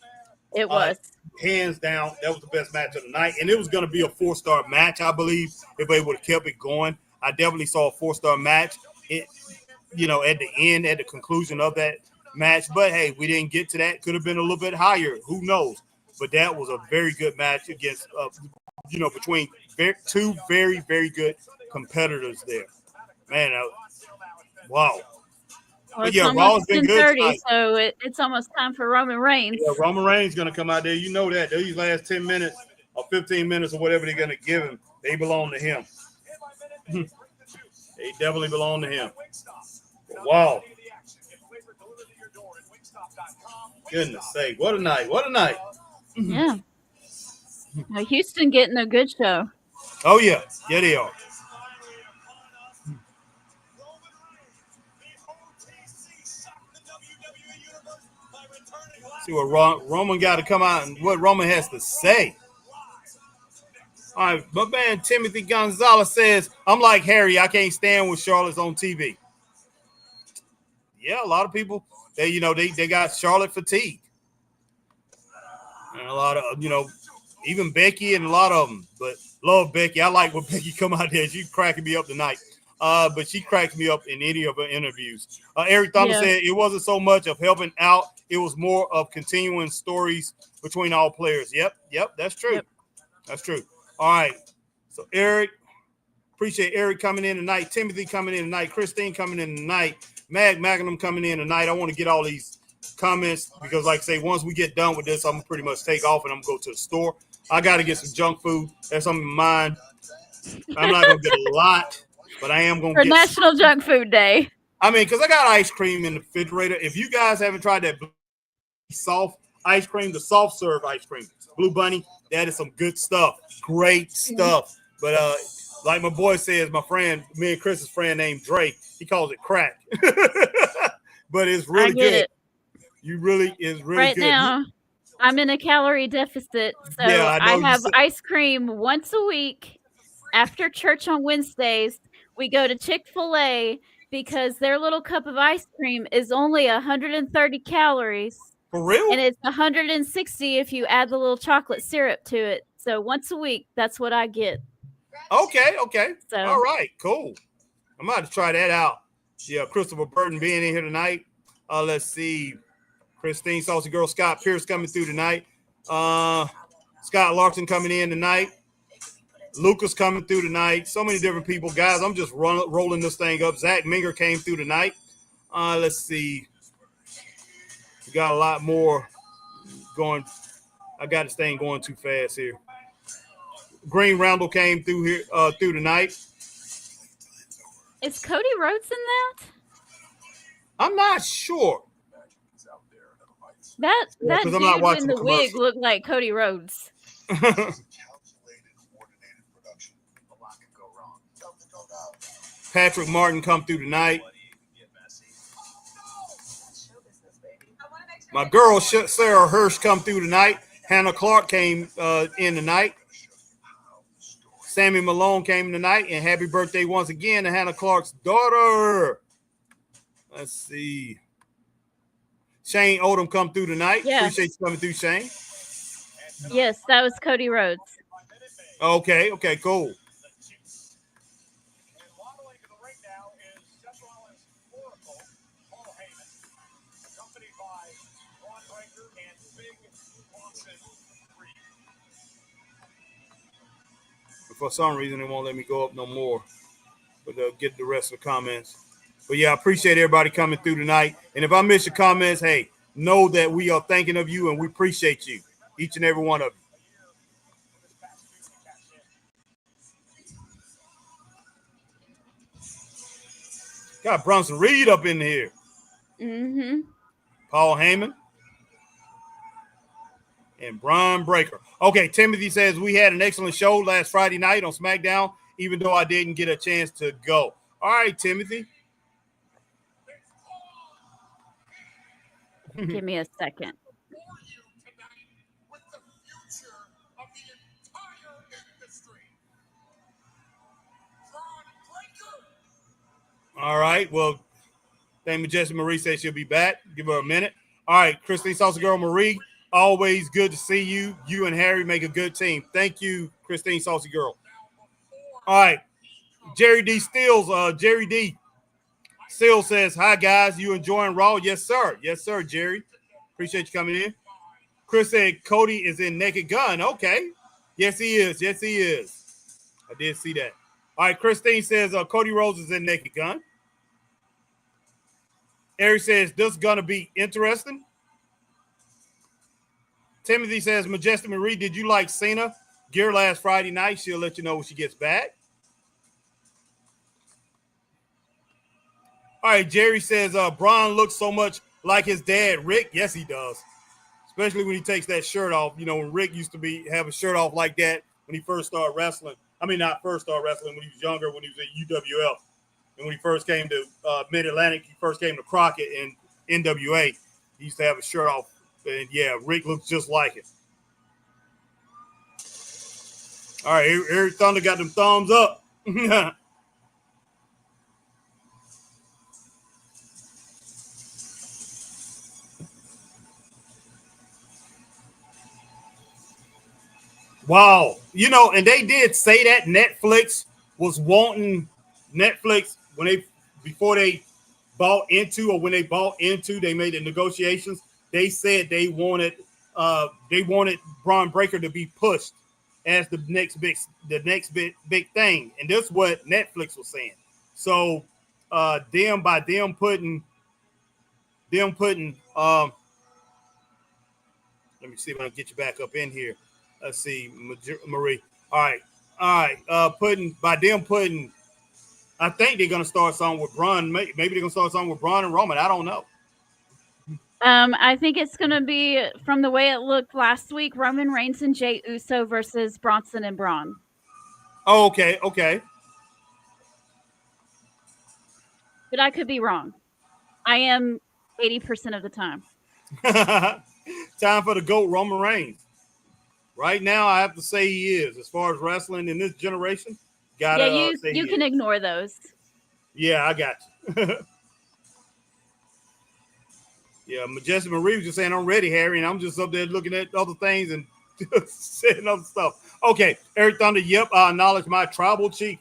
It was. Hands down, that was the best match of the night. And it was going to be a 4-star match, I believe, if they would have kept it going. I definitely saw a 4-star match, at the end, at the conclusion of that match. But hey, we didn't get to that. Could have been a little bit higher. Who knows? But that was a very good match against, between 2 very, very good competitors there. Man, wow. Well, yeah, Raw's been good 30, tonight. so it's almost time for Roman Reigns. Yeah, Roman Reigns is going to come out there. You know that. These last 10 minutes or 15 minutes or whatever they're going to give him, they belong to him. They definitely belong to him. Wow. Goodness sake. What a night. What a night. Yeah. Now, Houston getting a good show. Oh, yeah. Yeah, they are. See what Roman got to come out and what Roman has to say. All right, my man Timothy Gonzalez says, I'm like Harry, I can't stand when Charlotte's on TV. Yeah, a lot of people, they got Charlotte fatigue. And a lot of, even Becky and a lot of them, but love Becky. I like when Becky come out there. She's cracking me up tonight. But she cracks me up in any of her interviews. Eric Thomas said it wasn't so much of helping out. It was more of continuing stories between all players. Yep, that's true. Yep. That's true. All right. So Eric, appreciate Eric coming in tonight. Timothy coming in tonight. Christine coming in tonight. Magnum coming in tonight. I want to get all these comments because, like I say, once we get done with this, I'm going to pretty much take off and I'm going to go to the store. I got to get some junk food. That's on my mind. I'm not going to get a lot, but I am going to get National Junk Food Day. I mean, because I got ice cream in the refrigerator. If you guys haven't tried that soft ice cream, the soft serve ice cream. Blue Bunny, that is some good stuff. Great stuff. But like my boy says, my friend, me and Chris's friend named Drake, he calls it crack. But it's really good. It. You really is really right good. Now, I'm in a calorie deficit, so Yeah, I have ice cream once a week. After church on Wednesdays, we go to Chick-fil-A because their little cup of ice cream is only 130 calories. For real? And it's 160 if you add the little chocolate syrup to it. So once a week, that's what I get. Okay. So, all right, cool. I'm about to try that out. Yeah, Christopher Burton being in here tonight. Let's see. Christine Saucy Girl, Scott Pierce coming through tonight. Scott Larson coming in tonight. Lucas coming through tonight. So many different people. Guys, I'm just rolling this thing up. Zach Minger came through tonight. Let's see. We got a lot more going. I got this thing going too fast here. Green Randall came through here through tonight. Is Cody Rhodes in that? I'm not sure. That dude in the wig looked like Cody Rhodes. Patrick Martin come through tonight. My girl Sarah Hirsch come through tonight. Hannah Clark came in tonight. Sammy Malone came tonight, and happy birthday once again to Hannah Clark's daughter. Let's see. Shane Odom come through tonight. Yes. Appreciate you coming through, Shane. Yes, that was Cody Rhodes. Okay, cool. For some reason, they won't let me go up no more. But they'll get the rest of the comments. But yeah, I appreciate everybody coming through tonight. And if I miss your comments, hey, know that we are thinking of you and we appreciate you, each and every one of you. Got Bronson Reed up in here. Mm-hmm. Paul Heyman. And Bron Breakker. Okay, Timothy says we had an excellent show last Friday night on SmackDown, even though I didn't get a chance to go. All right, Timothy. Give me a second. All right, well, thank Majesty Marie says she'll be back. Give her a minute. All right, Christine Saucy Girl Marie. Always good to see you. You and Harry make a good team. Thank you, Christine Saucy Girl. All right. Jerry D. Steele says, hi, guys. You enjoying Raw? Yes, sir. Yes, sir, Jerry. Appreciate you coming in. Chris said Cody is in Naked Gun. Okay. Yes, he is. Yes, he is. I did see that. All right. Christine says Cody Rhodes is in Naked Gun. Eric says, this is going to be interesting. Timothy says, Majesty Marie, did you like Cena gear last Friday night? She'll let you know when she gets back. All right, Jerry says, Braun looks so much like his dad, Rick. Yes, he does. Especially when he takes that shirt off. You know, when Rick used to have a shirt off like that when he first started wrestling. I mean, not first started wrestling, when he was younger, when he was at UWF. And when he first came to Mid-Atlantic, he first came to Crockett and NWA. He used to have a shirt off. And yeah, Rick looks just like it. All right, Eric Thunder got them thumbs up. Wow. You know, and they did say that Netflix was wanting before they bought into, they made the negotiations. They said they wanted Bron Breakker to be pushed as the next big thing, and that's what Netflix was saying. So, them putting. Let me see if I can get you back up in here. Let's see, Marie. All right. Putting. I think they're gonna start something with Braun. Maybe they're gonna start something with Braun and Roman. I don't know. I think it's going to be, from the way it looked last week, Roman Reigns and Jey Uso versus Bronson and Braun. Oh, okay, okay. But I could be wrong. I am 80% of the time. Time for the GOAT, Roman Reigns. Right now, I have to say he is. As far as wrestling in this generation, you can ignore those. Yeah, I got you. Yeah, Majestic Marie was just saying, I'm ready, Harry, and I'm just up there looking at other things and saying other stuff. Okay, Eric Thunder, yep, I acknowledge my tribal chief.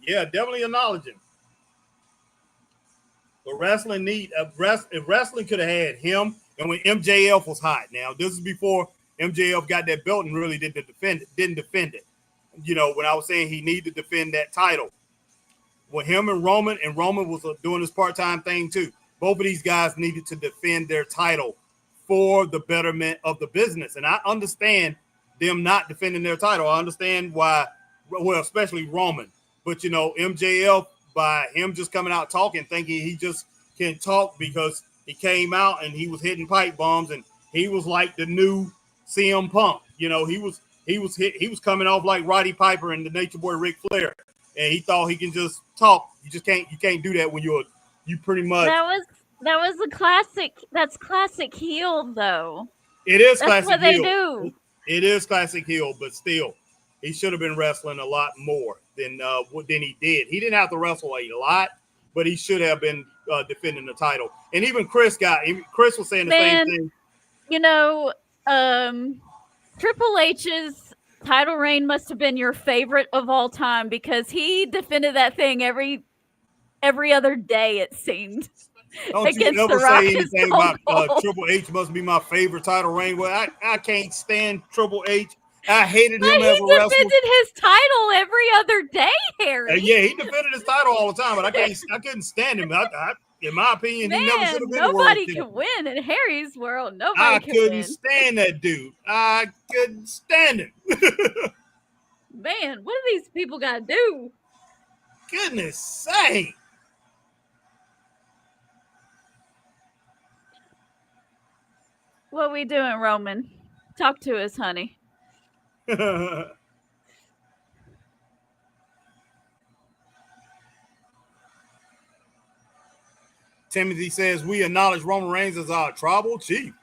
Yeah, definitely acknowledge him. But wrestling if wrestling could have had him, and when MJF was hot. Now, this is before MJF got that belt and really didn't defend it. You know, when I was saying he needed to defend that title. With him and Roman was doing this part-time thing too. Both of these guys needed to defend their title for the betterment of the business. And I understand them not defending their title. I understand why, well, especially Roman. But, you know, MJF, by him just coming out talking, thinking he just can talk because he came out and he was hitting pipe bombs and he was like the new CM Punk. You know, he was coming off like Roddy Piper and the Nature Boy Ric Flair. And he thought he can just talk. You can't do that when you pretty much. That was a classic. That's classic heel though. It is That's classic what they heel. do. It is classic heel, but still, he should have been wrestling a lot more than he did. He didn't have to wrestle a lot, but he should have been defending the title. And even Chris was saying the same thing. You know, Triple H's title reign must have been your favorite of all time because he defended that thing every other day, it seemed. Don't you ever say anything about Triple H must be my favorite title reign. Well, I can't stand Triple H. I hated him as a wrestler. He defended his title every other day, Harry. Yeah, he defended his title all the time, but I couldn't stand him. In my opinion, he never should have been nobody the world can win in Harry's world. Nobody I can win. couldn't stand that dude. I couldn't stand him. Man, what do these people got to do? Goodness sake. What we doing, Roman? Talk to us, honey. Timothy says, we acknowledge Roman Reigns as our tribal chief.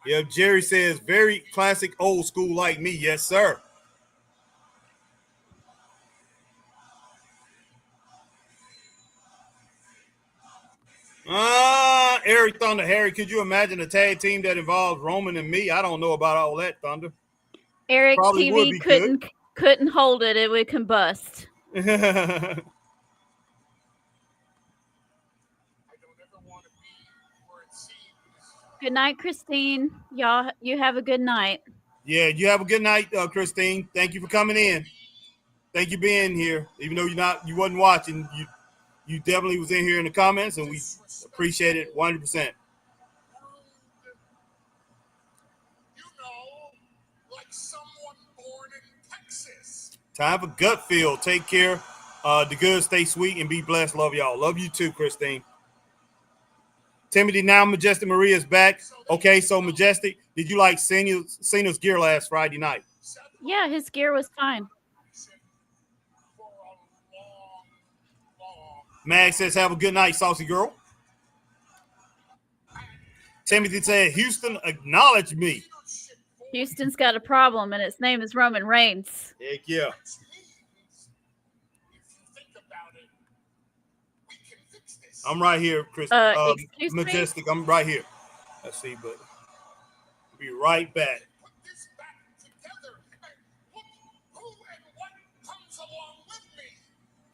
Yeah, Jerry says, very classic old school like me. Yes, sir. Eric Thunder, Harry, could you imagine a tag team that involves Roman and me? I don't know about all that, Thunder. Eric's TV couldn't hold it. It would combust. Good night, Christine. Y'all, you have a good night. Yeah, you have a good night, Christine. Thank you for coming in. Thank you for being here. Even though you wasn't watching, you definitely was in here in the comments, and we appreciate it 100%. You know, like someone born in Texas. Time for Gutfield. Take care. The good, stay sweet, and be blessed. Love y'all. Love you too, Christine. Timothy, now Majestic Maria's back. Okay, so Majestic, did you like Cena's gear last Friday night? Yeah, his gear was fine. Mag says, have a good night, saucy girl. Timothy said, Houston, acknowledge me. Houston's got a problem, and its name is Roman Reigns. Heck yeah. I'm right here, Chris. Majestic, I'm right here. Let's see, but I'll be right back.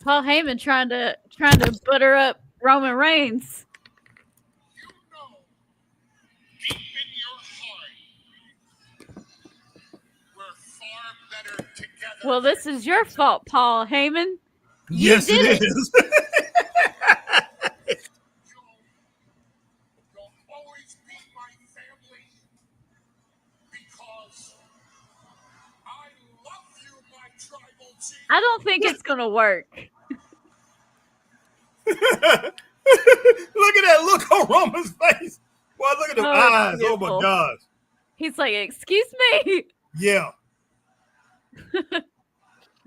Paul Heyman trying to butter up Roman Reigns. Deep in your heart, we're far better together. Well, this is your fault, Paul Heyman. Yes, it is. You'll always be my family because I love you, my tribal chief. I don't think it's gonna work. that look on Roman's face. Boy, look at the Oh, eyes. it's Oh my beautiful. gosh. He's like, excuse me. Yeah.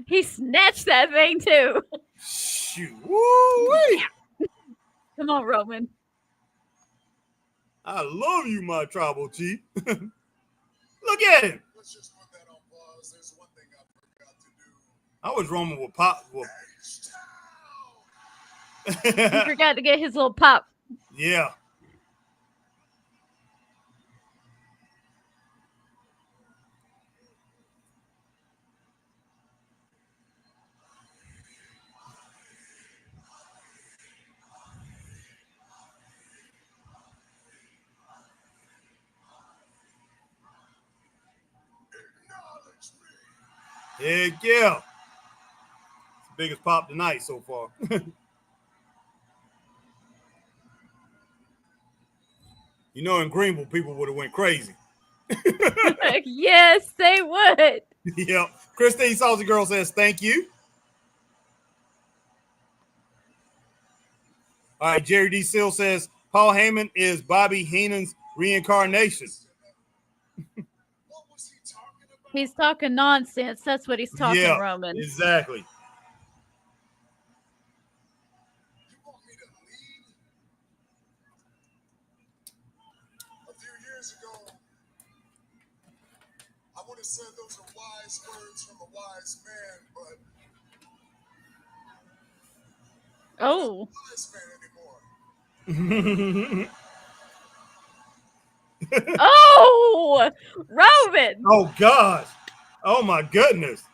He snatched that thing too. Shoot. Woo-wee. Come on, Roman. I love you, my tribal chief. Look at him. Let's just put that on pause. There's one thing I forgot to do. I was Roman with pop. He forgot to get his little pop. Yeah. Acknowledge me. Heck yeah. It's the biggest pop tonight so far. You know, in Greenville, people would have went crazy. Yes, they would. Yeah. Christine Salty Girl says, thank you. All right. Jerry D. Seal says, Paul Heyman is Bobby Heenan's reincarnation. What was he talking about? He's talking nonsense. That's what he's talking, Yeah, Roman. exactly. You want me to lead? A few years ago, I would have said those are wise words from a wise man, but Oh, wise man anymore. oh, Roman. Oh, gosh. Oh, my goodness.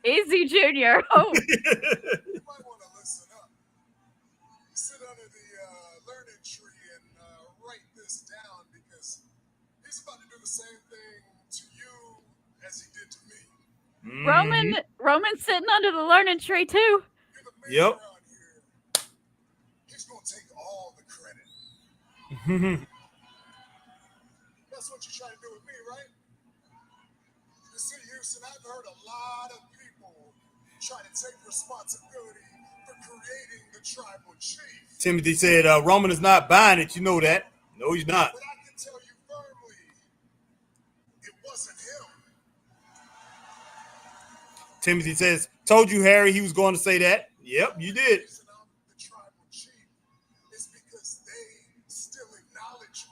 Easy Junior. Oh, You might want to listen up. Sit under the learning tree and write this down because he's about to do the same thing to you as he did to me. Roman's sitting under the learning tree too. You're the man Yep. around here. He's going to take all the credit. That's what you're trying to do with me, right? You see, Houston, I've heard a lot of people try to take responsibility for creating the tribal chief. Timothy said, Roman is not buying it. You know that. No, he's not. But I can tell you firmly, it wasn't him. Timothy says, told you, Harry, he was going to say that. Yep, you The did. reason I'm the tribal chief is because they still acknowledge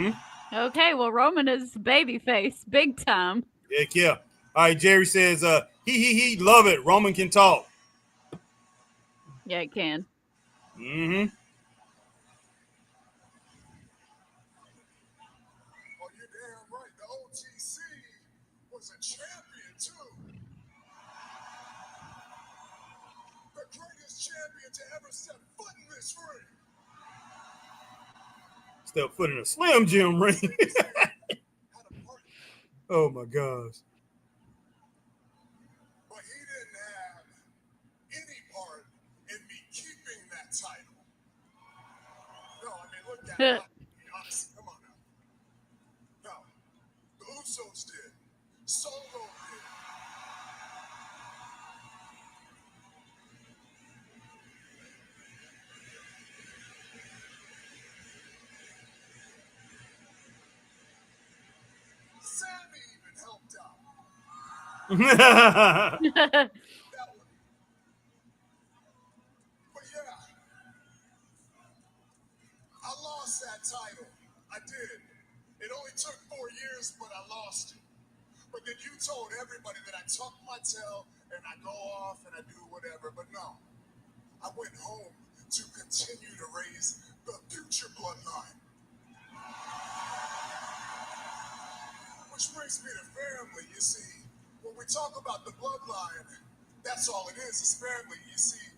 me. Okay, well, Roman is babyface, big time. Heck yeah. All right, Jerry says, he love it. Roman can talk. Yeah, it can. Oh, you're damn right. The OTC was a champion, too. The greatest champion to ever set foot in this ring. Step foot in a Slim Jim ring. Had a part, Oh, my gosh. but he didn't have any part in me keeping that title. No, I mean, look at it. Be honest. Come on now. No, the Usos did. Solo did. Sammy even helped out. That one. But yeah, I lost that title. I did. It only took 4 years, but I lost it. But then you told everybody that I tuck my tail and I go off and I do whatever. But no, I went home to continue to raise the future bloodline. Which brings me to family. You see, when we talk about the bloodline, that's all it is family. You see,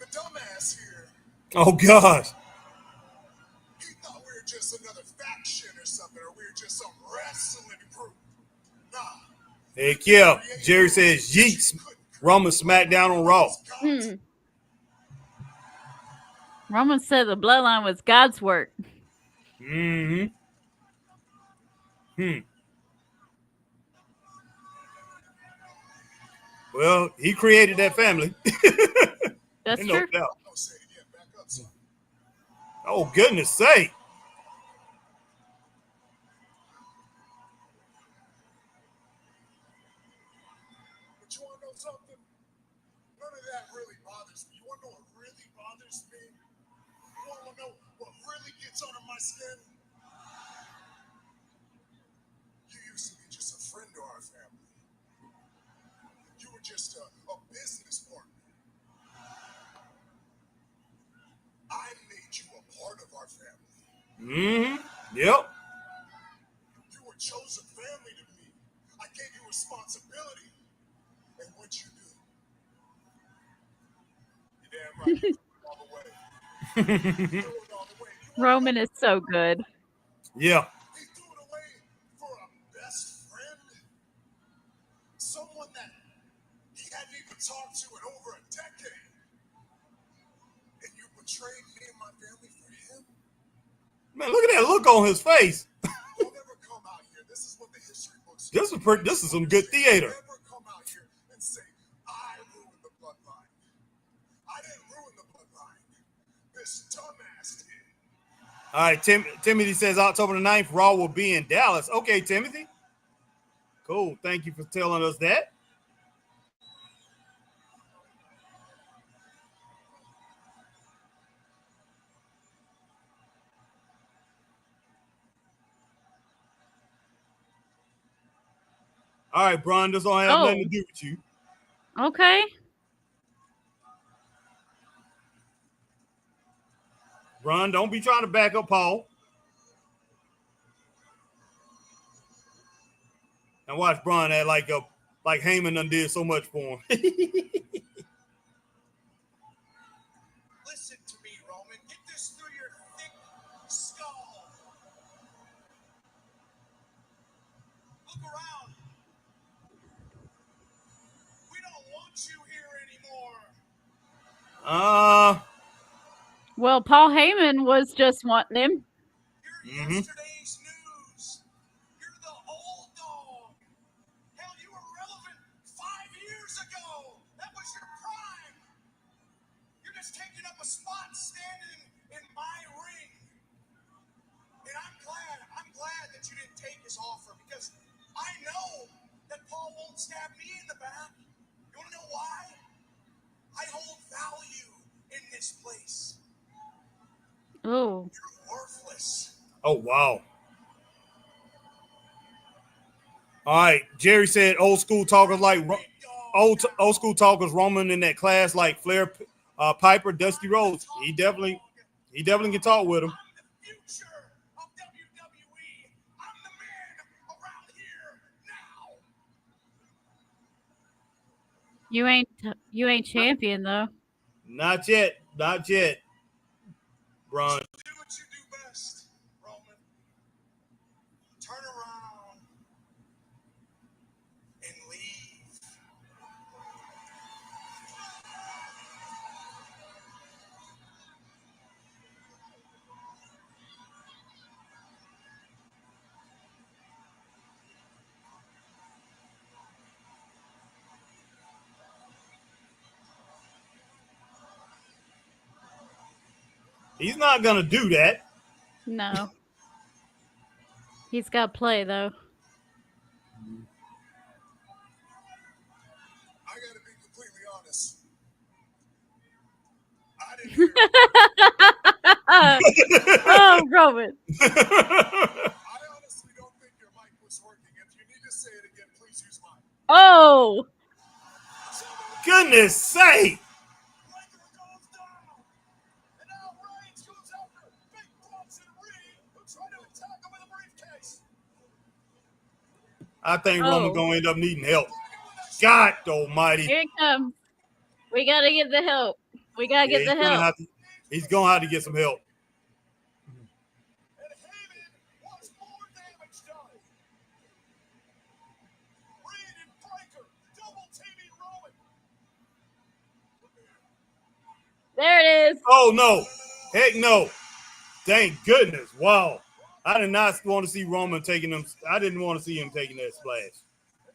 the dumbass here, Oh, gosh. he thought we were just another faction or something, or we were just some wrestling group. Nah. Heck yeah. Jerry says, yeets. Roman SmackDown on Raw. Roman said the bloodline was God's work. Well, he created that family. That's no true. doubt. No, say it again. Back up, son. Oh, goodness sake. But you want to know something? None of that really bothers me. You want to know what really bothers me? You want to know what really gets under my skin? You used to be just a friend to our family. You were just a business partner. I made you a part of our family. Mm-hmm. Yep. You were chosen family to me. I gave you responsibility. And what you do? You're damn right. You threw it all the way. You threw it all the way. You wanna Roman know is so good. Yeah. he threw it away for a best friend? Someone that he hadn't even talked to in over a decade. And you betrayed me and my family for him? Man, look at that look on his face. You'll never come out here. This is what the history books say. This is some good theater. You'll never come out here and say, I ruined the bloodline. I didn't ruin the bloodline. This dumbass did. All right, Timothy says October the 9th, Raw will be in Dallas. Okay, Timothy. Cool. Thank you for telling us that. All right, Bron, this don't have nothing to do with you. Okay. Bron, don't be trying to back up Paul. And watch Bron act like Heyman done did so much for him. Listen to me, Roman. Get this through your thick skull. Look around. We don't want you here anymore. Well, Paul Heyman was just wanting him. You're yesterday's news. You're the old dog. Hell, you were relevant 5 years ago. That was your prime. You're just taking up a spot standing in my ring. And I'm glad that you didn't take his offer because I know that Paul won't stab me in the back. You want to know why? I hold value in this place. Oh. You're worthless. Oh, wow. All right. Jerry said old school talkers like old school talkers Roman in that class like Flair, Piper, Dusty Rhodes. He definitely can talk with him. I'm the future of WWE. I'm the man around here now. You ain't champion though. Not yet. Bron. Do what you do best, Roman. Turn around and leave. He's not gonna do that. No. He's got play though. I gotta be completely honest. I didn't hear Oh, Roman. I honestly don't think your mic was working. If you need to say it again, please use mine. Oh. Goodness sake. Breaker goes down. And now Reigns goes after Big Boss and Reed, who try to attack him with a briefcase. I think Roman's gonna end up needing help. God almighty. Here it comes. We gotta get the help. We gotta get the help. He's gonna have to get some help. And Heyman wants more damage done. Reed and Breaker double teaming Roman. There it is. Oh no. Heck no. Thank goodness. Wow. I did not want to see Roman taking them. I didn't want to see him taking that splash. And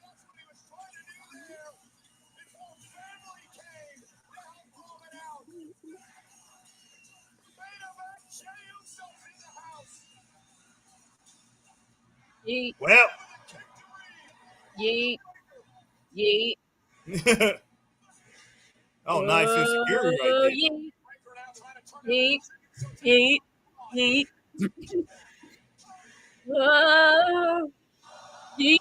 that's what he was trying to do there. And Yeet, Well, yeet, yeet. oh, nice insecurity right Oh, there. yeet, yeet, yeet, yeet. Whoa, yeet.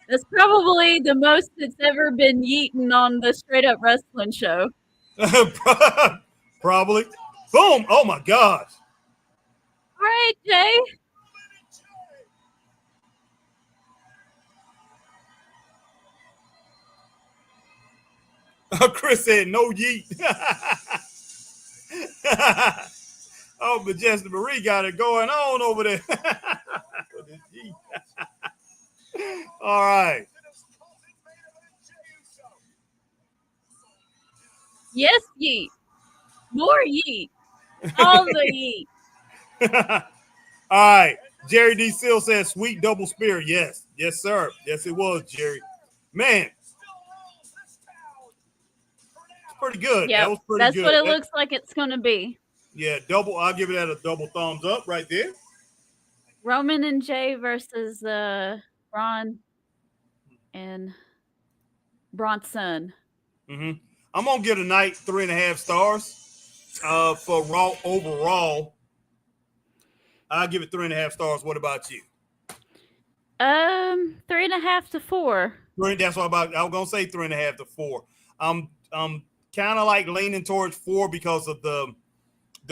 That's probably the most that's ever been yeeten on the Straight Up Wrestling Show. Probably. Boom. Oh my gosh. All right, Jay. Chris said no yeet. Oh, Majestic Marie got it going on over there. All right. Yes, yeet. More yeet. All the yeet. All right. Jerry D. Seal says sweet double spear. Yes. Yes, sir. Yes, it was, Jerry. Man. It's pretty good. Yeah, That was pretty that's good. what it looks like it's going to be. Yeah, double. I'll give it that a double thumbs up right there. Roman and Jay versus Braun and Bronson. Mm-hmm. I'm going to give tonight 3.5 stars for Raw overall. I'll give it 3.5 stars. What about you? 3.5 to 4. That's what I was gonna say 3.5 to 4. I'm kind of like leaning towards 4 because of the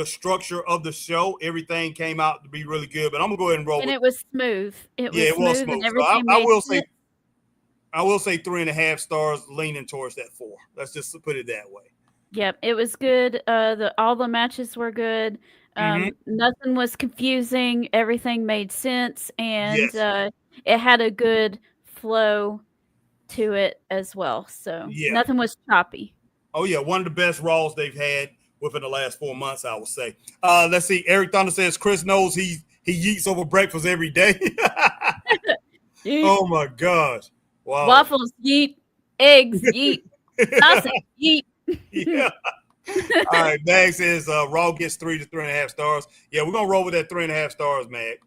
structure of the show. Everything came out to be really good, but I'm gonna go ahead and roll. And it was smooth. It was smooth. And So everything I will say 3.5 stars, leaning towards that 4. Let's just put it that way. Yep, it was good. All the matches were good. Nothing was confusing. Everything made sense, and Yes. it had a good flow to it as well. So nothing was choppy. Oh yeah, one of the best Raws they've had within the last 4 months, I would say. Let's see. Eric Thunder says Chris knows he eats over breakfast every day. Oh my gosh! Wow. Waffles, yeet. Eggs, yeet. Sausage, yeet. Yeah. All right, Mag says Raw gets 3 to 3.5 stars. Yeah, we're gonna roll with that 3.5 stars, Mag.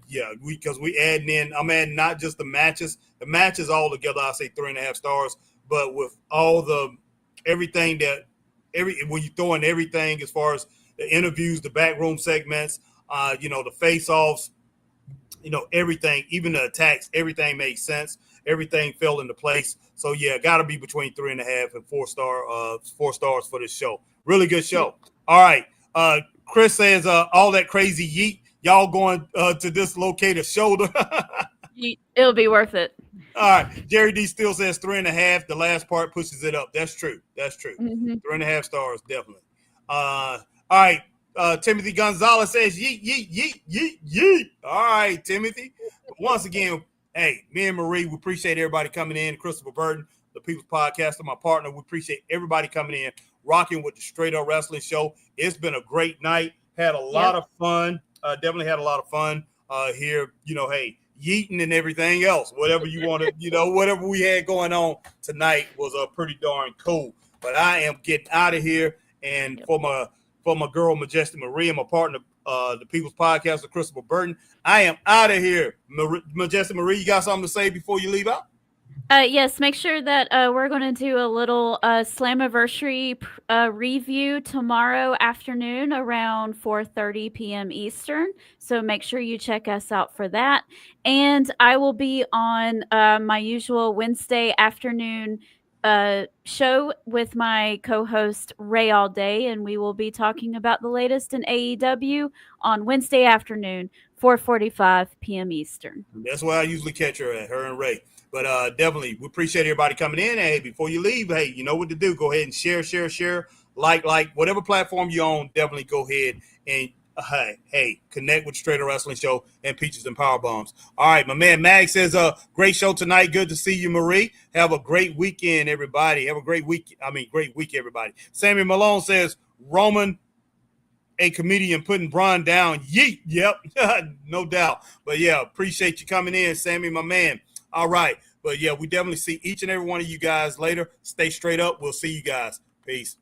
Yeah, because we adding in. I'm adding not just the matches all together. I say 3.5 stars, but with all the everything when you throw in everything as far as the interviews, the backroom segments, the face-offs, everything, even the attacks, everything made sense. Everything fell into place. So yeah, got to be between 3.5 and 4 stars for this show. Really good show. All right. Chris says all that crazy yeet. Y'all going to dislocate a shoulder. It'll be worth it. All right. Jerry D still says 3.5. The last part pushes it up. That's true. 3.5 stars, definitely. All right. Timothy Gonzalez says yeet, yeet, yeet, yeet, yeet. All right, Timothy. Once again, hey, me and Marie, we appreciate everybody coming in. Christopher Burton, the People's Podcaster, my partner. We appreciate everybody coming in, rocking with the Straight Up Wrestling Show. It's been a great night. Had a lot of fun. Definitely had a lot of fun here. Hey, yeeting and everything else, whatever you want to, whatever we had going on tonight was pretty darn cool. But I am getting out of here, and for my girl Majestic Marie and my partner, the People's Podcaster, Christopher Burton, I am out of here. Majestic Marie, you got something to say before you leave out? Yes, make sure that we're going to do a little Slammiversary review tomorrow afternoon around 4:30 p.m. Eastern. So make sure you check us out for that. And I will be on my usual Wednesday afternoon show with my co-host Ray All Day, and we will be talking about the latest in AEW on Wednesday afternoon, 4:45 p.m. Eastern. That's where I usually catch her and Ray. But definitely, we appreciate everybody coming in. Hey, before you leave, hey, you know what to do. Go ahead and share, like, whatever platform you're on, definitely go ahead and, hey, connect with Straight Up Wrestling Show and Peaches and Power Bombs. All right, my man Mag says, great show tonight. Good to see you, Marie. Have a great weekend, everybody. Have a great week. Great week, everybody. Sammy Malone says, Roman, a comedian putting Braun down. Yeet. Yep, no doubt. But, yeah, appreciate you coming in, Sammy, my man. All right. But, yeah, we definitely see each and every one of you guys later. Stay straight up. We'll see you guys. Peace.